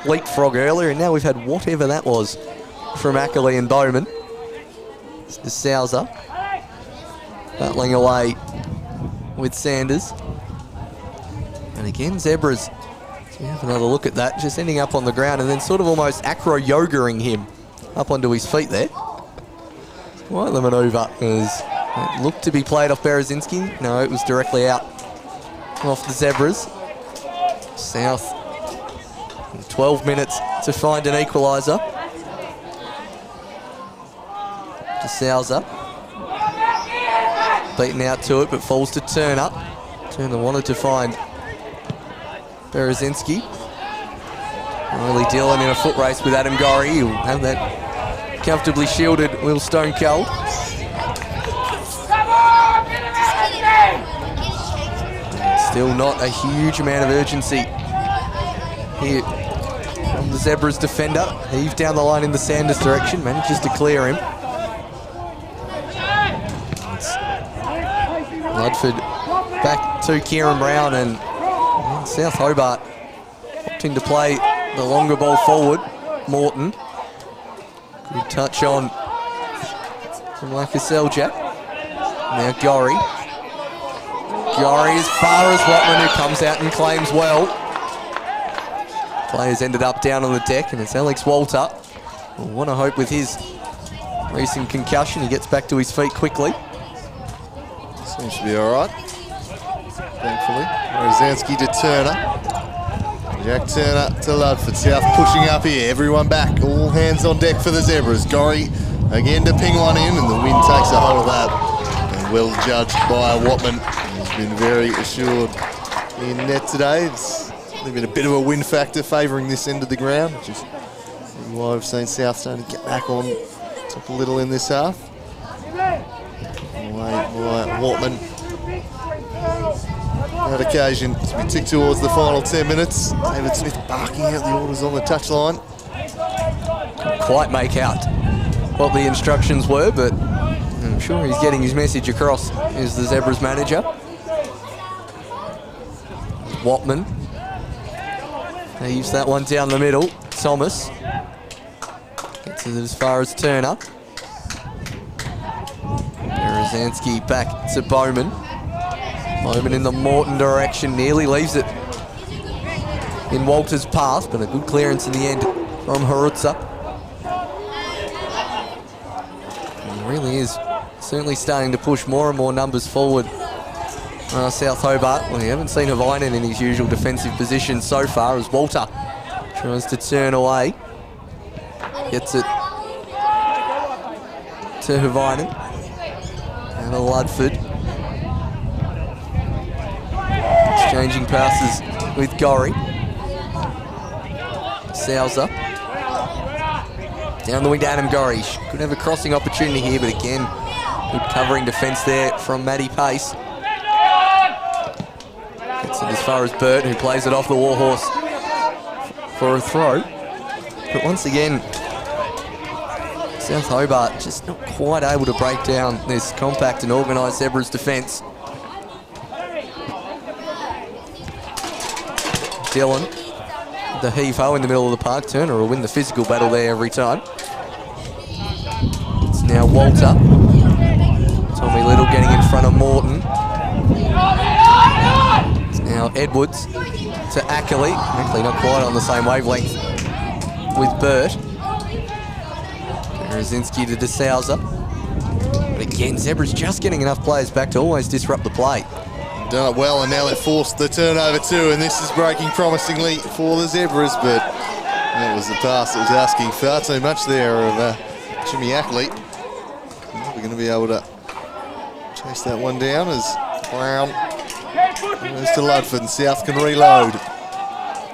B: leapfrog earlier, and now we've had whatever that was from Ackley and Bowman. It's De Souza battling away with Sanders. And again, Zebras, so have another look at that, just ending up on the ground and then sort of almost acro-yogaing him up onto his feet there. Quite the manoeuvre. It looked to be played off Berezinski. No, it was directly out off the Zebras. South, 12 minutes to find an equaliser. De Souza. beaten out to it, but falls to Turner. Turner wanted to find Berezensky. Really dealing in a foot race with Adam Gorry. He'll have that comfortably shielded Will Stone Cold. Still not a huge amount of urgency here from the Zebras defender. Heave down the line in the Sanders direction, manages to clear him. Ludford back to Kieran Brown, and South Hobart opting to play the longer ball forward. Morton. Good touch on from Marcus Seljak. Now Gorry. Gorry as far as Watman, who comes out and claims well. Players ended up down on the deck, and it's Alex Walter. We'll want to hope with his recent concussion he gets back to his feet quickly.
A: Seems to be all right, thankfully. Berezensky to Turner. Jack Turner to Ludford. South pushing up here. Everyone back. All hands on deck for the Zebras. Gorry again to ping one in, and the wind takes a hold of that. And well judged by Watman. He's been very assured in net today. It's been a bit of a wind factor favouring this end of the ground, which is why we've seen South starting to get back on top a little in this half. Watman. That occasion as we tick towards the final 10 minutes. David Smith barking out the orders on the touchline.
B: Couldn't quite make out what the instructions were, but I'm sure he's getting his message across as the Zebras manager. Watman leaves that one down the middle. Thomas gets it as far as Turner. Berezensky back to Bowman. Bowman in the Morton direction, nearly leaves it in Walter's path, but a good clearance in the end from Harutza. He really is certainly starting to push more and more numbers forward. South Hobart, well, we haven't seen Havainen in his usual defensive position so far, as Walter tries to turn away. Gets it to Havainen. And a Ludford. Exchanging passes with Gorry. Sousa. Down the wing to Adam Gorry. Could have a crossing opportunity here, but again, good covering defence there from Matty Pace. Gets it as far as Burt, who plays it off the Warhorse for a throw. But once again, South Hobart just not quite able to break down this compact and organised Zebras defence. Dillon, the heave-ho in the middle of the park. Turner will win the physical battle there every time. It's now Walter. Tommy Little getting in front of Morton. It's now Edwards to Ackley. Ackley not quite on the same wavelength with Burt. Berezensky to DeSouza. But again, Zebras just getting enough players back to always disrupt the play.
A: Done it well, and now they've forced the turnover too, and this is breaking promisingly for the Zebras, but that was the pass that was asking far too much there of Jimmy Ackley. We're going to be able to chase that one down as Brown goes to Ludford, and South can reload.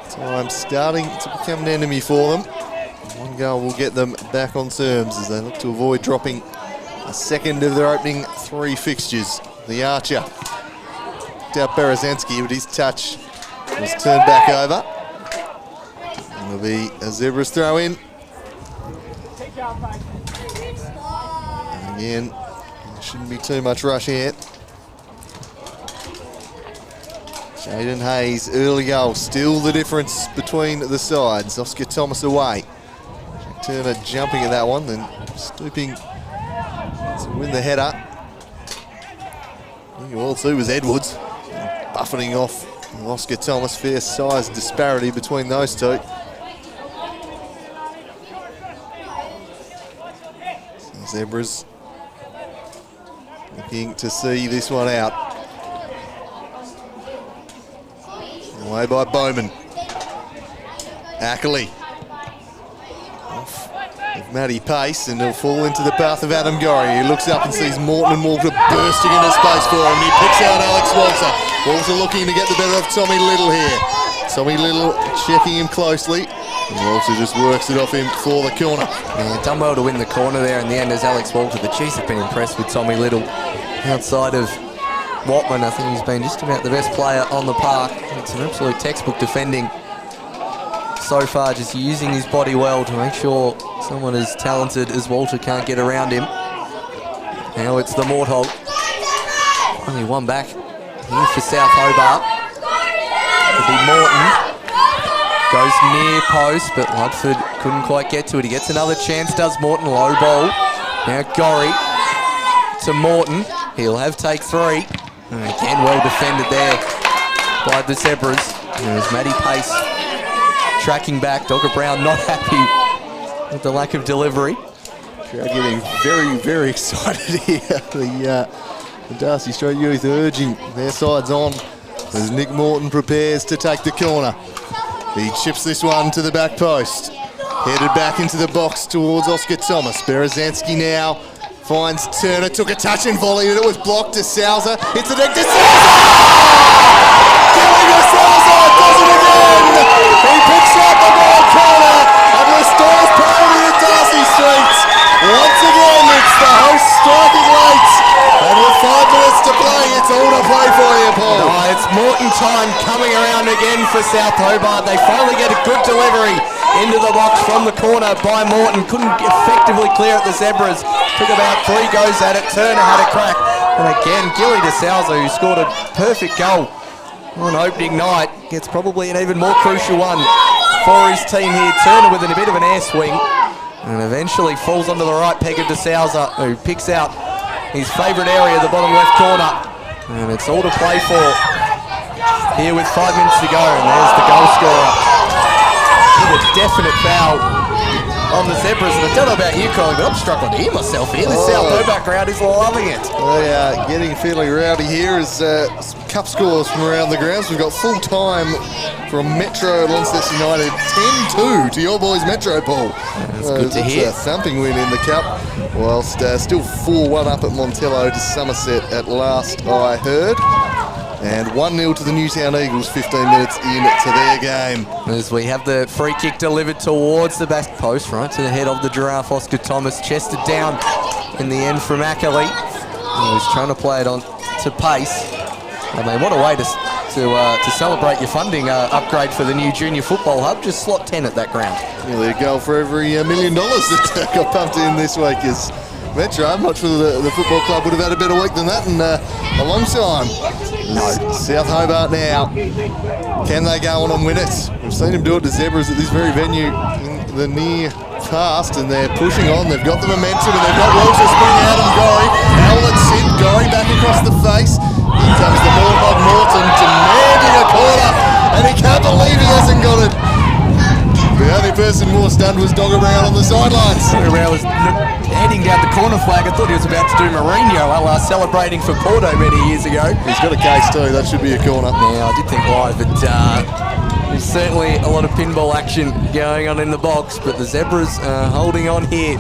A: Time starting to become an enemy for them. One goal will get them back on terms as they look to avoid dropping a second of their opening three fixtures. The Archer out Berezensky, but his touch was turned back over. It'll be a Zebras throw in. And again, there shouldn't be too much rush here. Jaden Hayes, early goal, still the difference between the sides. Oscar Thomas away. Jack Turner jumping at that one, then stooping to win the header. I think all too was Edwards. Buffeting off Oscar Thomas. Fair size disparity between those two. So Zebras looking to see this one out. Away by Bowman. Ackley. Off Matty Pace, and he'll fall into the path of Adam Gorry. He looks up and sees Morton and Walter bursting into space for him. He picks out Alex Walter. Walter looking to get the better of Tommy Little here. Tommy Little checking him closely. And Walter just works it off him for the corner.
B: Yeah, done well to win the corner there in the end as Alex Walter. The Chiefs have been impressed with Tommy Little. Outside of Watman, I think he's been just about the best player on the park. It's an absolute textbook defending so far, just using his body well to make sure someone as talented as Walter can't get around him. Now it's the Morthog. Only one back here for South Hobart. It'll be Morton. Goes near post, but Ludford couldn't quite get to it. He gets another chance, does Morton. Low ball. Now Gorry to Morton. He'll have take three. And again, well defended there by the Zebras. There's Matty Pace tracking back. Dogger Brown not happy with the lack of delivery.
A: Crowd getting very, very excited here. The Darcy Strait Youth urging their sides on as Nick Morton prepares to take the corner. He chips this one to the back post. Headed back into the box towards Oscar Thomas. Berezanski now finds Turner, took a touch and volley, and it was blocked to Sousa. It's a deck to Sousa! Gilly to Sousa does it again! He picks out the ball corner and restores parity at Darcy Street. Once again, it's the host striking late. And with 5 minutes to play, it's all to play for you, Paul.
B: Oh, it's Morton time coming around again for South Hobart. They finally get a good delivery into the box from the corner by Morton. Couldn't effectively clear at the Zebras. Took about 3 goes at it. Turner had a crack. And again, Gilly de Souza, who scored a perfect goal on opening night, gets probably an even more crucial one for his team here. Turner with a bit of an air swing and eventually falls onto the right peg of de Souza, who picks out his favourite area, the bottom left corner. And it's all to play for here with 5 minutes to go. And there's the goal scorer. With a definite foul on the Zebras. And I don't know about you, Colin, but I'm struggling to hear myself here. The South Hobart crowd is loving it.
A: They are getting fairly rowdy here as some cup scores from around the grounds. We've got full time from Metro Launceston United, 10-2 to your boys Metro, Paul.
B: That's good to hear.
A: A thumping win in the cup, whilst still 4-1 up at Montello to Somerset at last I heard. And 1-0 to the Newtown Eagles 15 minutes into their game.
B: As we have the free kick delivered towards the back post, right to the head of the Giraffe, Oscar Thomas, chested down in the end from Ackley. He was trying to play it on to Pace. I mean, what a way to celebrate your funding upgrade for the new junior football hub. Just slot 10 at that ground.
A: Nearly a goal for every $1 million that got pumped in this week. Is Metro, I'm not sure the football club would have had a better week than that in a long time. No. South Hobart now. Can they go on and win it? We've seen them do it to Zebras at this very venue in the near past, and they're pushing on. They've got the momentum, and they've got Walter spring out and Gorry. Howlett Sid, Gorry back across the face. Here comes the Morthog Morton demanding a corner, and he can't believe he hasn't got it. The only person more stunned was Dogger Brown on the sidelines.
B: Dogger Brown was heading down the corner flag. I thought he was about to do Mourinho celebrating for Porto many years ago.
A: He's got a case too, that should be a corner.
B: Yeah, I did think live, but there's certainly a lot of pinball action going on in the box, but the Zebras are holding on here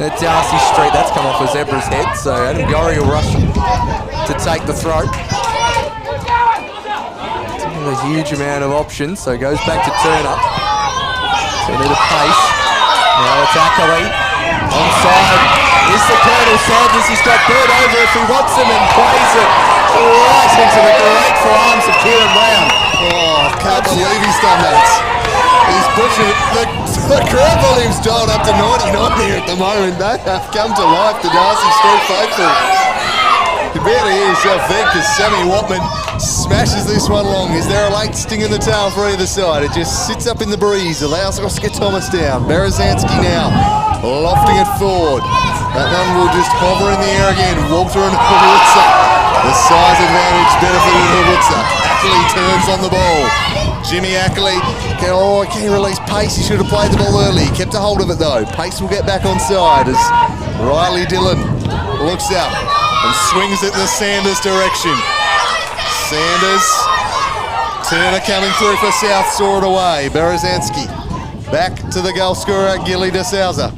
B: at Darcy Street. That's come off a Zebra's head, so Adam Gorry will rush to take the throw. A huge amount of options, so goes back to Turner. Turner to Pace. Now it's Ackley. Onside is the Colonel Sanders. He's got Bird over if he wants him and plays it right into the grateful arms of Kieran Brown.
A: Oh, I can't believe he's done that. He's pushing it. The crowd volume's dialed up to 99 here at the moment. They have come to life, the Darcy Street faithful. You can barely hear yourself think as Sammy Watman smashes this one long. Is there a late sting in the tail for either side? It just sits up in the breeze, allows Oscar Thomas down. Berezanski now lofting it forward. That one will just hover in the air again. Walter and Hobart. The size advantage benefiting Hobart. Ackley turns on the ball. Jimmy Ackley, can he release Pace? He should have played the ball early. He kept a hold of it though. Pace will get back on side as Riley Dillon looks up and swings it in the Sanders direction. Sanders, Turner coming through for South, saw it away. Berezanski Back to the goal scorer, Gilly de Souza.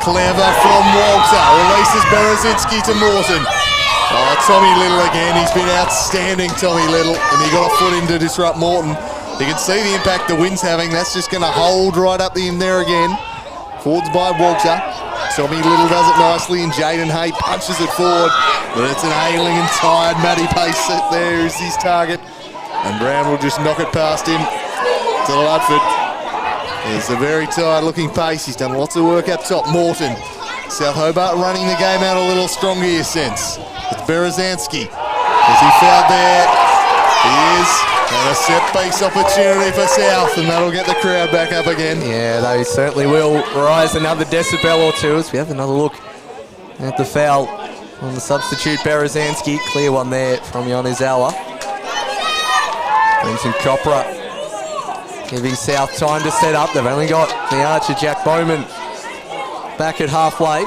A: Clever from Walter. Releases Berezinski to Morton. Oh, Tommy Little again. He's been outstanding, Tommy Little. And he got a foot in to disrupt Morton. You can see the impact the wind's having. That's just going to hold right up in there again. Forwards by Walter. Tommy Little does it nicely, and Jaden Hay punches it forward. But it's an ailing and tired Matty Pace there is his target. And Brown will just knock it past him to Ludford. It's a very tired-looking Pace. He's done lots of work up top. Morton. South Hobart running the game out a little stronger, you sense. It's Berezanski. Is he fouled there? He is. And a set-piece opportunity for South, and that'll get the crowd back up again.
B: Yeah, they certainly will rise another decibel or two as we have another look at the foul on the substitute Berezanski. Clear one there from Yonizawa. Brings in Copra, giving South time to set up. They've only got the archer Jack Bowman back at halfway.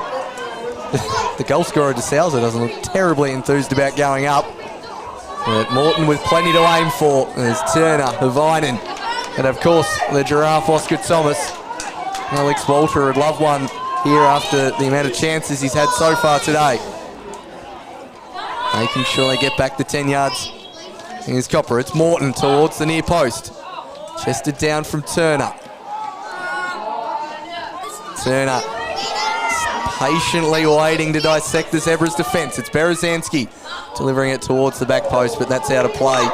B: The goal scorer de Souza doesn't look terribly enthused about going up. But Morton with plenty to aim for. There's Turner, Havainen, and of course the giraffe Oscar Thomas. Alex Walter would love one here after the amount of chances he's had so far today. Making sure they get back the 10 yards. Here's Copper. It's Morton towards the near post. Chested down from Turner. Turner patiently waiting to dissect the Zebras' defence. It's Berezanski delivering it towards the back post, but that's out of play.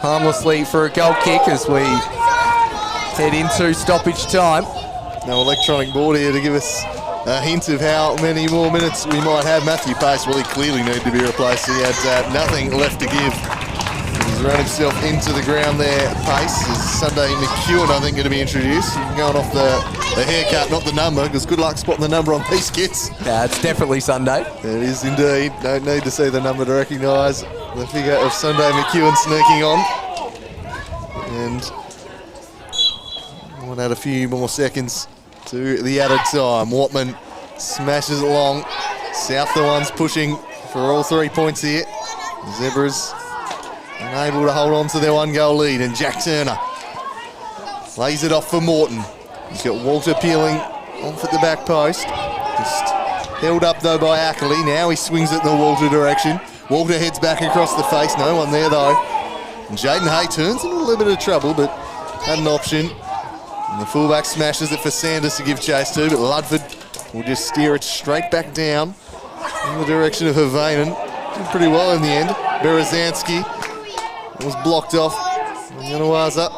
B: Harmlessly for a goal kick as we head into stoppage time.
A: No electronic board here to give us a hint of how many more minutes we might have. Matthew Pace, well, he clearly needed to be replaced. He had nothing left to give. He's run himself into the ground there. Pace is Sunday McEwen, I think, going to be introduced. Going off the haircut, not the number, because good luck spotting the number on these kits.
B: Yeah, it's definitely Sunday.
A: It is indeed. Don't need to see the number to recognise the figure of Sunday McEwen sneaking on. And we'll add a few more seconds to the added time. Watman smashes it along. South the ones pushing for all 3 points here. The Zebras unable to hold on to their 1-goal lead, and Jack Turner lays it off for Morton. He's got Walter peeling off at the back post. Just held up though by Ackley. Now he swings it in the Walter direction. Walter heads back across the face. No one there though. And Jaden Hay turns into a little bit of trouble, but had an option. And the fullback smashes it for Sanders to give chase to, but Ludford will just steer it straight back down in the direction of Havainen. Did pretty well in the end. Berezanski was blocked off. Yanawaza.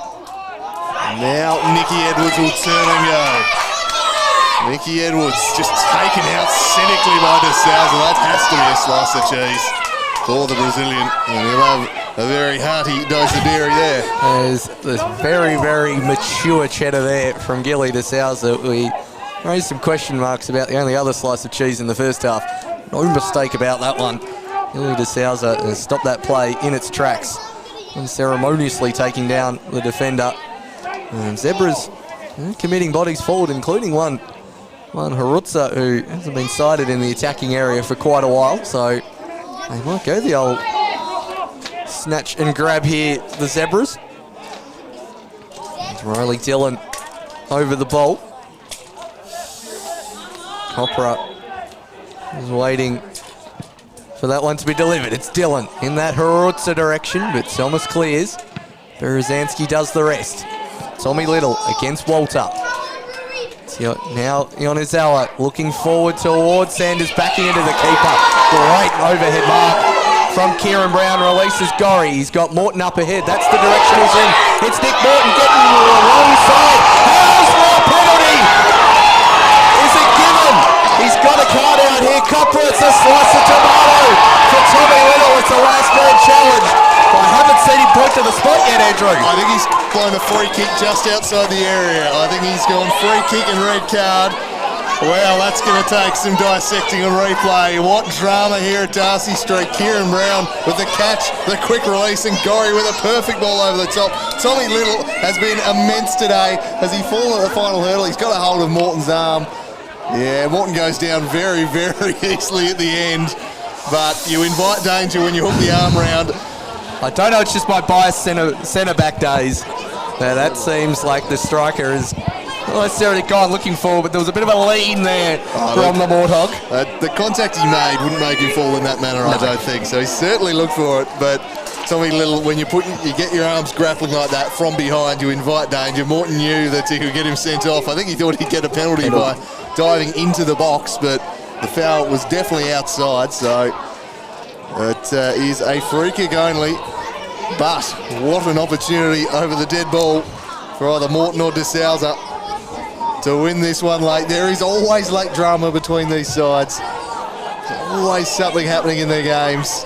A: Now Nicky Edwards will turn and go. Nicky Edwards just taken out cynically by de Souza. That has to be a slice of cheese for the Brazilian. And he'll have a very hearty dose of dairy there.
B: There's very, very mature cheddar there from Gilly de Souza. We raised some question marks about the only other slice of cheese in the first half. No mistake about that one. Gilly de Souza has stopped that play in its tracks, unceremoniously taking down the defender. And Zebras committing bodies forward, including one Harutza, who hasn't been sighted in the attacking area for quite a while. So they might go the old snatch and grab here, the Zebras. It's Riley Dillon over the ball. Copra is waiting for that one to be delivered. It's Dillon in that Harutza direction, but Thomas clears. Berezanski does the rest. Tommy Little against Walter. Now Yonizawa looking forward towards Sanders, backing into the keeper. Great overhead mark from Kieran Brown, releases Gorry. He's got Morton up ahead. That's the direction he's in. It's Nick Morton getting to the wrong side. How's the penalty? Is it given? He's got a card out here. Copper, it's a slice of tomato for Tommy Little. It's a last man challenge. I haven't seen him point to the spot yet, Andrew.
A: I think he's blown a free kick just outside the area. I think he's gone free kick and red card. Well, that's going to take some dissecting and replay. What drama here at Darcy Street. Kieran Brown with the catch, the quick release, and Gorry with a perfect ball over the top. Tommy Little has been immense today. Has he fallen at the final hurdle? He's got a hold of Morton's arm. Yeah, Morton goes down very, very easily at the end. But you invite danger when you hook the arm round.
B: I don't know, it's just my biased centre-back days. Now that seems like the striker is not necessarily gone looking for, but there was a bit of a lean there from the Warthog.
A: The contact he made wouldn't make him fall in that manner, I don't think. So he certainly looked for it, but something little, when you get your arms grappling like that from behind, you invite danger. Morton knew that he could get him sent off. I think he thought he'd get a penalty by diving into the box, but the foul was definitely outside, so it is a free kick only. But what an opportunity over the dead ball for either Morton or De Souza to win this one late. There is always late drama between these sides. There's always something happening in their games.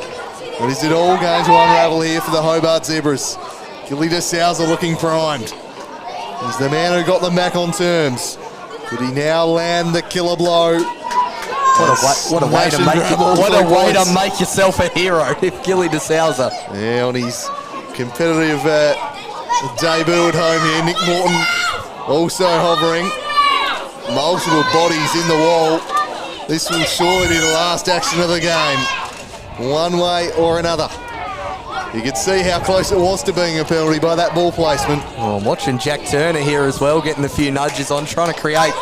A: But is it all going to unravel here for the Hobart Zebras? Gilly De Souza looking primed. He's the man who got them back on terms. Could he now land the killer blow?
B: What a way to make yourself a hero, if Gilly De Souza.
A: Yeah, on his competitive debut at home here, Nick Morton also hovering. Multiple bodies in the wall. This will surely be the last action of the game, one way or another. You can see how close it was to being a penalty by that ball placement.
B: Oh, I'm watching Jack Turner here as well, getting a few nudges on, trying to create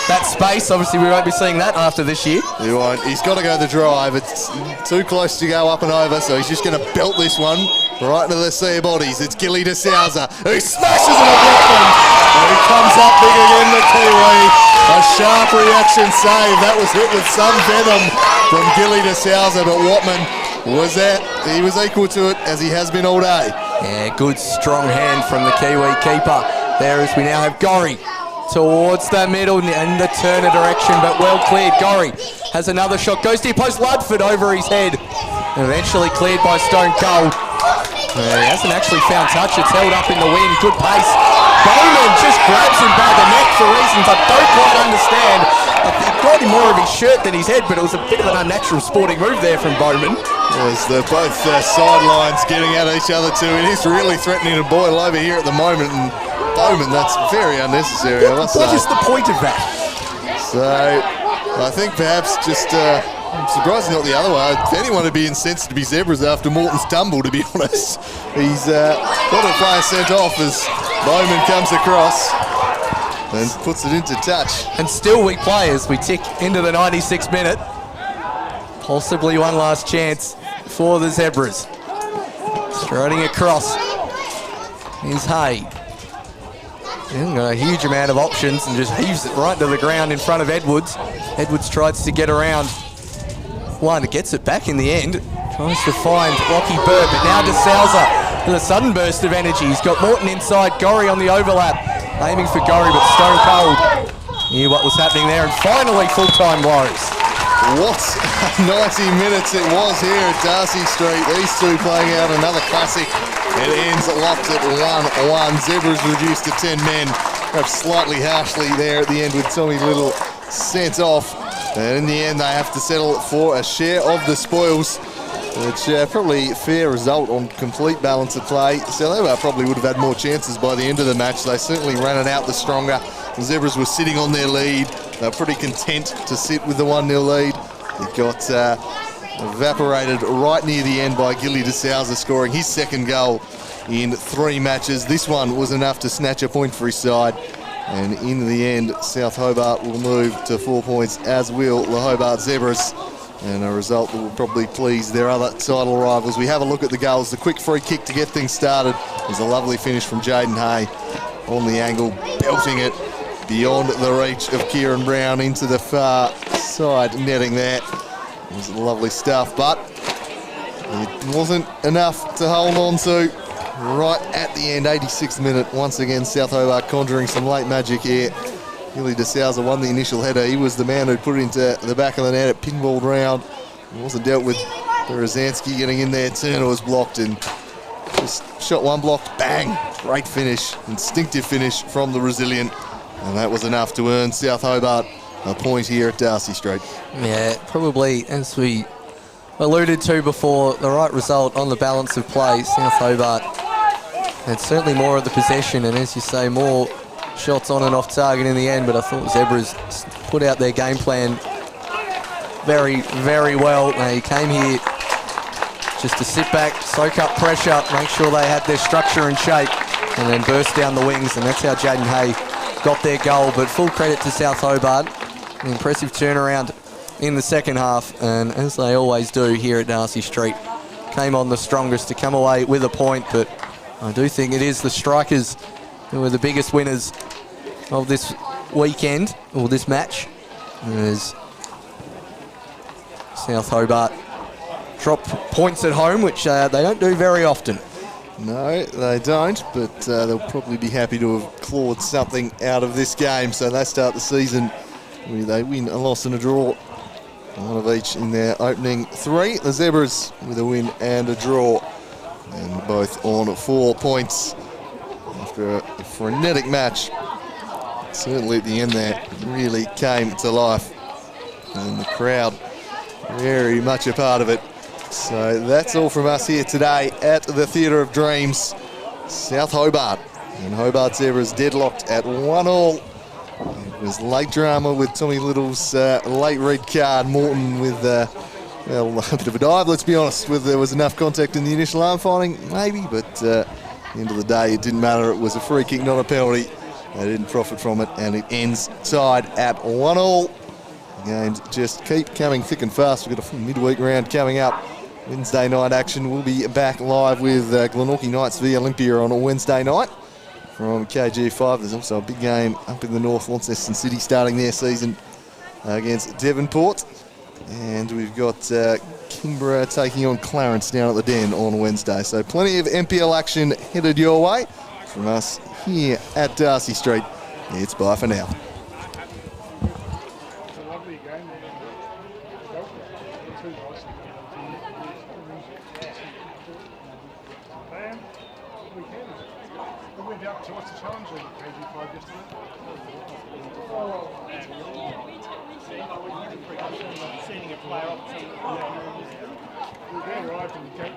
B: that space. Obviously, we won't be seeing that after this year.
A: He won't. He's got to go the drive. It's too close to go up and over, so he's just going to belt this one right into the sea of bodies. It's Gilly De Souza, who smashes it off Watman. And he comes up big again, the Kiwi. A sharp reaction save. That was hit with some venom from Gilly De Souza, but Watman was there. He was equal to it, as he has been all day.
B: Yeah, good strong hand from the Kiwi keeper. There as we now have Gorry towards the middle in the Turner direction, but well cleared. Gorry has another shot, goes to post. Ludford over his head, eventually cleared by Stone Cold. He hasn't actually found touch. It's held up in the wind. Good pace. Bowman just grabs him by the neck for reasons I don't quite understand. He got him more of his shirt than his head, but it was a bit of an unnatural sporting move there from Bowman.
A: As they're both sidelines getting at each other too. It is really threatening to boil over here at the moment, and Bowman, that's very unnecessary, I must say.
B: What is the point of that?
A: So, I think perhaps just, I'm surprised not the other way. If anyone would be incensed to be Zebras after Morton's tumble, to be honest. He's got a player sent off as Bowman comes across and puts it into touch.
B: And still we play as we tick into the 96th minute. Possibly one last chance for the Zebras. Striding across is Hay. He hasn't got a huge amount of options and just heaves it right to the ground in front of Edwards. Edwards tries to get around one, gets it back in the end. Tries to find Lockie Bird, but now De Souza with a sudden burst of energy. He's got Morton inside, Gorry on the overlap. Aiming for Gorry, but Stone Cold knew what was happening there, and finally full-time blows.
A: What 90 minutes it was here at Darcy Street. These two playing out another classic. It ends locked at 1-1. Zebras reduced to 10 men. Perhaps slightly harshly there at the end with Tommy Little sent off. And in the end, they have to settle for a share of the spoils, which probably a fair result on complete balance of play. Hobart probably would have had more chances by the end of the match. They certainly ran it out the stronger. The Zebras were sitting on their lead. They were pretty content to sit with the 1-0 lead. It got evaporated right near the end by Gilly De Souza, scoring his second goal in 3 matches. This one was enough to snatch a point for his side. And in the end, South Hobart will move to 4 points, as will the Hobart Zebras. And a result that will probably please their other title rivals. We have a look at the goals. The quick free kick to get things started was a lovely finish from Jaden Hay on the angle, belting it beyond the reach of Kieran Brown into the far side netting there. It was lovely stuff, but it wasn't enough to hold on to. Right at the end, 86th minute, once again South Hobart conjuring some late magic here. Gilly De Souza won the initial header. He was the man who put it into the back of the net. It pinballed round. It wasn't dealt with. Berezanski getting in there. Turner was blocked and just shot one block. Bang! Great finish. Instinctive finish from the Resilient. And that was enough to earn South Hobart a point here at Darcy Street.
B: Yeah, probably, as we alluded to before, the right result on the balance of play. South Hobart had certainly more of the possession, and as you say, more shots on and off target in the end, but I thought Zebras put out their game plan very, very well. They came here just to sit back, soak up pressure, make sure they had their structure and shape. and then burst down the wings, and that's how Jaden Hay got their goal. But full credit to South Hobart. An impressive turnaround in the second half, and as they always do here at Darcy Street, came on the strongest to come away with a point. But I do think it is the strikers who are the biggest winners of this weekend, or this match, as South Hobart drop points at home, which they don't do very often.
A: No, they don't, but they'll probably be happy to have clawed something out of this game. So they start the season with a win, a loss and a draw. One of each in their opening three. The Zebras with a win and a draw, and both on 4 points after a frenetic match. Certainly at the end there, really came to life, and the crowd very much a part of it. So that's all from us here today at the Theatre of Dreams. South Hobart and Hobart Zebras deadlocked at 1-1. It was late drama with Tommy Little's late red card. Morton with well, a bit of a dive, let's be honest. There was enough contact in the initial arm fighting, maybe, but at the end of the day, it didn't matter. It was a free kick, not a penalty. They didn't profit from it, and it ends tied at 1-1. Games just keep coming thick and fast. We've got a full midweek round coming up. Wednesday night action. We'll be back live with Glenorchy Knights v Olympia on a Wednesday night from KG5. There's also a big game up in the north, Launceston City, starting their season against Devonport. And we've got Kingborough taking on Clarence down at the Den on Wednesday. So plenty of NPL action headed your way from us here at Darcy Street. It's bye for now.
D: We arrived in the gate.